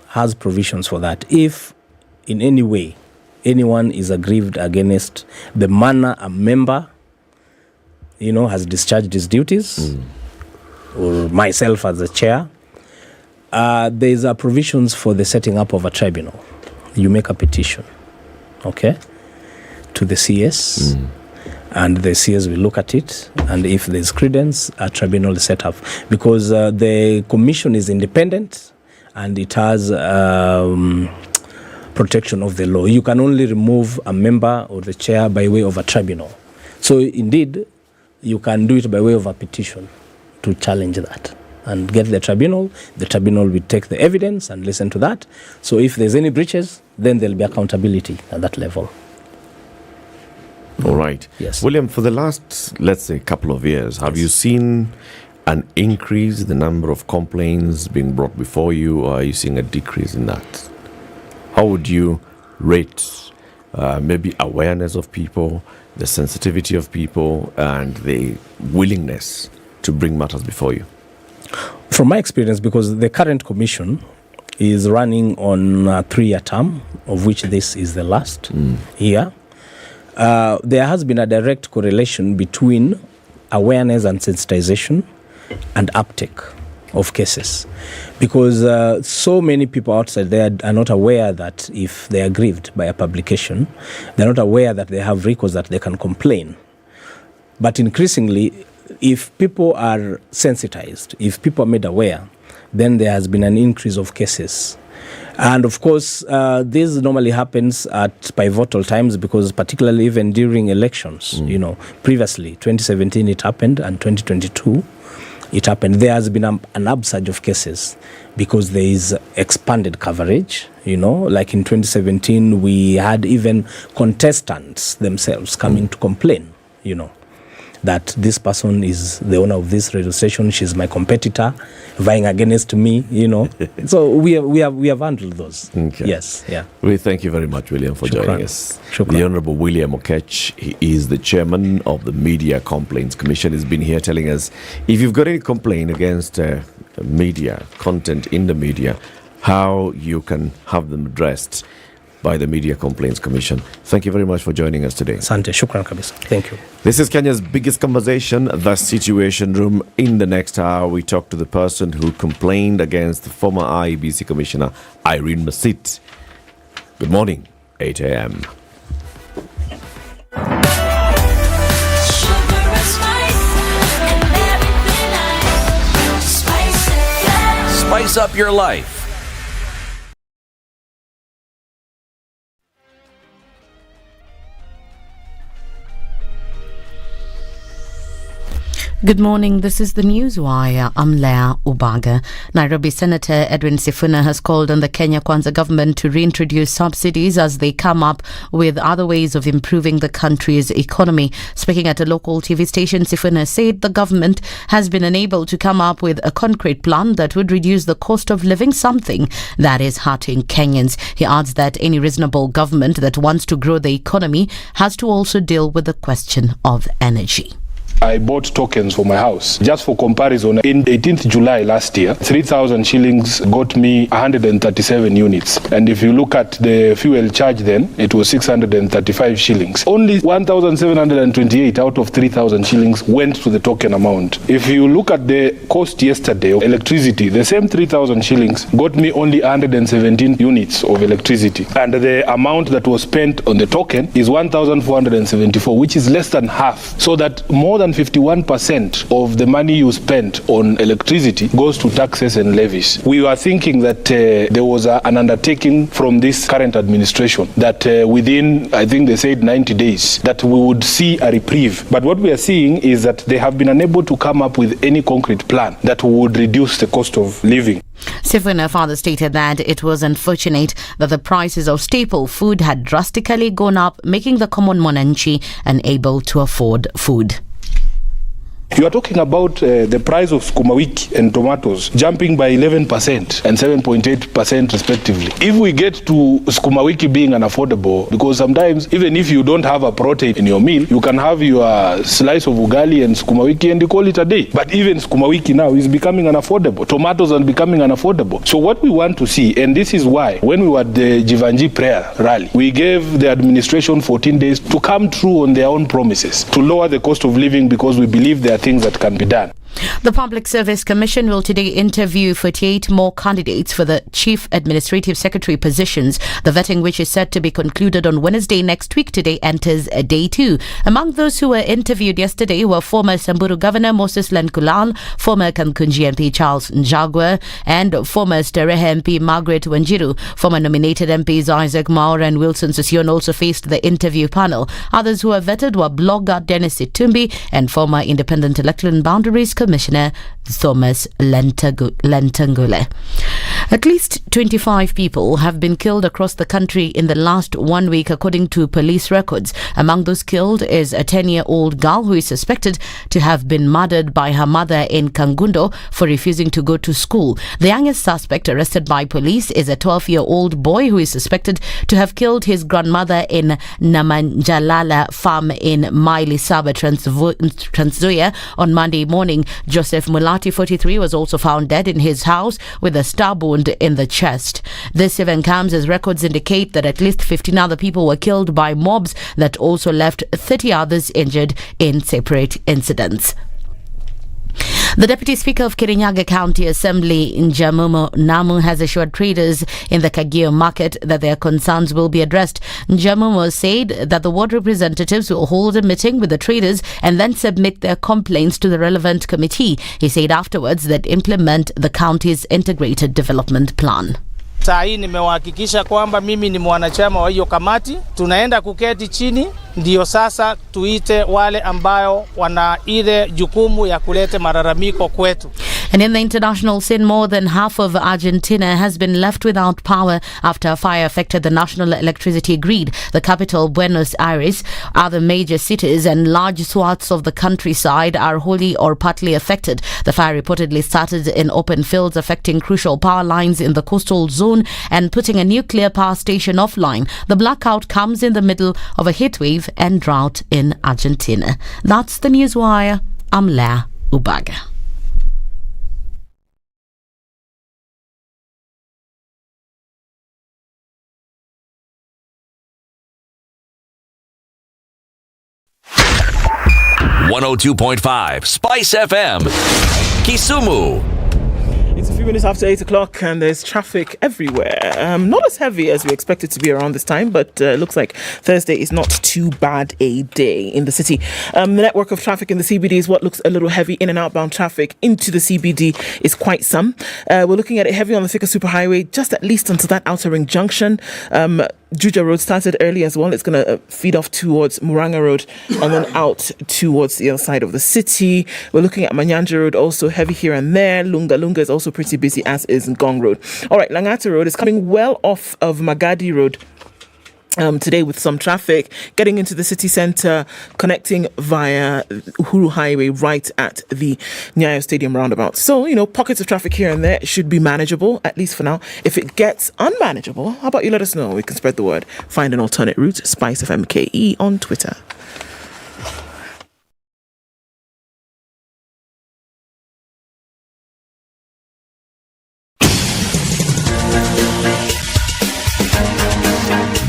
has provisions for that. If in any way anyone is aggrieved against the manner a member, has discharged his duties, or myself as the chair, there's a provisions for the setting up of a tribunal. You make a petition, to the CS, and the CS will look at it, and if there's credence, a tribunal is set up. Because the commission is independent, and it has protection of the law. You can only remove a member or the chair by way of a tribunal. So indeed, you can do it by way of a petition to challenge that and get the tribunal. The tribunal will take the evidence and listen to that. So if there's any breaches, then there'll be accountability at that level. All right. Yes. William, for the last, let's say, couple of years, have you seen an increase in the number of complaints being brought before you, or are you seeing a decrease in that? How would you rate maybe awareness of people, the sensitivity of people, and the willingness to bring matters before you? From my experience, because the current commission is running on a 3-year term, of which this is the last year, there has been a direct correlation between awareness and sensitization and uptake of cases. Because so many people outside there are not aware that if they are aggrieved by a publication, they're not aware that they have recourse that they can complain. But increasingly, if people are sensitized, if people are made aware, then there has been an increase of cases. And of course, this normally happens at pivotal times, because particularly even during elections, previously, 2017 it happened, and 2022 it happened. There has been an upsurge of cases because there is expanded coverage. Like in 2017, we had even contestants themselves coming to complain, that this person is the owner of this radio station, she's my competitor, vying against me, So we have handled those. Okay. Yes, yeah. We thank you very much, William, for joining us. The Honorable William Okech, he is the chairman of the Media Complaints Commission. He's been here telling us, if you've got any complaint against media, content in the media, how you can have them addressed by the Media Complaints Commission. Thank you very much for joining us today. Asante, shukran kabisa. Thank you. This is Kenya's biggest conversation, The Situation Room. In the next hour, we talk to the person who complained against the former IEBC Commissioner, Irene Masit. Good morning, 8 a.m. Spice up your life. Good morning. This is the Newswire. I'm Leah Ubaga. Nairobi Senator Edwin Sifuna has called on the Kenya Kwanza government to reintroduce subsidies as they come up with other ways of improving the country's economy. Speaking at a local TV station, Sifuna said the government has been unable to come up with a concrete plan that would reduce the cost of living, something that is hurting Kenyans. He adds that any reasonable government that wants to grow the economy has to also deal with the question of energy. I bought tokens for my house. Just for comparison, in 18th July last year, 3,000 shillings got me 137 units. And if you look at the fuel charge then, it was 635 shillings. Only 1,728 out of 3,000 shillings went to the token amount. If you look at the cost yesterday of electricity, the same 3,000 shillings got me only 117 units of electricity. And the amount that was spent on the token is 1,474, which is less than half. So that more than 51% of the money you spent on electricity goes to taxes and levies. We were thinking that there was an undertaking from this current administration that within, I think they said 90 days, that we would see a reprieve. But what we are seeing is that they have been unable to come up with any concrete plan that would reduce the cost of living. Sifuna further stated that it was unfortunate that the prices of staple food had drastically gone up, making the common mwananchi unable to afford food. You are talking about the price of sukuma wiki and tomatoes jumping by 11% and 7.8% respectively. If we get to sukuma wiki being unaffordable, because sometimes even if you don't have a protein in your meal, you can have your slice of ugali and sukuma wiki and you call it a day. But even sukuma wiki now is becoming unaffordable. Tomatoes are becoming unaffordable. So what we want to see, and this is why when we were at the Jivanji prayer rally, we gave the administration 14 days to come true on their own promises to lower the cost of living, because we believe there are things that can be done. The Public Service Commission will today interview 48 more candidates for the Chief Administrative Secretary positions, the vetting which is set to be concluded on Wednesday next week. Today enters day 2. Among those who were interviewed yesterday were former Samburu Governor Moses Lenkulal, former Kankunji MP Charles Njagwa, and former Sterehe MP Margaret Wanjiru. Former nominated MPs Isaac Maur and Wilson Sossion also faced the interview panel. Others who were vetted were blogger Dennis Itumbi and former Independent Electoral and Boundaries Commissioner Thomas Lentangule. At least 25 people have been killed across the country in the last 1 week, according to police records. Among those killed is a 10-year-old girl who is suspected to have been murdered by her mother in Kangundo for refusing to go to school. The youngest suspect arrested by police is a 12-year-old boy who is suspected to have killed his grandmother in Namanjalala farm in Maili Saba, Trans Nzoia on Monday morning. Joseph Mulati, 43, was also found dead in his house with a stab wound in the chest. This event comes as records indicate that at least 15 other people were killed by mobs that also left 30 others injured in separate incidents. The Deputy Speaker of Kirinyaga County Assembly, Njamumo Namu, has assured traders in the Kagio market that their concerns will be addressed. Njamumo said that the ward representatives will hold a meeting with the traders and then submit their complaints to the relevant committee. He said afterwards that implement the county's integrated development plan. Saa hii nimewahakikisha kwamba mimi ni mwanachama wa hiyo kamati. Tunaenda kuketi chini ndio sasa tuite wale ambao wana ile jukumu ya kulete malalamiko kwetu. And in the international scene, more than half of Argentina has been left without power after a fire affected the national electricity grid. The capital, Buenos Aires, other major cities and large swaths of the countryside are wholly or partly affected. The fire reportedly started in open fields, affecting crucial power lines in the coastal zone and putting a nuclear power station offline. The blackout comes in the middle of a heatwave and drought in Argentina. That's the Newswire. I'm Leah Ubaga. 102.5 Spice FM, Kisumu. It's a few minutes after 8 o'clock and there's traffic everywhere. Not as heavy as we expect it to be around this time, but looks like Thursday is not too bad a day in the city. The network of traffic in the CBD is what looks a little heavy. In and outbound traffic into the CBD is quite some. We're looking at it heavy on the Thika Superhighway, just at least until that outer ring junction. Juja Road started early as well. It's going to feed off towards Muranga Road and then out towards the other side of the city. We're looking at Manyanja Road, also heavy here and there. Lunga is also pretty busy, as is Ngong Road. All right, Langata Road is coming well off of Magadi Road today with some traffic getting into the city centre, connecting via Uhuru Highway right at the Nyayo Stadium roundabout. So, pockets of traffic here and there should be manageable, at least for now. If it gets unmanageable, how about you let us know? We can spread the word. Find an alternate route, SpiceFM KE on Twitter.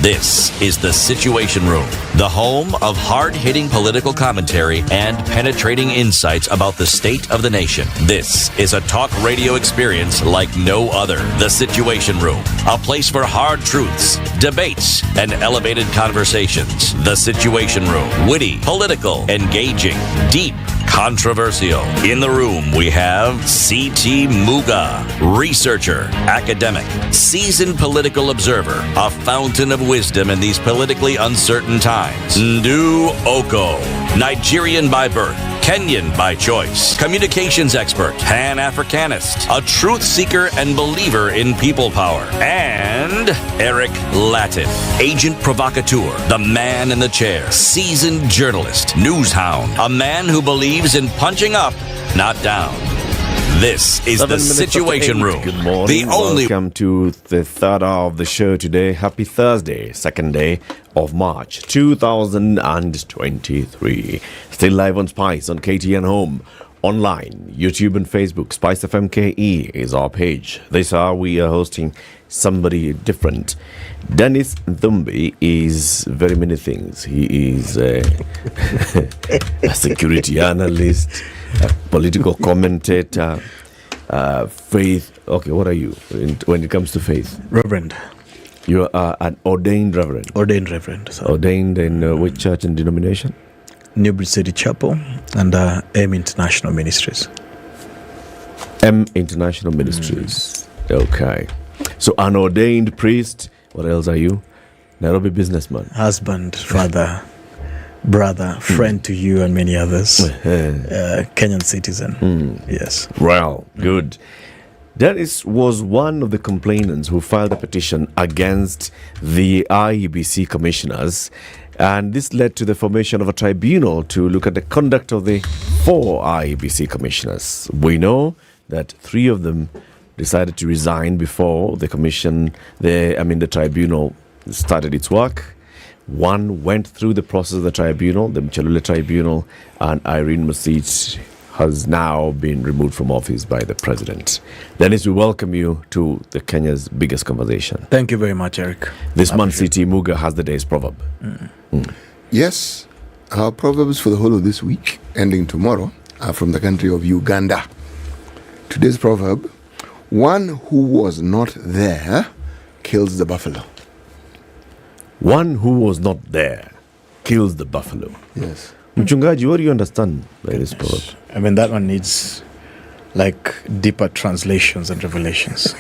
This is The Situation Room, the home of hard-hitting political commentary and penetrating insights about the state of the nation. This is a talk radio experience like no other. The Situation Room, a place for hard truths, debates, and elevated conversations. The Situation Room, witty, political, engaging, deep, controversial. In the room, we have C.T. Muga, researcher, academic, seasoned political observer, a fountain of wisdom in these politically uncertain times. Ndu Oko, Nigerian by birth, Kenyan by choice, communications expert, Pan-Africanist, a truth seeker and believer in people power, and Eric Latif, agent provocateur, the man in the chair, seasoned journalist, news hound, a man who believes in punching up, not down. This is The Situation Room. Good morning. Welcome to the third hour of the show today. Happy Thursday, second day of March 2023. Still live on Spice on KTN Home, online, YouTube and Facebook. Spice FM KE is our page. This hour we are hosting somebody different. Dennis Nthumbi is very many things. He is a security analyst, a political commentator, faith. Okay, what are you when it comes to faith? Reverend. You are an ordained reverend. Ordained reverend. So. Ordained in which church and denomination? Newbridge City Chapel and M International Ministries. M International Ministries. Okay. So an ordained priest. What else are you? Nairobi businessman. Husband, father, brother, friend to you and many others. Kenyan citizen. Yes. Well, good. Dennis was one of the complainants who filed a petition against the IEBC commissioners, and this led to the formation of a tribunal to look at the conduct of the 4 IEBC commissioners. We know that 3 of them decided to resign before the tribunal started its work. 1 went through the process of the tribunal, the Mchelule Tribunal, and Irene Musit has now been removed from office by the president. Dennis, we welcome you to the Kenya's biggest conversation. Thank you very much, Eric. This month, C.T. Muga has the day's proverb. Yes, our proverbs for the whole of this week, ending tomorrow, are from the country of Uganda. Today's proverb: one who was not there kills the buffalo. One who was not there kills the buffalo. Yes. Mchungaji, what do you understand by this proverb? I mean, that one needs deeper translations and revelations.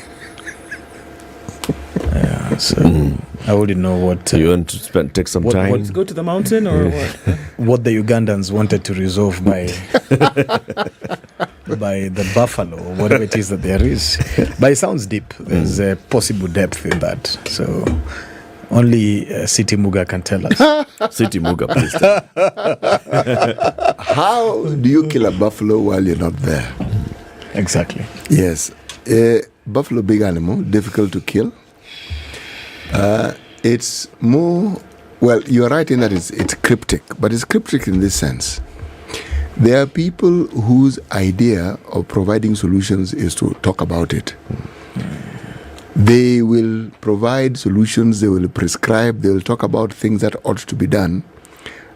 I wouldn't know what. You want to take some time? Go to the mountain or what? What the Ugandans wanted to resolve by the buffalo, or whatever it is that there is. But it sounds deep. There's a possible depth in that. So only City Muga can tell us. City Muga, please. How do you kill a buffalo while you're not there? Exactly. Yes. Buffalo, big animal, difficult to kill. It's more, well, you're right in that it's cryptic, but it's cryptic in this sense. There are people whose idea of providing solutions is to talk about it. They will provide solutions, they will prescribe, they will talk about things that ought to be done,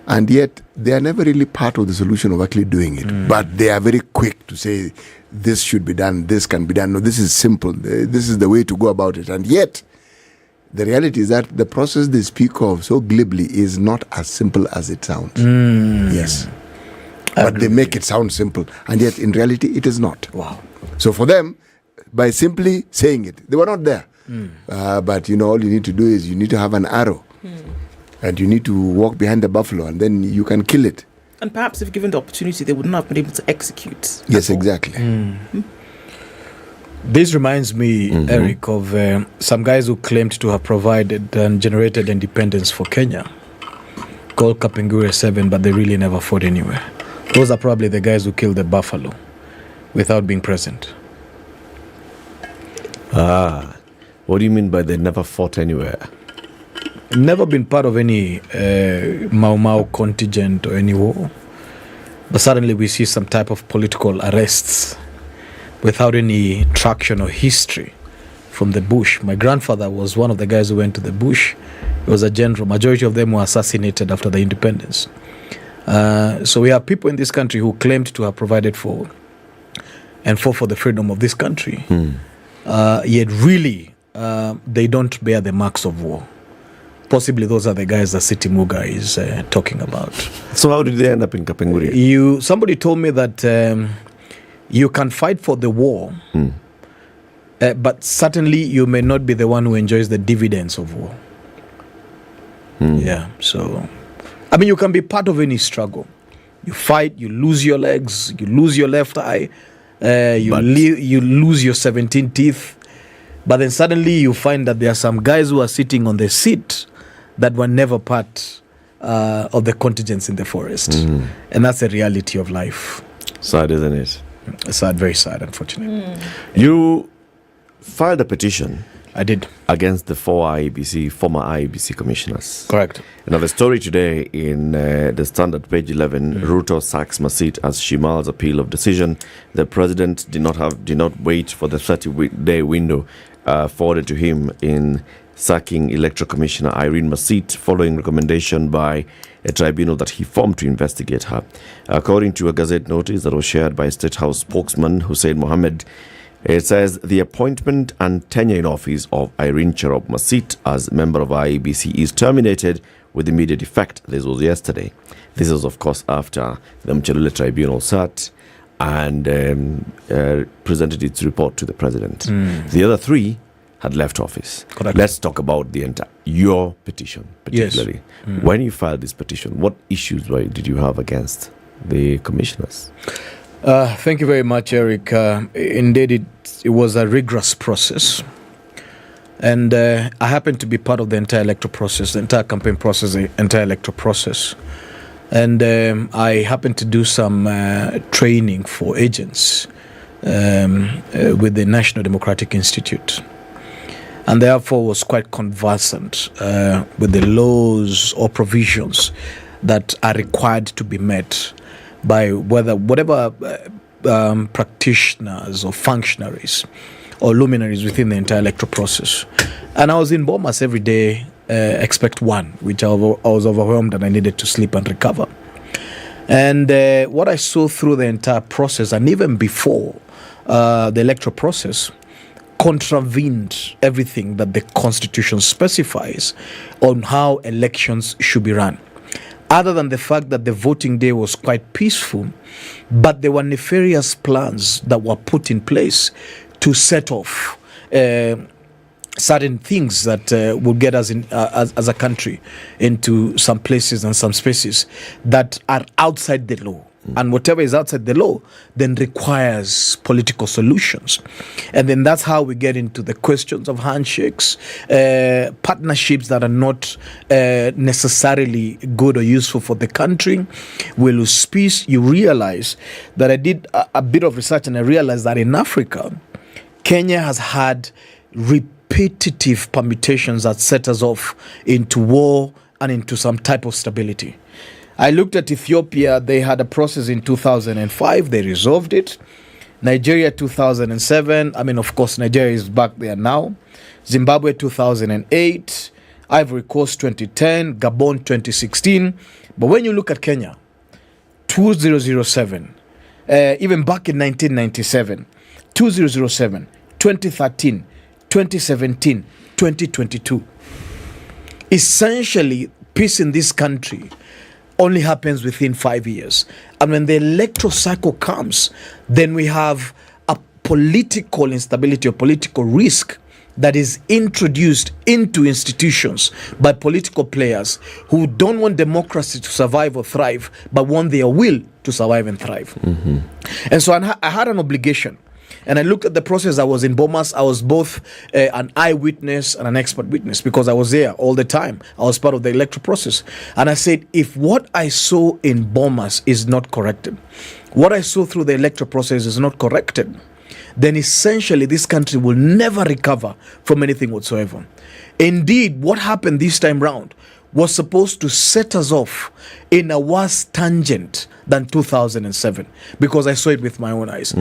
and yet they are never really part of the solution of actually doing it. But they are very quick to say, this should be done, this can be done, no, this is simple, this is the way to go about it. And yet, the reality is that the process they speak of so glibly is not as simple as it sounds. Yes. But they make it sound simple, and yet in reality it is not. Wow. So for them, by simply saying it, they were not there. But all you need to do is you need to have an arrow, and you need to walk behind the buffalo, and then you can kill it. And perhaps if given the opportunity, they would not have been able to execute. Yes, exactly. This reminds me, Eric, of some guys who claimed to have provided and generated independence for Kenya, called Kapingure 7, but they really never fought anywhere. Those are probably the guys who killed the buffalo without being present. What do you mean by they never fought anywhere? Never been part of any Mau Mau contingent or any war. But suddenly we see some type of political arrests without any traction or history from the bush. My grandfather was one of the guys who went to the bush. He was a general. Majority of them were assassinated after the independence. So we have people in this country who claimed to have provided for and fought for the freedom of this country. Yet really, they don't bear the marks of war. Possibly those are the guys that City Muga is talking about. So how did they end up in Kapinguri? Somebody told me that you can fight for the war, but certainly you may not be the one who enjoys the dividends of war. Yeah, so I mean, you can be part of any struggle. You fight, you lose your legs, you lose your left eye, you lose your 17 teeth, but then suddenly you find that there are some guys who are sitting on the seat that were never part of the contingents in the forest. And that's the reality of life. Sad, isn't it? Sad, very sad, unfortunately. You filed a petition. I did. Against the former IEBC commissioners. Correct. Now the story today in the Standard, page 11, Ruto sacks Masit as Shimal's appeal of decision. The president did not wait for the 30-day window forwarded to him in sacking Electoral Commissioner Irene Masit following recommendation by a tribunal that he formed to investigate her. According to a Gazette notice that was shared by State House spokesman Hussein Mohammed, it says the appointment and tenure in office of Irene Cherop Masit as member of IEBC is terminated with immediate effect. This was yesterday. This was, of course, after the Mchelule Tribunal sat and presented its report to the president. The other three had left office. Correct. Let's talk about your petition, particularly. Yes. When you filed this petition, what issues did you have against the commissioners? Thank you very much, Eric. Indeed, it was a rigorous process. And I happened to be part of the entire electoral process, the entire campaign process, the entire electoral process. And I happened to do some training for agents with the National Democratic Institute. And therefore was quite conversant with the laws or provisions that are required to be met by whatever practitioners or functionaries or luminaries within the entire electoral process. And I was in Bomas every day, except one, which I was overwhelmed and I needed to sleep and recover. And what I saw through the entire process, and even before the electoral process, contravened everything that the Constitution specifies on how elections should be run. Other than the fact that the voting day was quite peaceful, but there were nefarious plans that were put in place to set off certain things that will get us in, as a country into some places and some spaces that are outside the law. And whatever is outside the law then requires political solutions. And then that's how we get into the questions of handshakes, partnerships that are not necessarily good or useful for the country. We lose peace. You realize that I did a bit of research and I realized that in Africa, Kenya has had repetitive permutations that set us off into war and into some type of stability. I looked at Ethiopia. They had a process in 2005. They resolved it. Nigeria 2007. I mean, of course, Nigeria is back there now. Zimbabwe 2008. Ivory Coast 2010, Gabon 2016. But when you look at Kenya, 2007, even back in 1997, 2007, 2013, 2017, 2022. Essentially, peace in this country only happens within 5 years. And when the electoral cycle comes, then we have a political instability or political risk that is introduced into institutions by political players who don't want democracy to survive or thrive, but want their will to survive and thrive. Mm-hmm. And so I had an obligation. And I looked at the process. I was in Bomas. I was both an eyewitness and an expert witness because I was there all the time. I was part of the electoral process. And I said, if what I saw in Bomas is not corrected, what I saw through the electoral process is not corrected, then essentially this country will never recover from anything whatsoever. Indeed, what happened this time round was supposed to set us off in a worse tangent than 2007 because I saw it with my own eyes.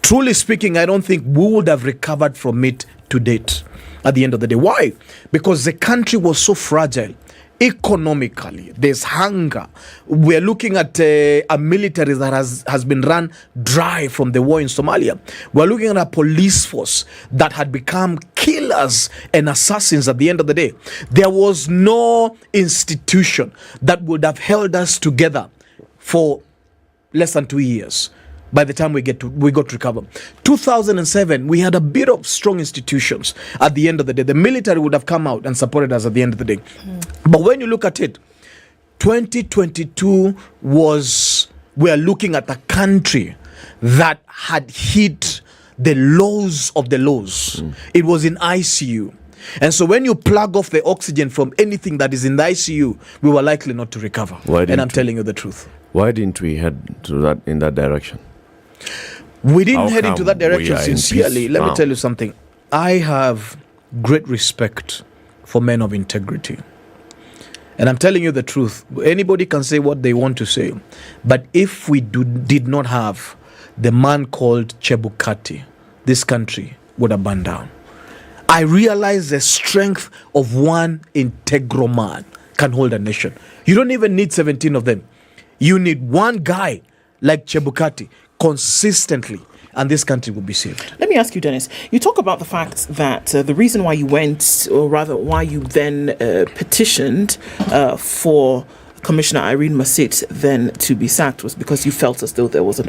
Truly speaking, I don't think we would have recovered from it to date at the end of the day. Why? Because the country was so fragile. Economically, there's hunger. We're looking at a military that has been run dry from the war in Somalia. We're looking at a police force that had become killers and assassins at the end of the day. There was no institution that would have held us together for less than 2 years. By the time we got to recover. 2007, we had a bit of strong institutions at the end of the day. The military would have come out and supported us at the end of the day. But when you look at it, 2022 we're looking at a country that had hit the lows of the lows. It was in ICU. And so when you plug off the oxygen from anything that is in the ICU, we were likely not to recover. And I'm telling you the truth. Why didn't we head to in that direction? We didn't head into that direction sincerely. Let me tell you something. I have great respect for men of integrity. And I'm telling you the truth. Anybody can say what they want to say. But if we did not have the man called Chebukati, this country would have burned down. I realize the strength of one integral man can hold a nation. You don't even need 17 of them. You need one guy like Chebukati consistently, and this country will be saved. Let me ask you, Dennis. You talk about the fact that the reason why you went, or rather why you then petitioned for Commissioner Irene Masit then to be sacked was because you felt as though there was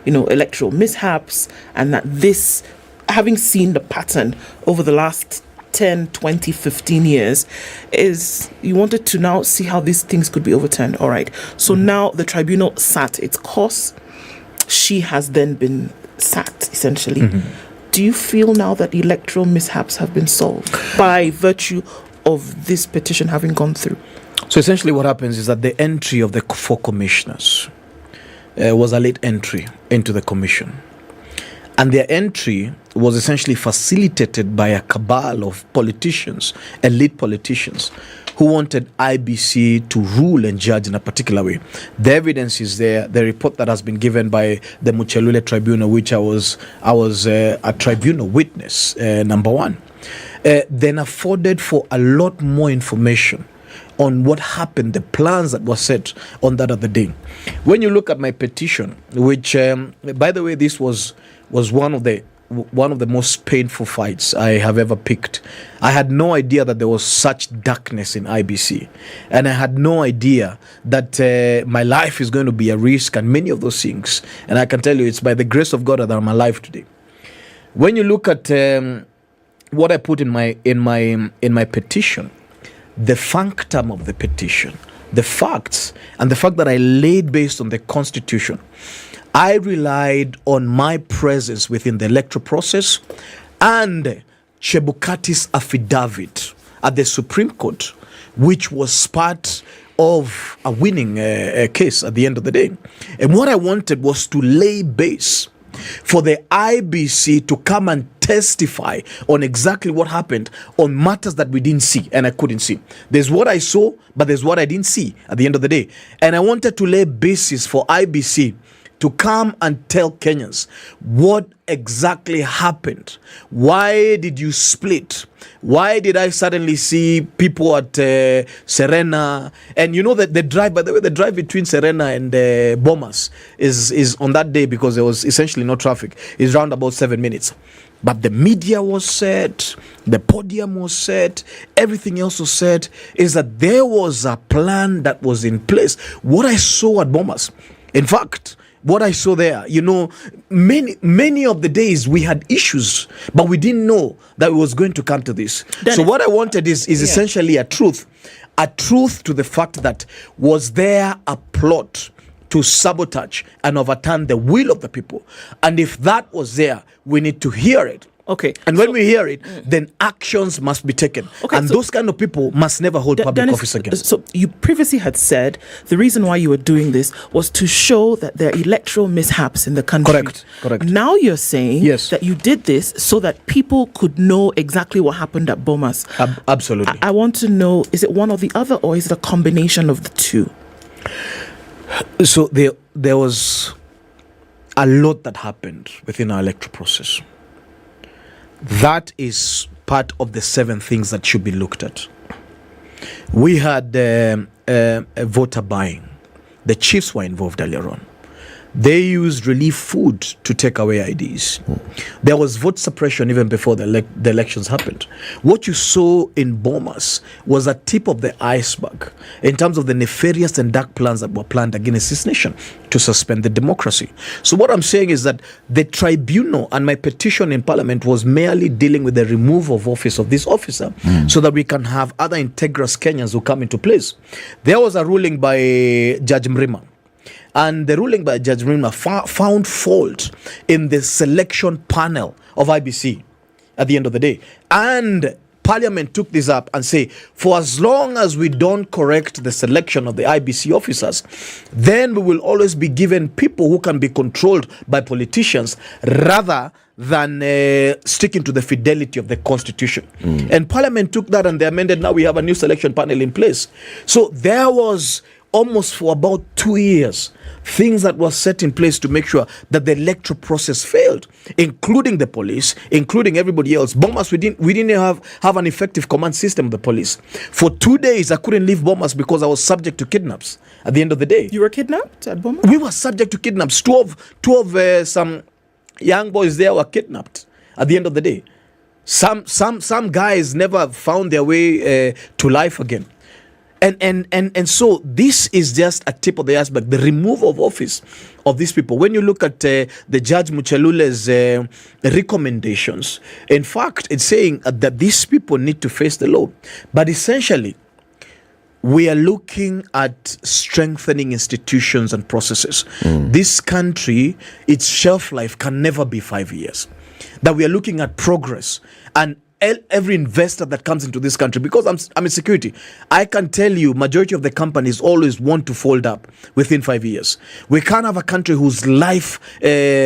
electoral mishaps, and that this, having seen the pattern over the last 10, 20, 15 years, is you wanted to now see how these things could be overturned. All right. So now the tribunal sat its course. She has then been sacked, essentially. Do you feel now that electoral mishaps have been solved by virtue of this petition having gone through? So essentially what happens is that the entry of the 4 commissioners was a late entry into the commission. And their entry was essentially facilitated by a cabal of politicians, elite politicians, who wanted IEBC to rule and judge in a particular way. The evidence is there. The report that has been given by the Muchelule Tribunal, which I was a tribunal witness, number one, then afforded for a lot more information on what happened, the plans that were set on that other day. When you look at my petition, which, by the way, this was one of the most painful fights I have ever picked. I had no idea that there was such darkness in IEBC, and I had no idea that my life is going to be a risk and many of those things. And I can tell you, it's by the grace of God that I'm alive today. When you look at what I put in my petition, the functum of the petition, the facts, and the fact that I laid based on the Constitution, I relied on my presence within the electoral process and Chebukati's affidavit at the Supreme Court, which was part of a winning case at the end of the day. And what I wanted was to lay base for the IEBC to come and testify on exactly what happened on matters that we didn't see and I couldn't see. There's what I saw, but there's what I didn't see at the end of the day. And I wanted to lay basis for IEBC to come and tell Kenyans what exactly happened. Why did you split? Why did I suddenly see people at Serena? And you know that the drive, by the way, the drive between Serena and Bomas is on that day, because there was essentially no traffic, is around about 7 minutes. But the media was set, the podium was set, everything else was set, is that there was a plan that was in place. What I saw at Bomas, in fact, what I saw there, you know, many of the days we had issues, but we didn't know that it was going to come to this. So what I wanted is essentially a truth to the fact that, was there a plot to sabotage and overturn the will of the people? And if that was there, we need to hear it. Okay. And when we hear it, then actions must be taken. Okay, and those kind of people must never hold public office again. So you previously had said the reason why you were doing this was to show that there are electoral mishaps in the country. Correct. Now you're saying that you did this so that people could know exactly what happened at Bomas. Absolutely. I want to know, is it one or the other, or is it a combination of the two? So there was a lot that happened within our electoral process. That is part of the 7 things that should be looked at. We had a voter buying. The chiefs were involved earlier on. They used relief food to take away IDs. There was vote suppression even before the elections happened. What you saw in Bomas was a tip of the iceberg in terms of the nefarious and dark plans that were planned against this nation to suspend the democracy. So what I'm saying is that the tribunal and my petition in Parliament was merely dealing with the removal of office of this officer so that we can have other integrous Kenyans who come into place. There was a ruling by Judge Mrima. And the ruling by Judge Mrima found fault in the selection panel of IEBC at the end of the day. And Parliament took this up and say, for as long as we don't correct the selection of the IEBC officers, then we will always be given people who can be controlled by politicians rather than sticking to the fidelity of the Constitution. And Parliament took that and they amended. Now we have a new selection panel in place. So there was almost for about 2 years things that were set in place to make sure that the electoral process failed, including the police, including everybody else. Bomas, we didn't have an effective command system of the police. For 2 days I couldn't leave Bomas because I was subject to kidnaps at the end of the day. You were kidnapped at Bomas? We were subject to kidnaps. Two of some young boys there were kidnapped at the end of the day. Some guys never found their way to life again. And so this is just a tip of the iceberg, the removal of office of these people. When you look at the Judge Muchelule's recommendations, in fact, it's saying that these people need to face the law. But essentially, we are looking at strengthening institutions and processes. This country, its shelf life can never be 5 years. That we are looking at progress, and every investor that comes into this country, because I'm in security, I can tell you majority of the companies always want to fold up within 5 years. We can't have a country whose life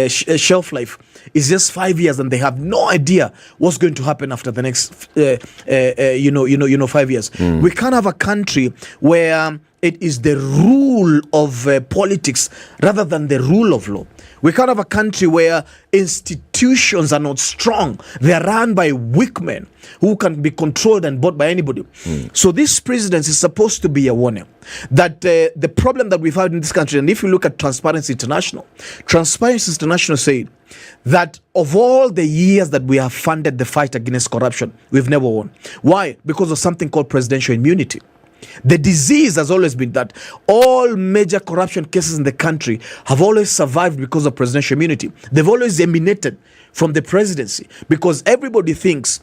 shelf life is just 5 years and they have no idea what's going to happen after the next 5 years. We can't have a country where it is the rule of politics rather than the rule of law. We can't have a country where institutions are not strong. They are run by weak men who can be controlled and bought by anybody. So this presidency is supposed to be a warning that the problem that we've had in this country, and if you look at Transparency International said that of all the years that we have funded the fight against corruption, we've never won. Why? Because of something called presidential immunity. The disease has always been that all major corruption cases in the country have always survived because of presidential immunity. They've always emanated from the presidency because everybody thinks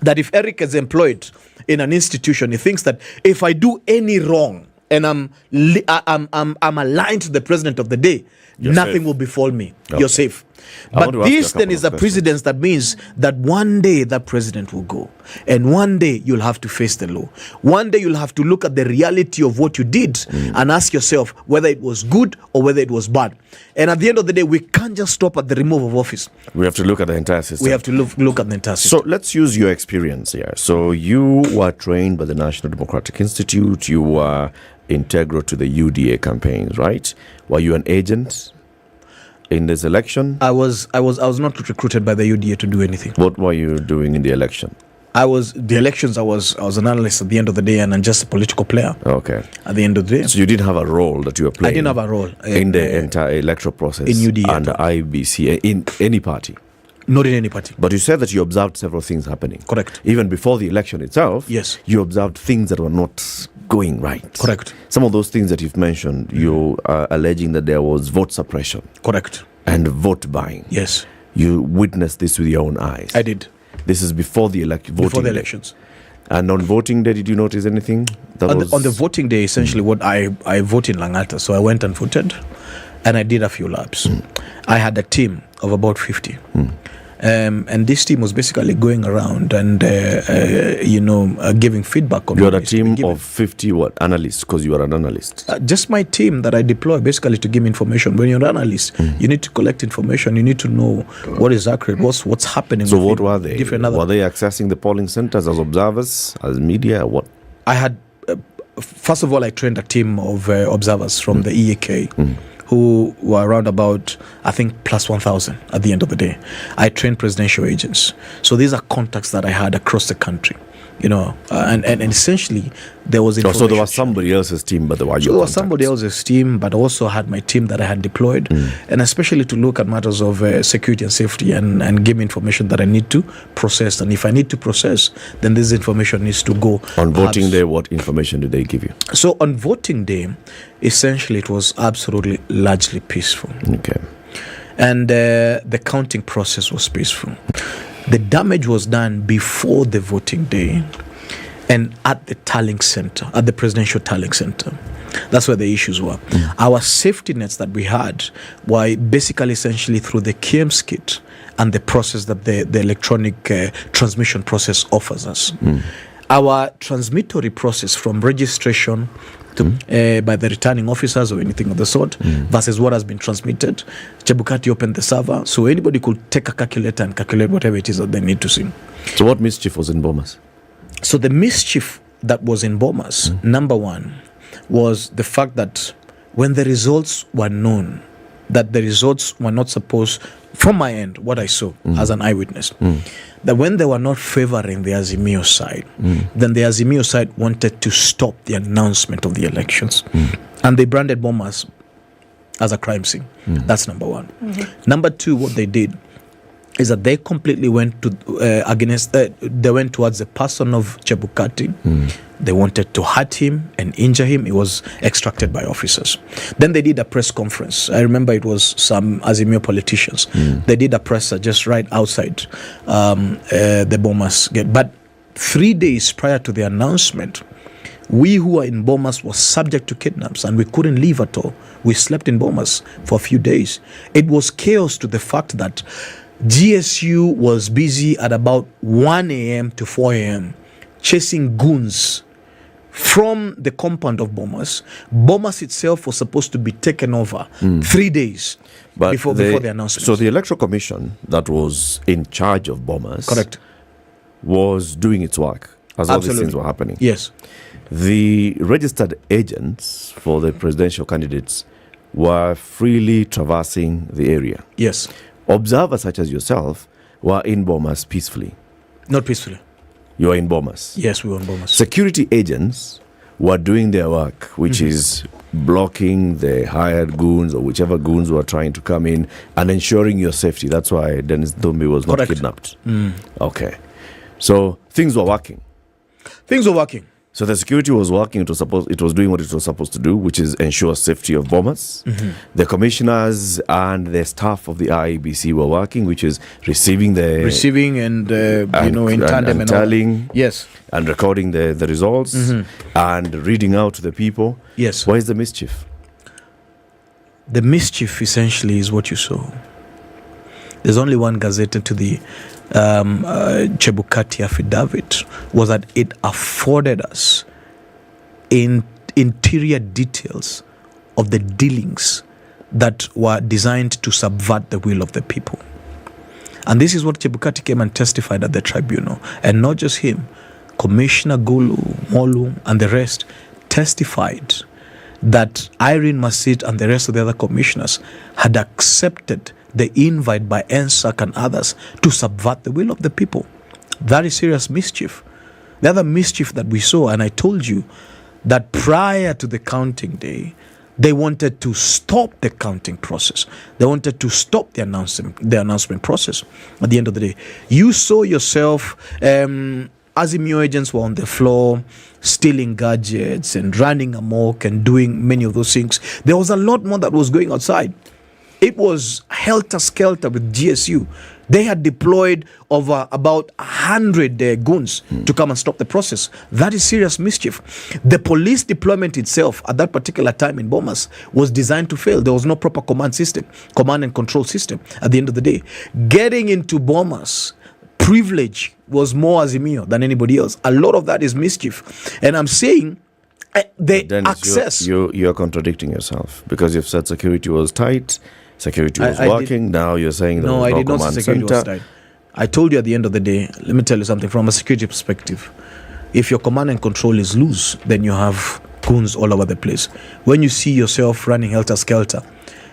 that if Eric is employed in an institution, he thinks that if I do any wrong and I'm aligned to the president of the day, nothing will befall me. Okay. You're safe. But this then is a precedence that means that one day that president will go, and one day you'll have to face the law. One day you'll have to look at the reality of what you did and ask yourself whether it was good or whether it was bad. And at the end of the day, we can't just stop at the removal of office. We have to look at the entire system. We have to look at the entire system. So let's use your experience here. So you were trained by the National Democratic Institute. You were integral to the UDA campaigns, right? Were you an agent in this election? I was not recruited by the UDA to do anything. What were you doing in the election? I was an analyst at the end of the day and just a political player. Okay. At the end of the day. So you didn't have a role that you were playing? I didn't have a role. In the entire electoral process? In UDA. And the IEBC, in any party? Not in any party. But you said that you observed several things happening. Correct. Even before the election itself, yes, you observed things that were not going right. Correct. Some of those things that you've mentioned, you are alleging that there was vote suppression. Correct. And vote buying. Yes. You witnessed this with your own eyes. I did. This is before the election. Before the elections. And on voting day, did you notice anything? On the voting day, essentially, what I voted in Langata, so I went and voted, and I did a few laps. I had a team of about 50. And this team was basically going around and, giving feedback on. You had a team of 50 analysts, because you are an analyst? Just my team that I deploy basically to give information. When you're an analyst, you need to collect information. You need to know what is accurate, what's happening. So what were they? Were they accessing the polling centers as observers, as media? What? I had, first of all, I trained a team of observers from the EAK. Who were around about, I think, plus 1,000 at the end of the day. I trained presidential agents. So these are contacts that I had across the country, and essentially there was information. So there was somebody else's team, but there was somebody else's team, but also had my team that I had deployed, and especially to look at matters of security and safety and give me information that I need to process. And if I need to process, then this information needs to go. On voting day, what information did they give you? So on voting day, essentially it was absolutely largely peaceful. Okay. And the counting process was peaceful. The damage was done before the voting day and at the tallying center, at the presidential tallying center. That's where the issues were. Our safety nets that we had were basically essentially through the KMS kit and the process that the electronic transmission process offers us. Our transmittory process from registration by the returning officers or anything of the sort versus what has been transmitted. Chebukati opened the server, so anybody could take a calculator and calculate whatever it is that they need to see. So what mischief was in Bomas? So the mischief that was in Bomas, number one, was the fact that when the results were known, that the results were not supposed, from my end, what I saw as an eyewitness, that when they were not favoring the Azimio side, then the Azimio side wanted to stop the announcement of the elections. And they branded Bomas as a crime scene. That's number one. Number two, what they did is that they completely went to they went towards the person of Chebukati. They wanted to hurt him and injure him. He was extracted by officers. Then they did a press conference. I remember it was some Azimio politicians. They did a presser just right outside the Bomas gate. But 3 days prior to the announcement, we who were in Bomas were subject to kidnaps and we couldn't leave at all. We slept in Bomas for a few days. It was chaos to the fact that GSU was busy at about 1 a.m. to 4 a.m. chasing goons from the compound of Bomas. Bomas itself was supposed to be taken over 3 days before the announcement. So the Electoral Commission that was in charge of Bomas, correct, was doing its work as all these things were happening. Yes. The registered agents for the presidential candidates were freely traversing the area. Yes. Observers such as yourself were in Bomas peacefully. Not peacefully. You are in Bomas. Yes, we were in Bomas. Security agents were doing their work, which is blocking the hired goons or whichever goons were trying to come in and ensuring your safety. That's why Dennis Dumbi was not kidnapped. Okay. So things were working. Things were working. So the security was working. It was doing what it was supposed to do, which is ensure safety of Bomas. The commissioners and the staff of the IEBC were working, which is receiving and in tandem and tallying, yes, and recording the results and reading out to the people. Yes. Why is the mischief? The mischief essentially is what you saw. There's only one gazette to the Chebukati affidavit, was that it afforded us interior details of the dealings that were designed to subvert the will of the people. And this is what Chebukati came and testified at the tribunal. And not just him, Commissioner Gulu, Molu, and the rest testified that Irene Masit and the rest of the other commissioners had accepted the invite by NSAC and others to subvert the will of the people. That is serious mischief. The other mischief that we saw, and I told you that prior to the counting day, they wanted to stop the counting process. They wanted to stop the announcement process. At the end of the day, you saw yourself, Azimio agents were on the floor, stealing gadgets and running amok and doing many of those things. There was a lot more that was going outside. It was helter-skelter with GSU. They had deployed over about 100 goons to come and stop the process. That is serious mischief. The police deployment itself at that particular time in Bomas was designed to fail. There was no proper command and control system at the end of the day. Getting into Bomas, privilege was more Azimio than anybody else. A lot of that is mischief. And I'm saying the Dennis, access... You're contradicting yourself, because you've said security was tight, security was working. Now you're saying there was no command center. I told you at the end of the day, let me tell you something from a security perspective. If your command and control is loose, then you have goons all over the place. When you see yourself running helter-skelter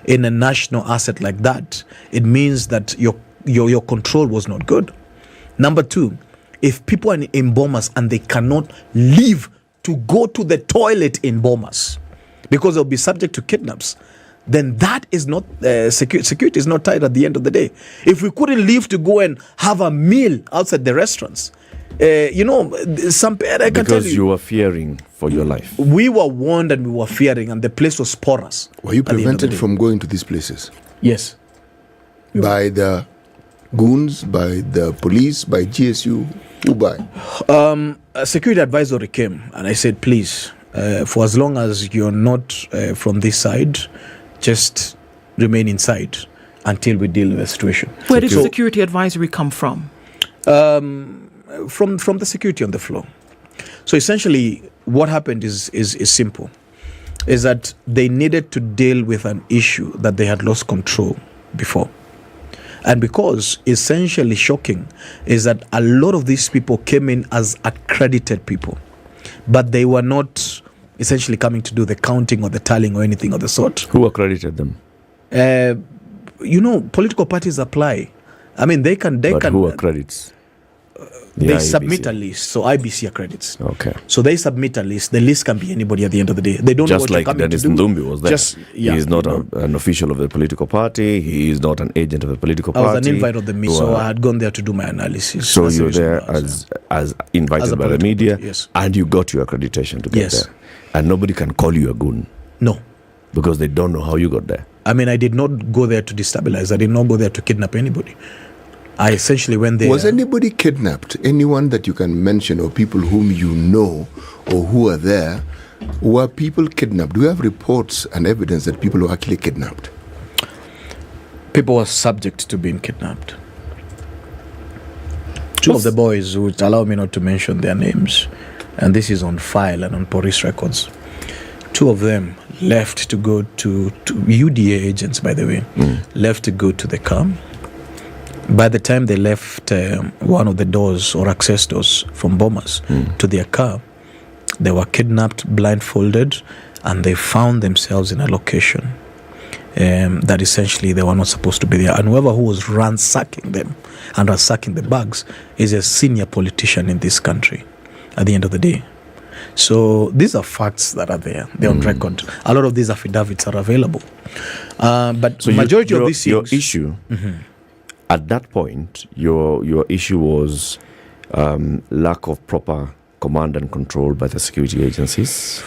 in a national asset like that, it means that your control was not good. Number two, if people are in Bomas and they cannot leave to go to the toilet in Bomas because they'll be subject to kidnaps, then that is not security is not tight at the end of the day. If we couldn't leave to go and have a meal outside the restaurants, I can because tell you were fearing for your life. We were warned and we were fearing, and the place was porous. Were you prevented from going to these places? Yes. By the goons, by the police, by GSU, who by? A security advisory came and I said, please, for as long as you're not from this side, just remain inside until we deal with the situation. Where did the security advisory come from? From the security on the floor. So essentially, what happened is simple, is that they needed to deal with an issue that they had lost control before. And because essentially shocking is that a lot of these people came in as accredited people, but they were not essentially coming to do the counting or the tallying or anything of the sort. Who accredited them? Political parties apply. I mean, they can. But who accredits? They IEBC. submit a list, so IBC accredits. Okay. So they submit a list. The list can be anybody at the end of the day. They don't just know what like you're coming Dennis to do. Ndumbi was there. He is not an official of the political party. He is not an agent of the political party. I was an invite of the media, so I had gone there to do my analysis. So you were there as invited by the media, yes. And you got your accreditation to get there. And nobody can call you a goon. No. Because they don't know how you got there. I mean, I did not go there to destabilize. I did not go there to kidnap anybody. I essentially went there. Was anybody kidnapped? Anyone that you can mention, or people whom you know or who are there? Were people kidnapped? Do you have reports and evidence that people were actually kidnapped? People were subject to being kidnapped. Two of the boys, would allow me not to mention their names, and this is on file and on police records. Two of them left to go to UDA agents, by the way, left to go to the camp. By the time they left one of the doors or access doors from Bomas to their car, they were kidnapped, blindfolded, and they found themselves in a location that essentially they were not supposed to be there. And whoever who was ransacking them and ransacking the bags is a senior politician in this country at the end of the day. So these are facts that are there. They're on record. A lot of these affidavits are available. But so majority of these things... Your issue... At that point, your issue was lack of proper command and control by the security agencies.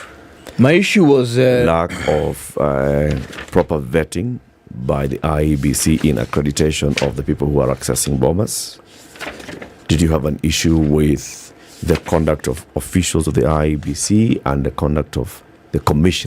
My issue was lack of proper vetting by the IEBC in accreditation of the people who are accessing Bomas. Did you have an issue with the conduct of officials of the IEBC and the conduct of the commission